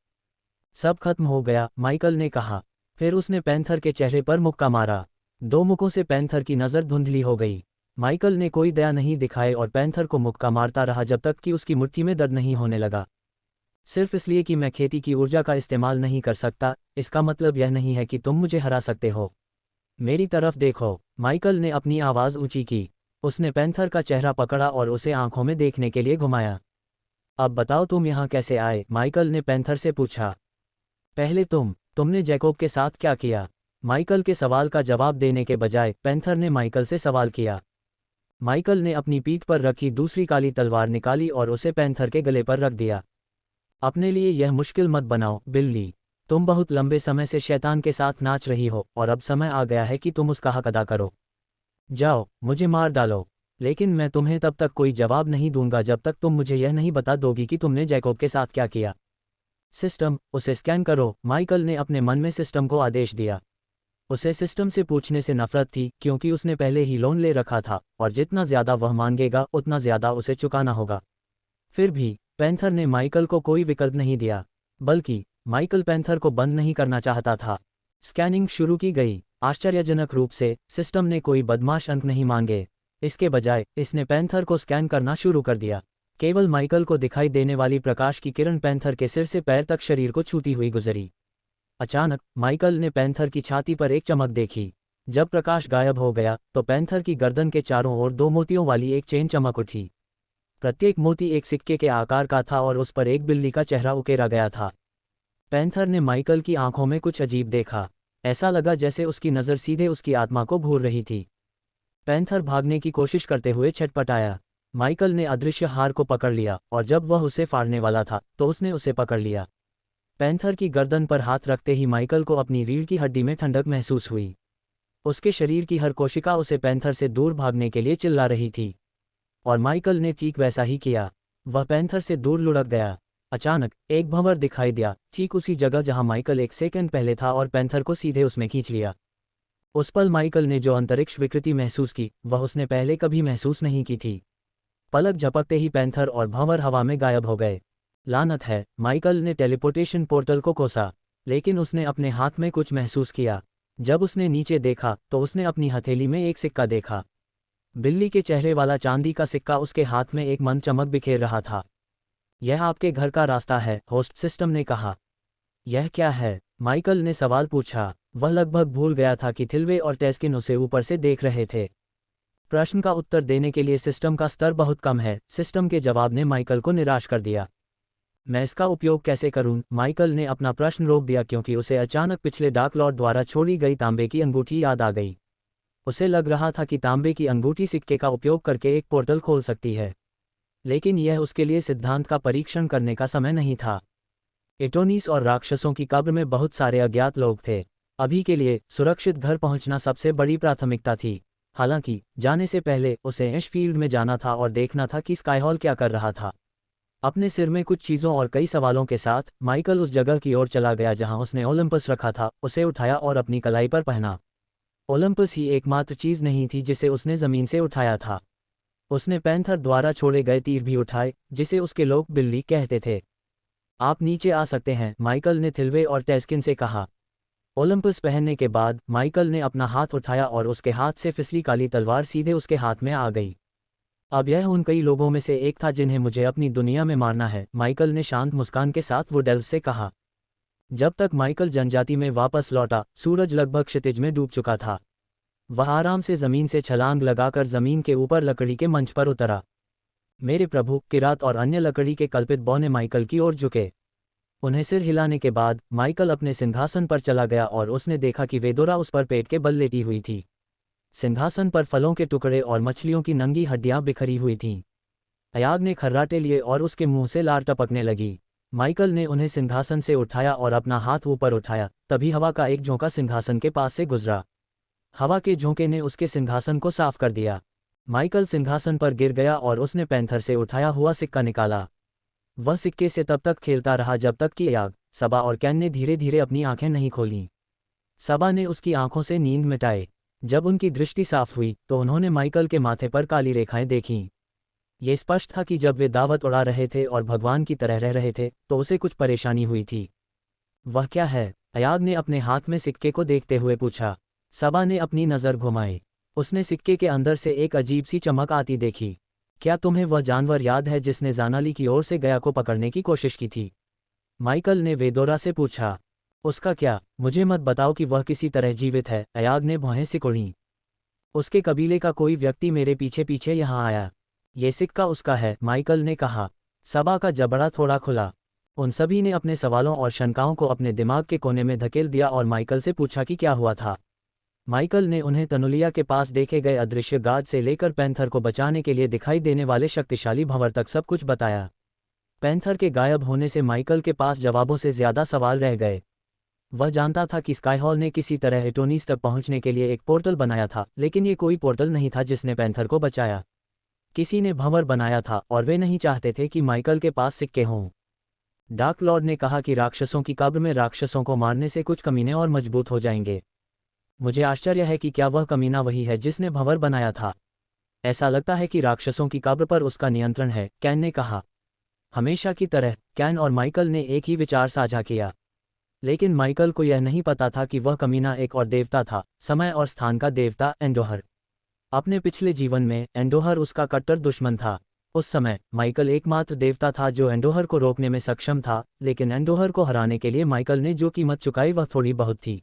Speaker 1: सब खत्म हो गया, माइकल ने कहा। फिर उसने पैंथर के चेहरे पर मुक्का मारा। दो मुक्कों से पैंथर की नज़र धुंधली हो गई। माइकल ने कोई दया नहीं दिखाए और पैंथर को मुक्का मारता रहा जब तक कि उसकी मुट्ठी में दर्द नहीं होने लगा। सिर्फ इसलिए कि मैं खेती की ऊर्जा का इस्तेमाल नहीं कर सकता, इसका मतलब यह नहीं है कि तुम मुझे हरा सकते हो। मेरी तरफ देखो। माइकल ने अपनी आवाज़ ऊंची की। उसने पैंथर का चेहरा पकड़ा और उसे आंखों में देखने के लिए घुमाया। अब बताओ तुम यहाँ कैसे आए? माइकल ने पैंथर से पूछा। पहले तुमने जैकोब के साथ क्या किया? माइकल के सवाल का जवाब देने के बजाय पैंथर ने माइकल से सवाल किया। माइकल ने अपनी पीठ पर रखी दूसरी काली तलवार निकाली और उसे पैंथर के गले पर रख दिया। अपने लिए यह मुश्किल मत बनाओ, बिल्ली। तुम बहुत लंबे समय से शैतान के साथ नाच रही हो और अब समय आ गया है कि तुम उसका हक अदा करो। जाओ, मुझे मार डालो, लेकिन मैं तुम्हें तब तक कोई जवाब नहीं दूंगा जब तक तुम मुझे यह नहीं बता दोगी कि तुमने जैकोब के साथ क्या किया। सिस्टम, उसे स्कैन करो। माइकल ने अपने मन में सिस्टम को आदेश दिया। उसे सिस्टम से पूछने से नफरत थी क्योंकि उसने पहले ही लोन ले रखा था और जितना ज्यादा वह मांगेगा उतना ज्यादा उसे चुकाना होगा। फिर भी पैंथर ने माइकल को कोई विकल्प नहीं दिया, बल्कि माइकल पैंथर को बंद नहीं करना चाहता था। स्कैनिंग शुरू की गई। आश्चर्यजनक रूप से सिस्टम ने कोई बदमाश अंक नहीं मांगे। इसके बजाय इसने पैंथर को स्कैन करना शुरू कर दिया। केवल माइकल को दिखाई देने वाली प्रकाश की किरण पैंथर के सिर से पैर तक शरीर को छूती हुई गुजरी। अचानक माइकल ने पैंथर की छाती पर एक चमक देखी। जब प्रकाश गायब हो गया तो पैंथर की गर्दन के चारों ओर दो मोतियों वाली एक चेन चमक उठी। प्रत्येक मोती एक सिक्के के आकार का था और उस पर एक बिल्ली का चेहरा उकेरा गया था। पैंथर ने माइकल की आंखों में कुछ अजीब देखा। ऐसा लगा जैसे उसकी नज़र सीधे उसकी आत्मा को घूर रही थी। पैंथर भागने की कोशिश करते हुए छटपटाया। माइकल ने अदृश्य हार को पकड़ लिया और जब वह उसे फाड़ने वाला था तो उसने उसे पकड़ लिया। पैंथर की गर्दन पर हाथ रखते ही माइकल को अपनी रीढ़ की हड्डी में ठंडक महसूस हुई। उसके शरीर की हर कोशिका उसे पैंथर से दूर भागने के लिए चिल्ला रही थी, और माइकल ने ठीक वैसा ही किया। वह पैंथर से दूर लुढ़क गया। अचानक एक भंवर दिखाई दिया, ठीक उसी जगह जहां माइकल एक सेकंड पहले था, और पैंथर को सीधे उसमें खींच लिया। उस पल माइकल ने जो अंतरिक्ष विकृति महसूस की वह उसने पहले कभी महसूस नहीं की थी। पलक झपकते ही पैंथर और भंवर हवा में गायब हो गए। लानत है, माइकल ने टेलीपोर्टेशन पोर्टल को कोसा, लेकिन उसने अपने हाथ में कुछ महसूस किया। जब उसने नीचे देखा तो उसने अपनी हथेली में एक सिक्का देखा। बिल्ली के चेहरे वाला चांदी का सिक्का उसके हाथ में एक मंद चमक बिखेर रहा था। यह आपके घर का रास्ता है, होस्ट सिस्टम ने कहा। यह क्या है? माइकल ने सवाल पूछा। वह लगभग भूल गया था कि थिल्वे और टेस्किन उसे ऊपर से देख रहे थे। प्रश्न का उत्तर देने के लिए सिस्टम का स्तर बहुत कम है। सिस्टम के जवाब ने माइकल को निराश कर दिया। मैं इसका उपयोग कैसे करूं? माइकल ने अपना प्रश्न रोक दिया क्योंकि उसे अचानक पिछले डार्क लॉर्ड द्वारा छोड़ी गई तांबे की अंगूठी याद आ गई। उसे लग रहा था कि तांबे की अंगूठी सिक्के का उपयोग करके एक पोर्टल खोल सकती है, लेकिन यह उसके लिए सिद्धांत का परीक्षण करने का समय नहीं था। एटोनीस और राक्षसों की कब्र में बहुत सारे अज्ञात लोग थे। अभी के लिए सुरक्षित घर पहुंचना सबसे बड़ी प्राथमिकता थी। हालांकि जाने से पहले उसे एशफील्ड में जाना था और देखना था कि स्काईहॉल क्या कर रहा था। अपने सिर में कुछ चीज़ों और कई सवालों के साथ माइकल उस जगह की ओर चला गया जहां उसने ओलंपस रखा था। उसे उठाया और अपनी कलाई पर पहना। ओलंपस ही एकमात्र चीज़ नहीं थी जिसे उसने ज़मीन से उठाया था। उसने पैंथर द्वारा छोड़े गए तीर भी उठाए, जिसे उसके लोग बिल्ली कहते थे। आप नीचे आ सकते हैं, माइकल ने थिल्वे और टेस्किन से कहा। ओलंपस पहनने के बाद माइकल ने अपना हाथ उठाया और उसके हाथ से फिसली काली तलवार सीधे उसके हाथ में आ गई। अब यह उन कई लोगों में से एक था जिन्हें मुझे अपनी दुनिया में मारना है, माइकल ने शांत मुस्कान के साथ वुडेल्फ से कहा। जब तक माइकल जनजाति में वापस लौटा, सूरज लगभग क्षितिज में डूब चुका था। वह आराम से जमीन से छलांग लगाकर जमीन के ऊपर लकड़ी के मंच पर उतरा। मेरे प्रभु, किरात और अन्य लकड़ी के कल्पित बौने माइकल की ओर झुके। उन्हें सिर हिलाने के बाद माइकल अपने सिंहासन पर चला गया और उसने देखा कि वेदोरा उस पर पेट के बल लेटी हुई थी। सिंहासन पर फलों के टुकड़े और मछलियों की नंगी हड्डियां बिखरी हुई थीं। अयाग ने खर्राटे लिए और उसके मुंह से लार टपकने लगी। माइकल ने उन्हें सिंहासन से उठाया और अपना हाथ ऊपर उठाया, तभी हवा का एक झोंका सिंहासन के पास से गुजरा। हवा के झोंके ने उसके सिंहासन को साफ कर दिया। माइकल सिंहासन पर गिर गया और उसने पैंथर से उठाया हुआ सिक्का निकाला। वह सिक्के से तब तक खेलता रहा जब तक कि अयाग, सबा और कैन ने धीरे धीरे अपनी आंखें नहीं खोलीं। सबा ने उसकी आंखों से नींद मिटाई। जब उनकी दृष्टि साफ हुई तो उन्होंने माइकल के माथे पर काली रेखाएं देखीं। ये स्पष्ट था कि जब वे दावत उड़ा रहे थे और भगवान की तरह रह रहे थे तो उसे कुछ परेशानी हुई थी। वह क्या है? अयाग ने अपने हाथ में सिक्के को देखते हुए पूछा। सबा ने अपनी नज़र घुमाई। उसने सिक्के के अंदर से एक अजीब सी चमक आती देखी। क्या तुम्हें वह जानवर याद है जिसने जानाली की ओर से गया को पकड़ने की कोशिश की थी? माइकल ने वेदोरा से पूछा। उसका क्या? मुझे मत बताओ कि वह किसी तरह जीवित है, अयाग ने भौहें सिकुड़ी। उसके कबीले का कोई व्यक्ति मेरे पीछे पीछे यहाँ आया। ये सिक्का उसका है, माइकल ने कहा। सबा का जबड़ा थोड़ा खुला। उन सभी ने अपने सवालों और शंकाओं को अपने दिमाग के कोने में धकेल दिया और माइकल से पूछा कि क्या हुआ था। माइकल ने उन्हें तनुलिया के पास देखे गए अदृश्य गार्ड से लेकर पैंथर को बचाने के लिए दिखाई देने वाले शक्तिशाली भंवर तक सब कुछ बताया। पैंथर के गायब होने से माइकल के पास जवाबों से ज्यादा सवाल रह गए। वह जानता था कि स्काईहॉल ने किसी तरह एटोनीस तक पहुंचने के लिए एक पोर्टल बनाया था, लेकिन ये कोई पोर्टल नहीं था जिसने पैंथर को बचाया। किसी ने भंवर बनाया था और वे नहीं चाहते थे कि माइकल के पास सिक्के हों। डार्क लॉर्ड ने कहा कि राक्षसों की कब्र में राक्षसों को मारने से कुछ कमीने और मजबूत हो जाएंगे। मुझे आश्चर्य है कि क्या वह कमीना वही है जिसने भंवर बनाया था। ऐसा लगता है कि राक्षसों की कब्र पर उसका नियंत्रण है, कैन ने कहा। हमेशा की तरह कैन और माइकल ने एक ही विचार साझा किया, लेकिन माइकल को यह नहीं पता था कि वह कमीना एक और देवता था, समय और स्थान का देवता एंडोहर। अपने पिछले जीवन में एंडोहर उसका कट्टर दुश्मन था। उस समय माइकल एकमात्र देवता था जो एंडोहर को रोकने में सक्षम था, लेकिन एंडोहर को हराने के लिए माइकल ने जो कीमत चुकाई वह थोड़ी बहुत थी।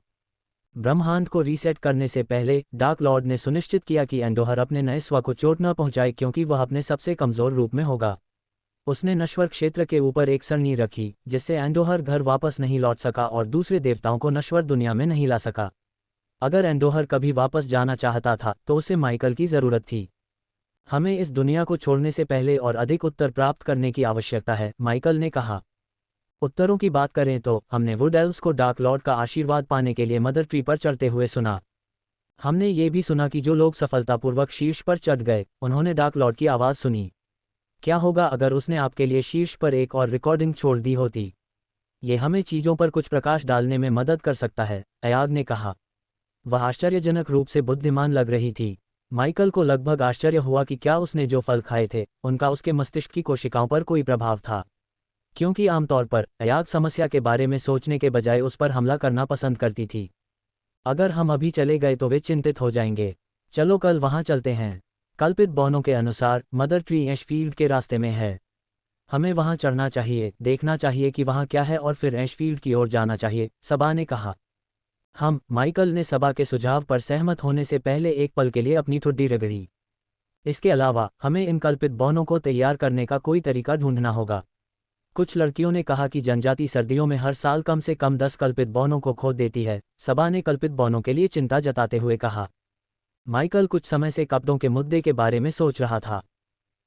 Speaker 1: ब्रह्मांड को रीसेट करने से पहले डार्क लॉर्ड ने सुनिश्चित किया कि एंडोहर अपने नए स्व को चोट न पहुंचाए क्योंकि वह अपने सबसे कमजोर रूप में होगा। उसने नश्वर क्षेत्र के ऊपर एक सरणी रखी जिससे एंडोहर घर वापस नहीं लौट सका और दूसरे देवताओं को नश्वर दुनिया में नहीं ला सका। अगर एंडोहर कभी वापस जाना चाहता था तो उसे माइकल की ज़रूरत थी। हमें इस दुनिया को छोड़ने से पहले और अधिक उत्तर प्राप्त करने की आवश्यकता है, माइकल ने कहा। उत्तरों की बात करें तो हमने वुड एल्व्स को डार्क लॉर्ड का आशीर्वाद पाने के लिए मदर ट्री पर चढ़ते हुए सुना। हमने ये भी सुना कि जो लोग सफलतापूर्वक शीर्ष पर चढ़ गए उन्होंने डार्क लॉर्ड की आवाज़ सुनी। क्या होगा अगर उसने आपके लिए शीर्ष पर एक और रिकॉर्डिंग छोड़ दी होती? ये हमें चीज़ों पर कुछ प्रकाश डालने में मदद कर सकता है, अयाग ने कहा। वह आश्चर्यजनक रूप से बुद्धिमान लग रही थी। माइकल को लगभग आश्चर्य हुआ कि क्या उसने जो फल खाए थे उनका उसके मस्तिष्क की कोशिकाओं पर कोई प्रभाव था, क्योंकि आमतौर पर अयाग समस्या के बारे में सोचने के बजाय उस पर हमला करना पसंद करती थी। अगर हम अभी चले गए तो वे चिंतित हो जाएंगे। चलो कल वहाँ चलते हैं। कल्पित बौनों के अनुसार मदर ट्री एशफील्ड के रास्ते में है। हमें वहां चढ़ना चाहिए, देखना चाहिए कि वहां क्या है और फिर एशफील्ड की ओर जाना चाहिए, सबा ने कहा। माइकल ने सबा के सुझाव पर सहमत होने से पहले एक पल के लिए अपनी ठुड्डी रगड़ी। इसके अलावा हमें इन कल्पित बौनों को तैयार करने का कोई तरीका ढूंढना होगा। कुछ लड़कियों ने कहा कि जनजाति सर्दियों में हर साल कम से कम 10 कल्पित बौनों को खो देती है, सबा ने कल्पित बौनों के लिए चिंता जताते हुए कहा। माइकल कुछ समय से कपड़ों के मुद्दे के बारे में सोच रहा था।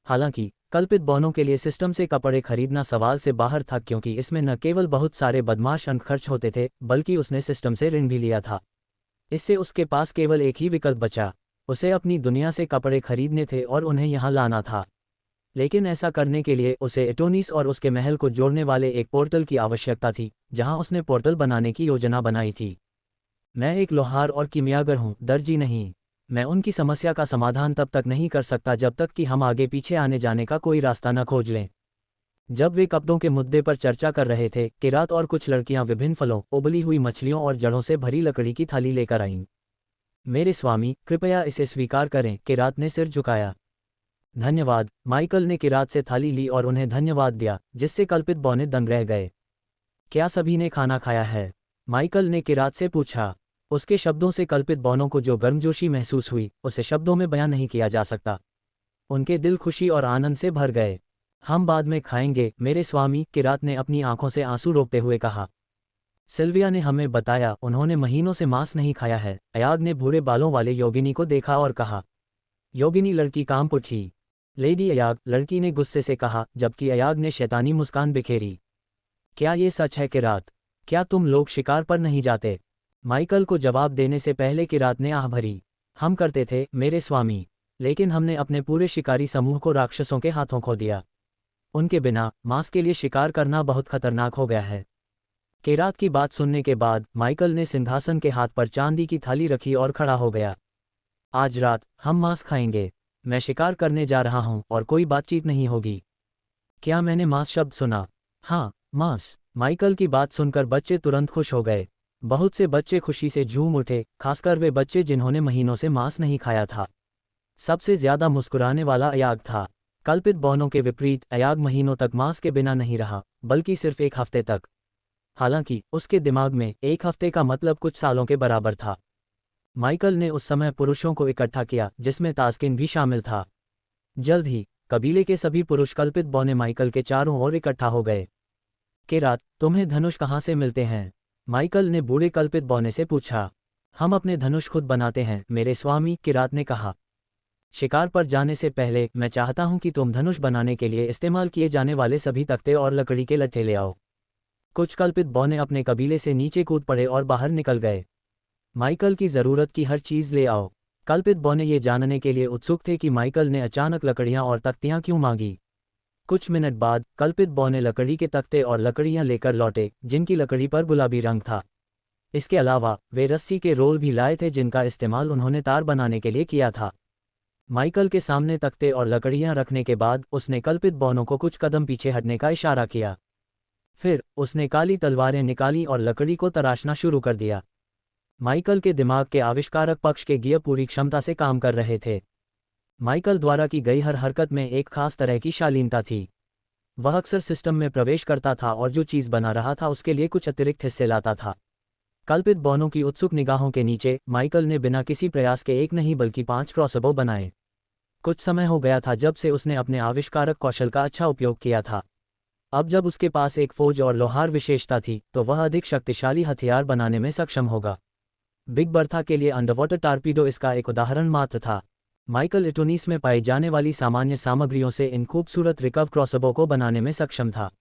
Speaker 1: हालांकि कल्पित बौनों के लिए सिस्टम से कपड़े खरीदना सवाल से बाहर था, क्योंकि इसमें न केवल बहुत सारे बदमाश अंक खर्च होते थे, बल्कि उसने सिस्टम से ऋण भी लिया था। इससे उसके पास केवल एक ही विकल्प बचा, उसे अपनी दुनिया से कपड़े खरीदने थे और उन्हें यहाँ लाना था। लेकिन ऐसा करने के लिए उसे एटोनिस और उसके महल को जोड़ने वाले एक पोर्टल की आवश्यकता थी, जहां उसने पोर्टल बनाने की योजना बनाई थी। मैं एक लोहार और कीमियागर हूं, दर्जी नहीं। मैं उनकी समस्या का समाधान तब तक नहीं कर सकता जब तक कि हम आगे पीछे आने जाने का कोई रास्ता न खोज लें। जब वे कपड़ों के मुद्दे पर चर्चा कर रहे थे, किरात और कुछ लड़कियां विभिन्न फलों, उबली हुई मछलियों और जड़ों से भरी लकड़ी की थाली लेकर आईं। मेरे स्वामी, कृपया इसे स्वीकार करें, किरात ने सिर झुकाया। धन्यवाद। माइकल ने किरात से थाली ली और उन्हें धन्यवाद दिया, जिससे कल्पित बौने दंग रह गए। क्या सभी ने खाना खाया है? माइकल ने किरात से पूछा। उसके शब्दों से कल्पित बौनों को जो गर्मजोशी महसूस हुई, उसे शब्दों में बयां नहीं किया जा सकता। उनके दिल खुशी और आनंद से भर गए। हम बाद में खाएंगे, मेरे स्वामी, किरात ने अपनी आंखों से आंसू रोकते हुए कहा। सिल्विया ने हमें बताया उन्होंने महीनों से मांस नहीं खाया है। अयाग ने भूरे बालों वाले योगिनी को देखा और कहा। योगिनी लड़की कांप उठी। लेडी अयाग, लड़की ने गुस्से से कहा, जबकि अयाग ने शैतानी मुस्कान बिखेरी। क्या ये सच है किरात? क्या तुम लोग शिकार पर नहीं जाते? माइकल को जवाब देने से पहले किरात ने आह भरी। हम करते थे, मेरे स्वामी, लेकिन हमने अपने पूरे शिकारी समूह को राक्षसों के हाथों खो दिया। उनके बिना मांस के लिए शिकार करना बहुत खतरनाक हो गया है। किरात की बात सुनने के बाद माइकल ने सिंहासन के हाथ पर चांदी की थाली रखी और खड़ा हो गया। आज रात हम मांस खाएंगे। मैं शिकार करने जा रहा हूं और कोई बातचीत नहीं होगी। क्या मैंने मांस शब्द सुना? हाँ, मांस। माइकल की बात सुनकर बच्चे तुरंत खुश हो गए। बहुत से बच्चे खुशी से झूम उठे, खासकर वे बच्चे जिन्होंने महीनों से मांस नहीं खाया था। सबसे ज्यादा मुस्कुराने वाला अयाग था। कल्पित बौनों के विपरीत अयाग महीनों तक मांस के बिना नहीं रहा, बल्कि सिर्फ एक हफ्ते तक। हालांकि उसके दिमाग में एक हफ्ते का मतलब कुछ सालों के बराबर था। माइकल ने उस समय पुरुषों को इकट्ठा किया, जिसमें तास्किन भी शामिल था। जल्द ही कबीले के सभी पुरुष कल्पित बौने माइकल के चारों ओर इकट्ठा हो गए। किरात, तुम्हें धनुष कहाँ से मिलते हैं? माइकल ने बूढ़े कल्पित बौने से पूछा। हम अपने धनुष खुद बनाते हैं, मेरे स्वामी, किरात ने कहा। शिकार पर जाने से पहले मैं चाहता हूं कि तुम धनुष बनाने के लिए इस्तेमाल किए जाने वाले सभी तख्ते और लकड़ी के लट्ठे ले आओ। कुछ कल्पित बौने अपने कबीले से नीचे कूद पड़े और बाहर निकल गए। माइकल की ज़रूरत की हर चीज़ ले आओ। कल्पित बौने ये जानने के लिए उत्सुक थे कि माइकल ने अचानक लकड़ियां और तख्तियां क्यों मांगी। कुछ मिनट बाद कल्पित बौने लकड़ी के तख्ते और लकड़ियां लेकर लौटे, जिनकी लकड़ी पर गुलाबी रंग था। इसके अलावा वे रस्सी के रोल भी लाए थे, जिनका इस्तेमाल उन्होंने तार बनाने के लिए किया था। माइकल के सामने तख्ते और लकड़ियां रखने के बाद उसने कल्पित बौनों को कुछ कदम पीछे हटने का इशारा किया। फिर उसने काली तलवारें निकाली और लकड़ी को तराशना शुरू कर दिया। माइकल के दिमाग के आविष्कारक पक्ष के गियर पूरी क्षमता से काम कर रहे थे। माइकल द्वारा की गई हर हरकत में एक खास तरह की शालीनता थी। वह अक्सर सिस्टम में प्रवेश करता था और जो चीज़ बना रहा था उसके लिए कुछ अतिरिक्त हिस्से लाता था। कल्पित बौनों की उत्सुक निगाहों के नीचे माइकल ने बिना किसी प्रयास के एक नहीं बल्कि 5 क्रॉसबो बनाए। कुछ समय हो गया था जब से उसने अपने आविष्कारक कौशल का अच्छा उपयोग किया था। अब जब उसके पास एक फौज और लोहार विशेषता थी, तो वह अधिक शक्तिशाली हथियार बनाने में सक्षम होगा। बिग बर्था के लिए अंडरवाटर टारपीडो इसका एक उदाहरण मात्र था। माइकल एटोनीस में पाई जाने वाली सामान्य सामग्रियों से इन खूबसूरत रिकव क्रॉसबो को बनाने में सक्षम था।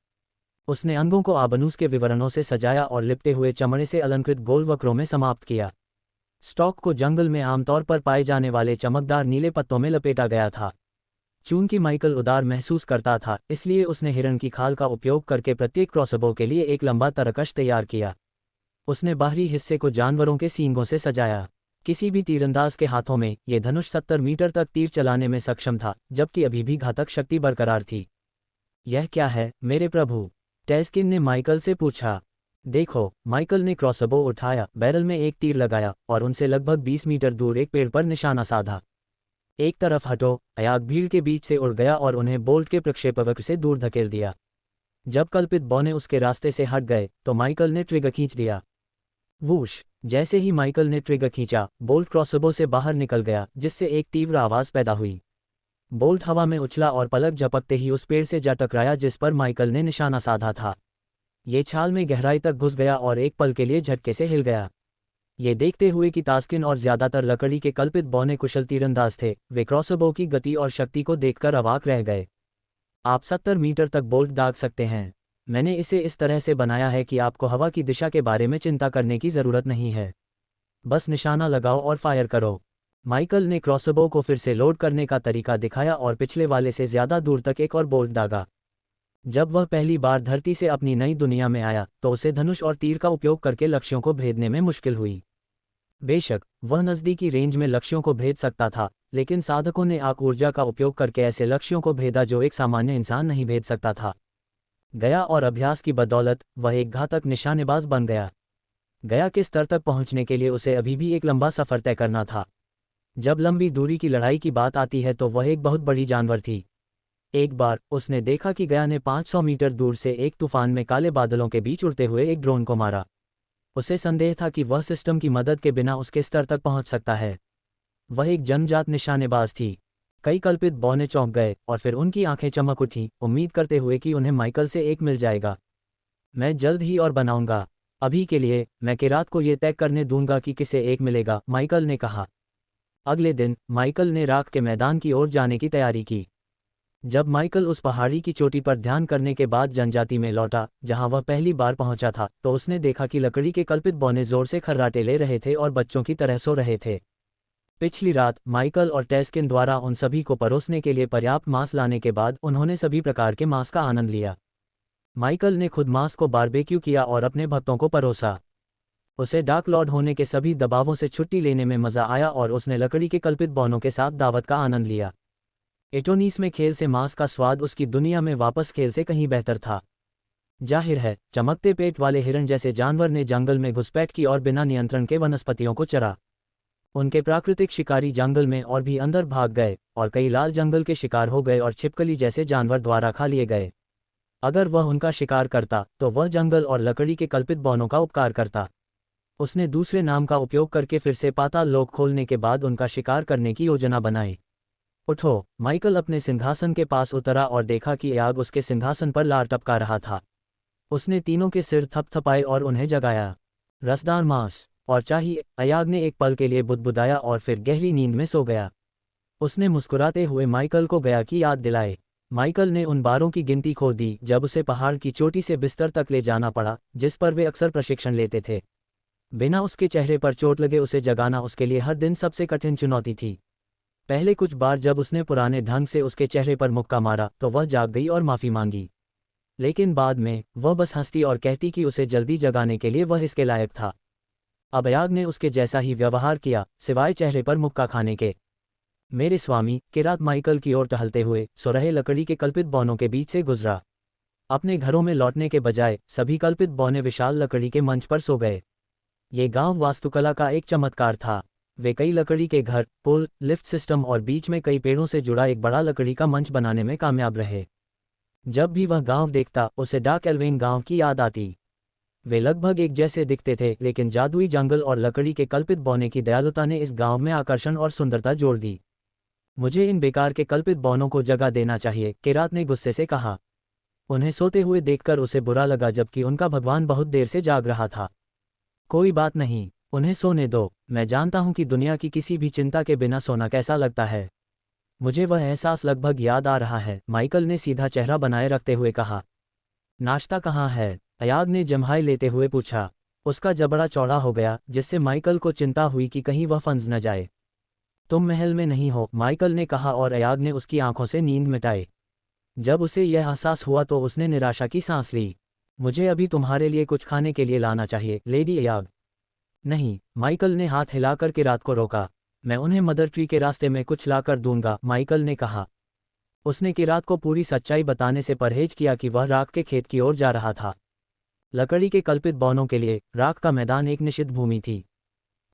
Speaker 1: उसने अंगों को आबनूस के विवरणों से सजाया और लिपटे हुए चमड़े से अलंकृत गोल वक्रों में समाप्त किया। स्टॉक को जंगल में आमतौर पर पाए जाने वाले चमकदार नीले पत्तों में लपेटा गया था। चूंकि माइकल उदार महसूस करता था, इसलिए उसने हिरन की खाल का उपयोग करके प्रत्येक क्रॉसबो के लिए एक लंबा तरकश तैयार किया। उसने बाहरी हिस्से को जानवरों के सींगों से सजाया। किसी भी तीरंदाज के हाथों में यह धनुष 70 मीटर तक तीर चलाने में सक्षम था, जबकि अभी भी घातक शक्ति बरकरार थी। यह क्या है, मेरे प्रभु? टैस्किन ने माइकल से पूछा। देखो, माइकल ने क्रॉसबो उठाया, बैरल में एक तीर लगाया और उनसे लगभग 20 मीटर दूर एक पेड़ पर निशाना साधा। एक तरफ हटो। अयाग भीड़ के बीच से उड़ गया और उन्हें बोल्ट के प्रक्षेपवक्र से दूर धकेल दिया। जब कल्पित बौने उसके रास्ते से हट गए तो माइकल ने ट्रिगर खींच दिया। वूश! जैसे ही माइकल ने ट्रिगर खींचा, बोल्ट क्रॉसबो से बाहर निकल गया, जिससे एक तीव्र आवाज़ पैदा हुई। बोल्ट हवा में उछला और पलक झपकते ही उस पेड़ से जा टकराया जिस पर माइकल ने निशाना साधा था। ये छाल में गहराई तक घुस गया और एक पल के लिए झटके से हिल गया। ये देखते हुए कि तास्किन और ज्यादातर लकड़ी के कल्पित बौने कुशल तीरंदाज थे, वे क्रॉसबो की गति और शक्ति को देखकर अवाक रह गए। आप 70 मीटर तक बोल्ट दाग सकते हैं। मैंने इसे इस तरह से बनाया है कि आपको हवा की दिशा के बारे में चिंता करने की ज़रूरत नहीं है। बस निशाना लगाओ और फायर करो। माइकल ने क्रॉसबो को फिर से लोड करने का तरीका दिखाया और पिछले वाले से ज़्यादा दूर तक एक और बोल्ट दागा। जब वह पहली बार धरती से अपनी नई दुनिया में आया तो उसे धनुष और तीर का उपयोग करके लक्ष्यों को भेदने में मुश्किल हुई। बेशक वह नज़दीकी रेंज में लक्ष्यों को भेद सकता था, लेकिन साधकों ने आग ऊर्जा का उपयोग करके ऐसे लक्ष्यों को भेदा जो एक सामान्य इंसान नहीं भेद सकता था। गया और अभ्यास की बदौलत वह एक घातक निशानेबाज बन गया। गया के स्तर तक पहुंचने के लिए उसे अभी भी एक लंबा सफ़र तय करना था। जब लंबी दूरी की लड़ाई की बात आती है तो वह एक बहुत बड़ी जानवर थी। एक बार उसने देखा कि गया ने 500 मीटर दूर से एक तूफान में काले बादलों के बीच उड़ते हुए एक ड्रोन को मारा। उसे संदेह था कि वह सिस्टम की मदद के बिना उसके स्तर तक पहुंच सकता है। वह एक जन्मजात निशानेबाज थी। कई कल्पित बौने चौंक गए और फिर उनकी आंखें चमक उठीं, उम्मीद करते हुए कि उन्हें माइकल से एक मिल जाएगा। मैं जल्द ही और बनाऊंगा। अभी के लिए मैं किरात को ये तय करने दूंगा कि किसे एक मिलेगा, माइकल ने कहा। अगले दिन माइकल ने राख के मैदान की ओर जाने की तैयारी की। जब माइकल उस पहाड़ी की चोटी पर ध्यान करने के बाद जनजाति में लौटा जहां वह पहली बार पहुंचा था, तो उसने देखा कि लकड़ी के कल्पित बौने जोर से खर्राटे ले रहे थे और बच्चों की तरह सो रहे थे। पिछली रात माइकल और टैस्किन द्वारा उन सभी को परोसने के लिए पर्याप्त मांस लाने के बाद उन्होंने सभी प्रकार के मांस का आनंद लिया। माइकल ने खुद मांस को बारबेक्यू किया और अपने भक्तों को परोसा। उसे डार्क लॉर्ड होने के सभी दबावों से छुट्टी लेने में मज़ा आया और उसने लकड़ी के कल्पित बौनों के साथ दावत का आनंद लिया। एटोनीस में खेल से मांस का स्वाद उसकी दुनिया में वापस खेल से कहीं बेहतर था। जाहिर है, चमकते पेट वाले हिरण जैसे जानवर ने जंगल में घुसपैठ की और बिना नियंत्रण के वनस्पतियों को चरा। उनके प्राकृतिक शिकारी जंगल में और भी अंदर भाग गए और कई लाल जंगल के शिकार हो गए और छिपकली जैसे जानवर द्वारा खा लिए गए। अगर वह उनका शिकार करता तो वह जंगल और लकड़ी के कल्पित बौनों का उपकार करता। उसने दूसरे नाम का उपयोग करके फिर से पाताल लोक खोलने के बाद उनका शिकार करने की योजना बनाई। उठो! माइकल अपने सिंहासन के पास उतरा और देखा कि अयाग उसके सिंहासन पर लार टपका रहा था। उसने तीनों के सिर थपथपाए और उन्हें जगाया। रसदार मांस और चाहिए, अयाग ने एक पल के लिए बुदबुदाया और फिर गहरी नींद में सो गया। उसने मुस्कुराते हुए माइकल को गया की याद दिलाई। माइकल ने उन बारों की गिनती खो दी जब उसे पहाड़ की चोटी से बिस्तर तक ले जाना पड़ा जिस पर वे अक्सर प्रशिक्षण लेते थे। बिना उसके चेहरे पर चोट लगे उसे जगाना उसके लिए हर दिन सबसे कठिन चुनौती थी। पहले कुछ बार जब उसने पुराने ढंग से उसके चेहरे पर मुक्का मारा तो वह जाग गई और माफ़ी मांगी, लेकिन बाद में वह बस हंसती और कहती कि उसे जल्दी जगाने के लिए वह इसके लायक था। अब अयाग ने उसके जैसा ही व्यवहार किया, सिवाय चेहरे पर मुक्का खाने के। मेरे स्वामी, किरात माइकल की ओर टहलते हुए सो रहे लकड़ी के कल्पित बौनों के बीच से गुजरा। अपने घरों में लौटने के बजाय सभी कल्पित बौने विशाल लकड़ी के मंच पर सो गए। ये गांव वास्तुकला का एक चमत्कार था। वे कई लकड़ी के घर, पुल, लिफ्ट सिस्टम और बीच में कई पेड़ों से जुड़ा एक बड़ा लकड़ी का मंच बनाने में कामयाब रहे। जब भी वह गांव देखता उसे डार्क एल्वेन गांव की याद आती। वे लगभग एक जैसे दिखते थे, लेकिन जादुई जंगल और लकड़ी के कल्पित बौने की दयालुता ने इस गांव में आकर्षण और सुंदरता जोड़ दी। मुझे इन बेकार के कल्पित बौनों को जगह देना चाहिए, किरात ने गुस्से से कहा। उन्हें सोते हुए देखकर उसे बुरा लगा जबकि उनका भगवान बहुत देर से जाग रहा था। कोई बात नहीं, उन्हें सोने दो। मैं जानता हूं कि दुनिया की किसी भी चिंता के बिना सोना कैसा लगता है। मुझे वह एहसास लगभग याद आ रहा है, माइकल ने सीधा चेहरा बनाए रखते हुए कहा। नाश्ता कहाँ है? अयाग ने जम्हाई लेते हुए पूछा। उसका जबड़ा चौड़ा हो गया जिससे माइकल को चिंता हुई कि कहीं वह फंस न जाए। तुम महल में नहीं हो, माइकल ने कहा और अयाग ने उसकी आंखों से नींद मिटाई। जब उसे यह एहसास हुआ तो उसने निराशा की सांस ली। मुझे अभी तुम्हारे लिए कुछ खाने के लिए लाना चाहिए, लेडी अयाग। नहीं, माइकल ने हाथ हिलाकर किरात को रोका। मैं उन्हें मदर ट्री के रास्ते में कुछ लाकर दूंगा, माइकल ने कहा। उसने किरात को पूरी सच्चाई बताने से परहेज किया कि वह राख के खेत की ओर जा रहा था। लकड़ी के कल्पित बौनों के लिए राख का मैदान एक निषिद्ध भूमि थी।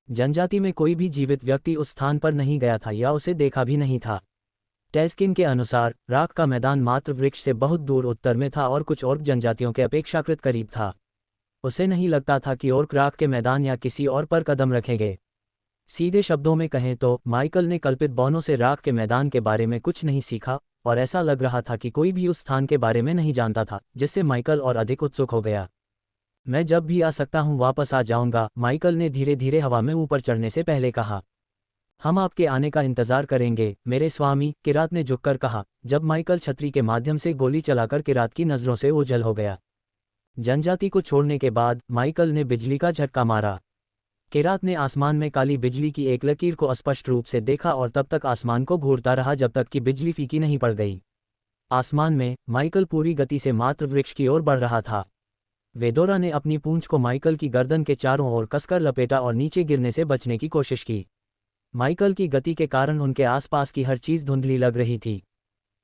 Speaker 1: जनजाति में कोई भी जीवित व्यक्ति उस स्थान पर नहीं गया था या उसे देखा भी नहीं था। टेस्किन के अनुसार राख का मैदान मात्र वृक्ष से बहुत दूर उत्तर में था और कुछ ओर्क जनजातियों के अपेक्षाकृत करीब था। उसे नहीं लगता था कि ओर्क राख के मैदान या किसी और पर कदम रखेंगे। सीधे शब्दों में कहें तो माइकल ने कल्पित बौनों से राख के मैदान के बारे में कुछ नहीं सीखा, और ऐसा लग रहा था कि कोई भी उस स्थान के बारे में नहीं जानता था, जिससे माइकल और अधिक उत्सुक हो गया। मैं जब भी आ सकता हूँ वापस आ जाऊंगा, माइकल ने धीरे धीरे हवा में ऊपर चढ़ने से पहले कहा। हम आपके आने का इंतजार करेंगे मेरे स्वामी, किरात ने झुककर कहा, जब माइकल छतरी के माध्यम से गोली चलाकर किरात की नज़रों से ओझल हो गया। जनजाति को छोड़ने के बाद माइकल ने बिजली का झटका मारा। किरात ने आसमान में काली बिजली की एक लकीर को स्पष्ट रूप से देखा और तब तक आसमान को घूरता रहा जब तक कि बिजली फीकी नहीं पड़ गई। आसमान में माइकल पूरी गति से मात्र वृक्ष की ओर बढ़ रहा था। वेदोरा ने अपनी पूंछ को माइकल की गर्दन के चारों ओर कसकर लपेटा और नीचे गिरने से बचने की कोशिश की। माइकल की गति के कारण उनके आसपास की हर चीज़ धुंधली लग रही थी।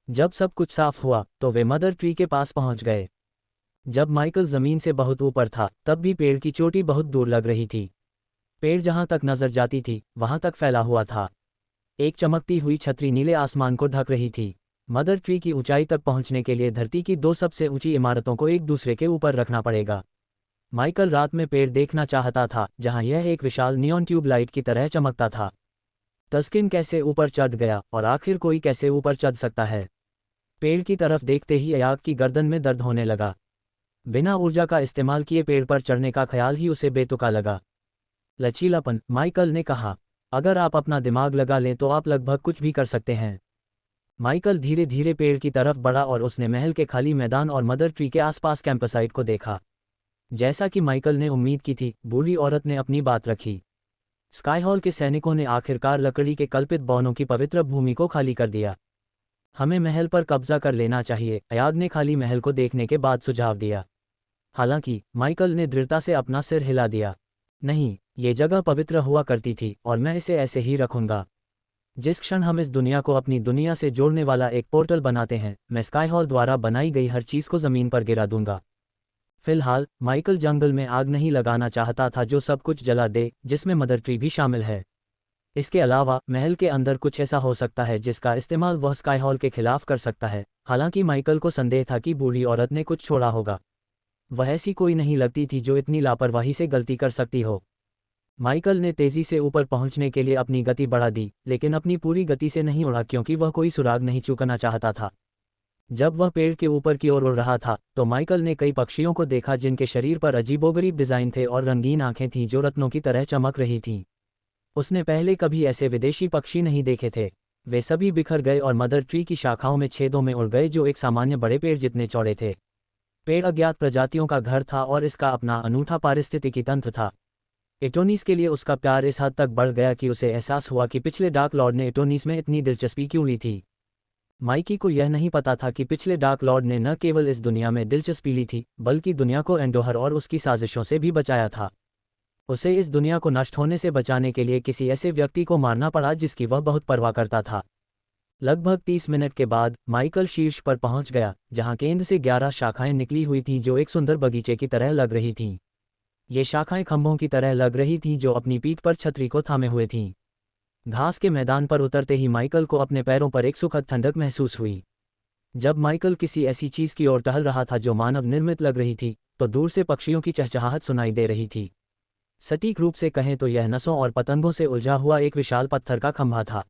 Speaker 1: जब सब कुछ साफ हुआ तो वे मदर ट्री के पास पहुंच गए। जब माइकल ज़मीन से बहुत ऊपर था तब भी पेड़ की चोटी बहुत दूर लग रही थी। पेड़ जहां तक नजर जाती थी वहां तक फैला हुआ था। एक चमकती हुई छतरी नीले आसमान को ढक रही थी। मदर ट्री की ऊंचाई तक पहुंचने के लिए धरती की दो सबसे ऊंची इमारतों को एक दूसरे के ऊपर रखना पड़ेगा। माइकल रात में पेड़ देखना चाहता था जहां यह एक विशाल नियॉन ट्यूब लाइट की तरह चमकता था। तस्किन कैसे ऊपर चढ़ गया और आखिर कोई कैसे ऊपर चढ़ सकता है? पेड़ की तरफ देखते ही अयाग की गर्दन में दर्द होने लगा। बिना ऊर्जा का इस्तेमाल किए पेड़ पर चढ़ने का ख्याल ही उसे बेतुका लगा। लचीलापन, माइकल ने कहा, अगर आप अपना दिमाग लगा लें तो आप लगभग कुछ भी कर सकते हैं। माइकल धीरे धीरे पेड़ की तरफ बढ़ा और उसने महल के खाली मैदान और मदर ट्री के आसपास कैंपसाइट को देखा। जैसा कि माइकल ने उम्मीद की थी, बूढ़ी औरत ने अपनी बात रखी। स्काई हॉल के सैनिकों ने आखिरकार लकड़ी के कल्पित बौनों की पवित्र भूमि को खाली कर दिया। हमें महल पर कब्जा कर लेना चाहिए, अयाग ने खाली महल को देखने के बाद सुझाव दिया। हालांकि माइकल ने दृढ़ता से अपना सिर हिला दिया। नहीं, ये जगह पवित्र हुआ करती थी और मैं इसे ऐसे ही रखूंगा। जिस क्षण हम इस दुनिया को अपनी दुनिया से जोड़ने वाला एक पोर्टल बनाते हैं, मैं स्काई हॉल द्वारा बनाई गई हर चीज़ को ज़मीन पर गिरा दूंगा। फिलहाल माइकल जंगल में आग नहीं लगाना चाहता था जो सब कुछ जला दे, जिसमें मदर ट्री भी शामिल है। इसके अलावा महल के अंदर कुछ ऐसा हो सकता है जिसका इस्तेमाल वह स्काई हॉल के खिलाफ कर सकता है। हालांकि माइकल को संदेह था कि बूढ़ी औरत ने कुछ छोड़ा होगा। वह ऐसी कोई नहीं लगती थी जो इतनी लापरवाही से गलती कर सकती हो। माइकल ने तेजी से ऊपर पहुंचने के लिए अपनी गति बढ़ा दी, लेकिन अपनी पूरी गति से नहीं उड़ा क्योंकि वह कोई सुराग नहीं चूकना चाहता था। जब वह पेड़ के ऊपर की ओर उड़ रहा था तो माइकल ने कई पक्षियों को देखा जिनके शरीर पर अजीबोगरीब डिज़ाइन थे और रंगीन आंखें थीं जो रत्नों की तरह चमक रही थीं। उसने पहले कभी ऐसे विदेशी पक्षी नहीं देखे थे। वे सभी बिखर गए और मदर ट्री की शाखाओं में छेदों में उड़ गए जो एक सामान्य बड़े पेड़ जितने चौड़े थे। पेड़ अज्ञात प्रजातियों का घर था और इसका अपना अनूठा पारिस्थितिकी तंत्र था। एटोनीस के लिए उसका प्यार इस हद तक बढ़ गया कि उसे एहसास हुआ कि पिछले डार्क लॉर्ड ने एटोनीस में इतनी दिलचस्पी क्यों ली थी। माइकी को यह नहीं पता था कि पिछले डार्क लॉर्ड ने न केवल इस दुनिया में दिलचस्पी ली थी, बल्कि दुनिया को एंडोहर और उसकी साजिशों से भी बचाया था। उसे इस दुनिया को नष्ट होने से बचाने के लिए किसी ऐसे व्यक्ति को मारना पड़ा जिसकी वह बहुत परवाह करता था। लगभग 30 मिनट के बाद माइकल शीर्ष पर पहुंच गया, जहां केंद्र से 11 शाखाएं निकली हुई थीं जो एक सुंदर बगीचे की तरह लग रही थीं। ये शाखाएं खंभों की तरह लग रही थीं जो अपनी पीठ पर छतरी को थामे हुए थीं। घास के मैदान पर उतरते ही माइकल को अपने पैरों पर एक सुखद ठंडक महसूस हुई। जब माइकल किसी ऐसी चीज़ की ओर टहल रहा था जो मानव निर्मित लग रही थी, तो दूर से पक्षियों की चहचहाहट सुनाई दे रही थी। सटीक रूप से कहें तो यह नसों और पतंगों से उलझा हुआ एक विशाल पत्थर का खंभा था।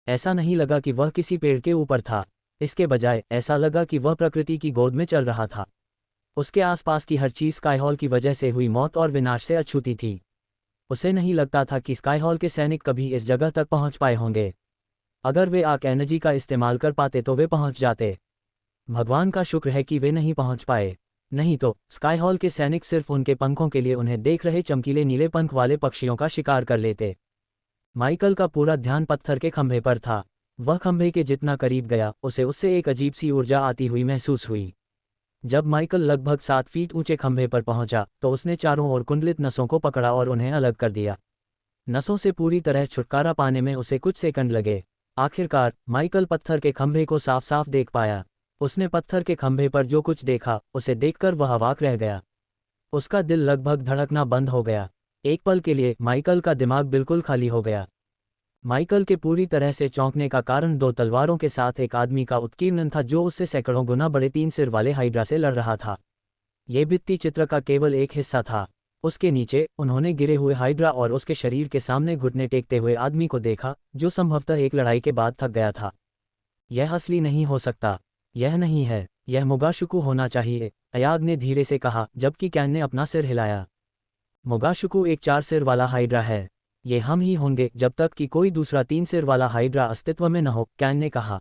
Speaker 1: ऐसा नहीं लगा कि वह किसी पेड़ के ऊपर था, इसके बजाय ऐसा लगा कि वह प्रकृति की गोद में चल रहा था। उसके आसपास की हर चीज़ स्काई हॉल की वजह से हुई मौत और विनाश से अछूती थी। उसे नहीं लगता था कि स्काई हॉल के सैनिक कभी इस जगह तक पहुंच पाए होंगे। अगर वे आर्क एनर्जी का इस्तेमाल कर पाते तो वे पहुंच जाते। भगवान का शुक्र है कि वे नहीं पहुंच पाए, नहीं तो स्काई हॉल के सैनिक सिर्फ उनके पंखों के लिए उन्हें देख रहे चमकीले नीले पंख वाले पक्षियों का शिकार कर लेते। माइकल का पूरा ध्यान पत्थर के खंभे पर था। वह खंभे के जितना करीब गया, उसे उससे एक अजीब सी ऊर्जा आती हुई महसूस हुई। जब माइकल लगभग 7 फीट ऊंचे खंभे पर पहुंचा तो उसने चारों ओर कुंडलित नसों को पकड़ा और उन्हें अलग कर दिया। नसों से पूरी तरह छुटकारा पाने में उसे कुछ सेकंड लगे। आखिरकार माइकल पत्थर के खंभे को साफ साफ देख पाया। उसने पत्थर के खंभे पर जो कुछ देखा, उसे देखकर वह अवाक रह गया। उसका दिल लगभग धड़कना बंद हो गया। एक पल के लिए माइकल का दिमाग बिल्कुल खाली हो गया। माइकल के पूरी तरह से चौंकने का कारण 2 तलवारों के साथ एक आदमी का उत्कीर्णन था जो उससे सैकड़ों गुना बड़े 3 सिर वाले हाइड्रा से लड़ रहा था। ये भित्ति चित्र का केवल एक हिस्सा था। उसके नीचे उन्होंने गिरे हुए हाइड्रा और उसके शरीर के सामने घुटने टेकते हुए आदमी को देखा, जो संभवतः एक लड़ाई के बाद थक गया था। यह असली नहीं हो सकता। यह नहीं है, यह मोगाशुकु होना चाहिए, अयाग ने धीरे से कहा, जबकि कैन ने अपना सिर हिलाया। मोगाशुकु एक 4 सिर वाला हाइड्रा है। ये हम ही होंगे जब तक कि कोई दूसरा 3 सिर वाला हाइड्रा अस्तित्व में न हो, कैन ने कहा।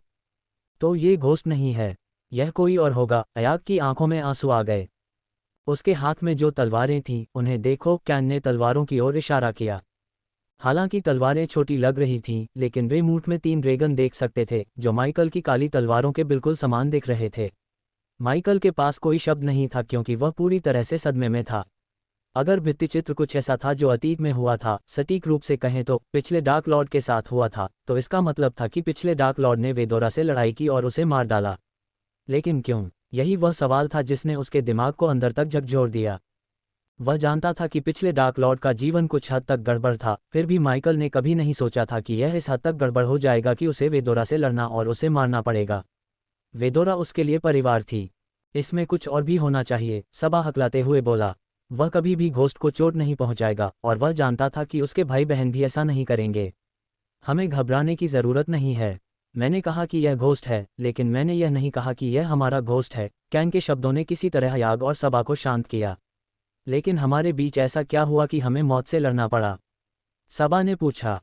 Speaker 1: तो ये घोस्ट नहीं है, यह कोई और होगा। अयाग की आंखों में आंसू आ गए। उसके हाथ में जो तलवारें थीं, उन्हें देखो, कैन ने तलवारों की ओर इशारा किया। हालांकि तलवारें छोटी लग रही थीं, लेकिन वे मूठ में 3 ड्रैगन देख सकते थे, जो माइकल की काली तलवारों के बिल्कुल समान दिख रहे थे। माइकल के पास कोई शब्द नहीं था क्योंकि वह पूरी तरह से सदमे में था। अगर भित्तिचित्र कुछ ऐसा था जो अतीत में हुआ था, सटीक रूप से कहें तो पिछले डार्क लॉर्ड के साथ हुआ था, तो इसका मतलब था कि पिछले डार्क लॉर्ड ने वेदोरा से लड़ाई की और उसे मार डाला। लेकिन क्यों? यही वह सवाल था जिसने उसके दिमाग को अंदर तक झकझोर दिया। वह जानता था कि पिछले डार्क लॉर्ड का जीवन कुछ हद तक गड़बड़ था, फिर भी माइकल ने कभी नहीं सोचा था कि यह इस हद तक गड़बड़ हो जाएगा कि उसे वेदोरा से लड़ना और उसे मारना पड़ेगा। वेदोरा उसके लिए परिवार थी। इसमें कुछ और भी होना चाहिए, सबा हकलाते हुए बोला। वह कभी भी घोस्ट को चोट नहीं पहुंचाएगा, और वह जानता था कि उसके भाई बहन भी ऐसा नहीं करेंगे। हमें घबराने की ज़रूरत नहीं है। मैंने कहा कि यह घोस्ट है, लेकिन मैंने यह नहीं कहा कि यह हमारा घोस्ट है। कैन के शब्दों ने किसी तरह याग और सबा को शांत किया। लेकिन हमारे बीच ऐसा क्या हुआ कि हमें मौत से लड़ना पड़ा? सबा ने पूछा।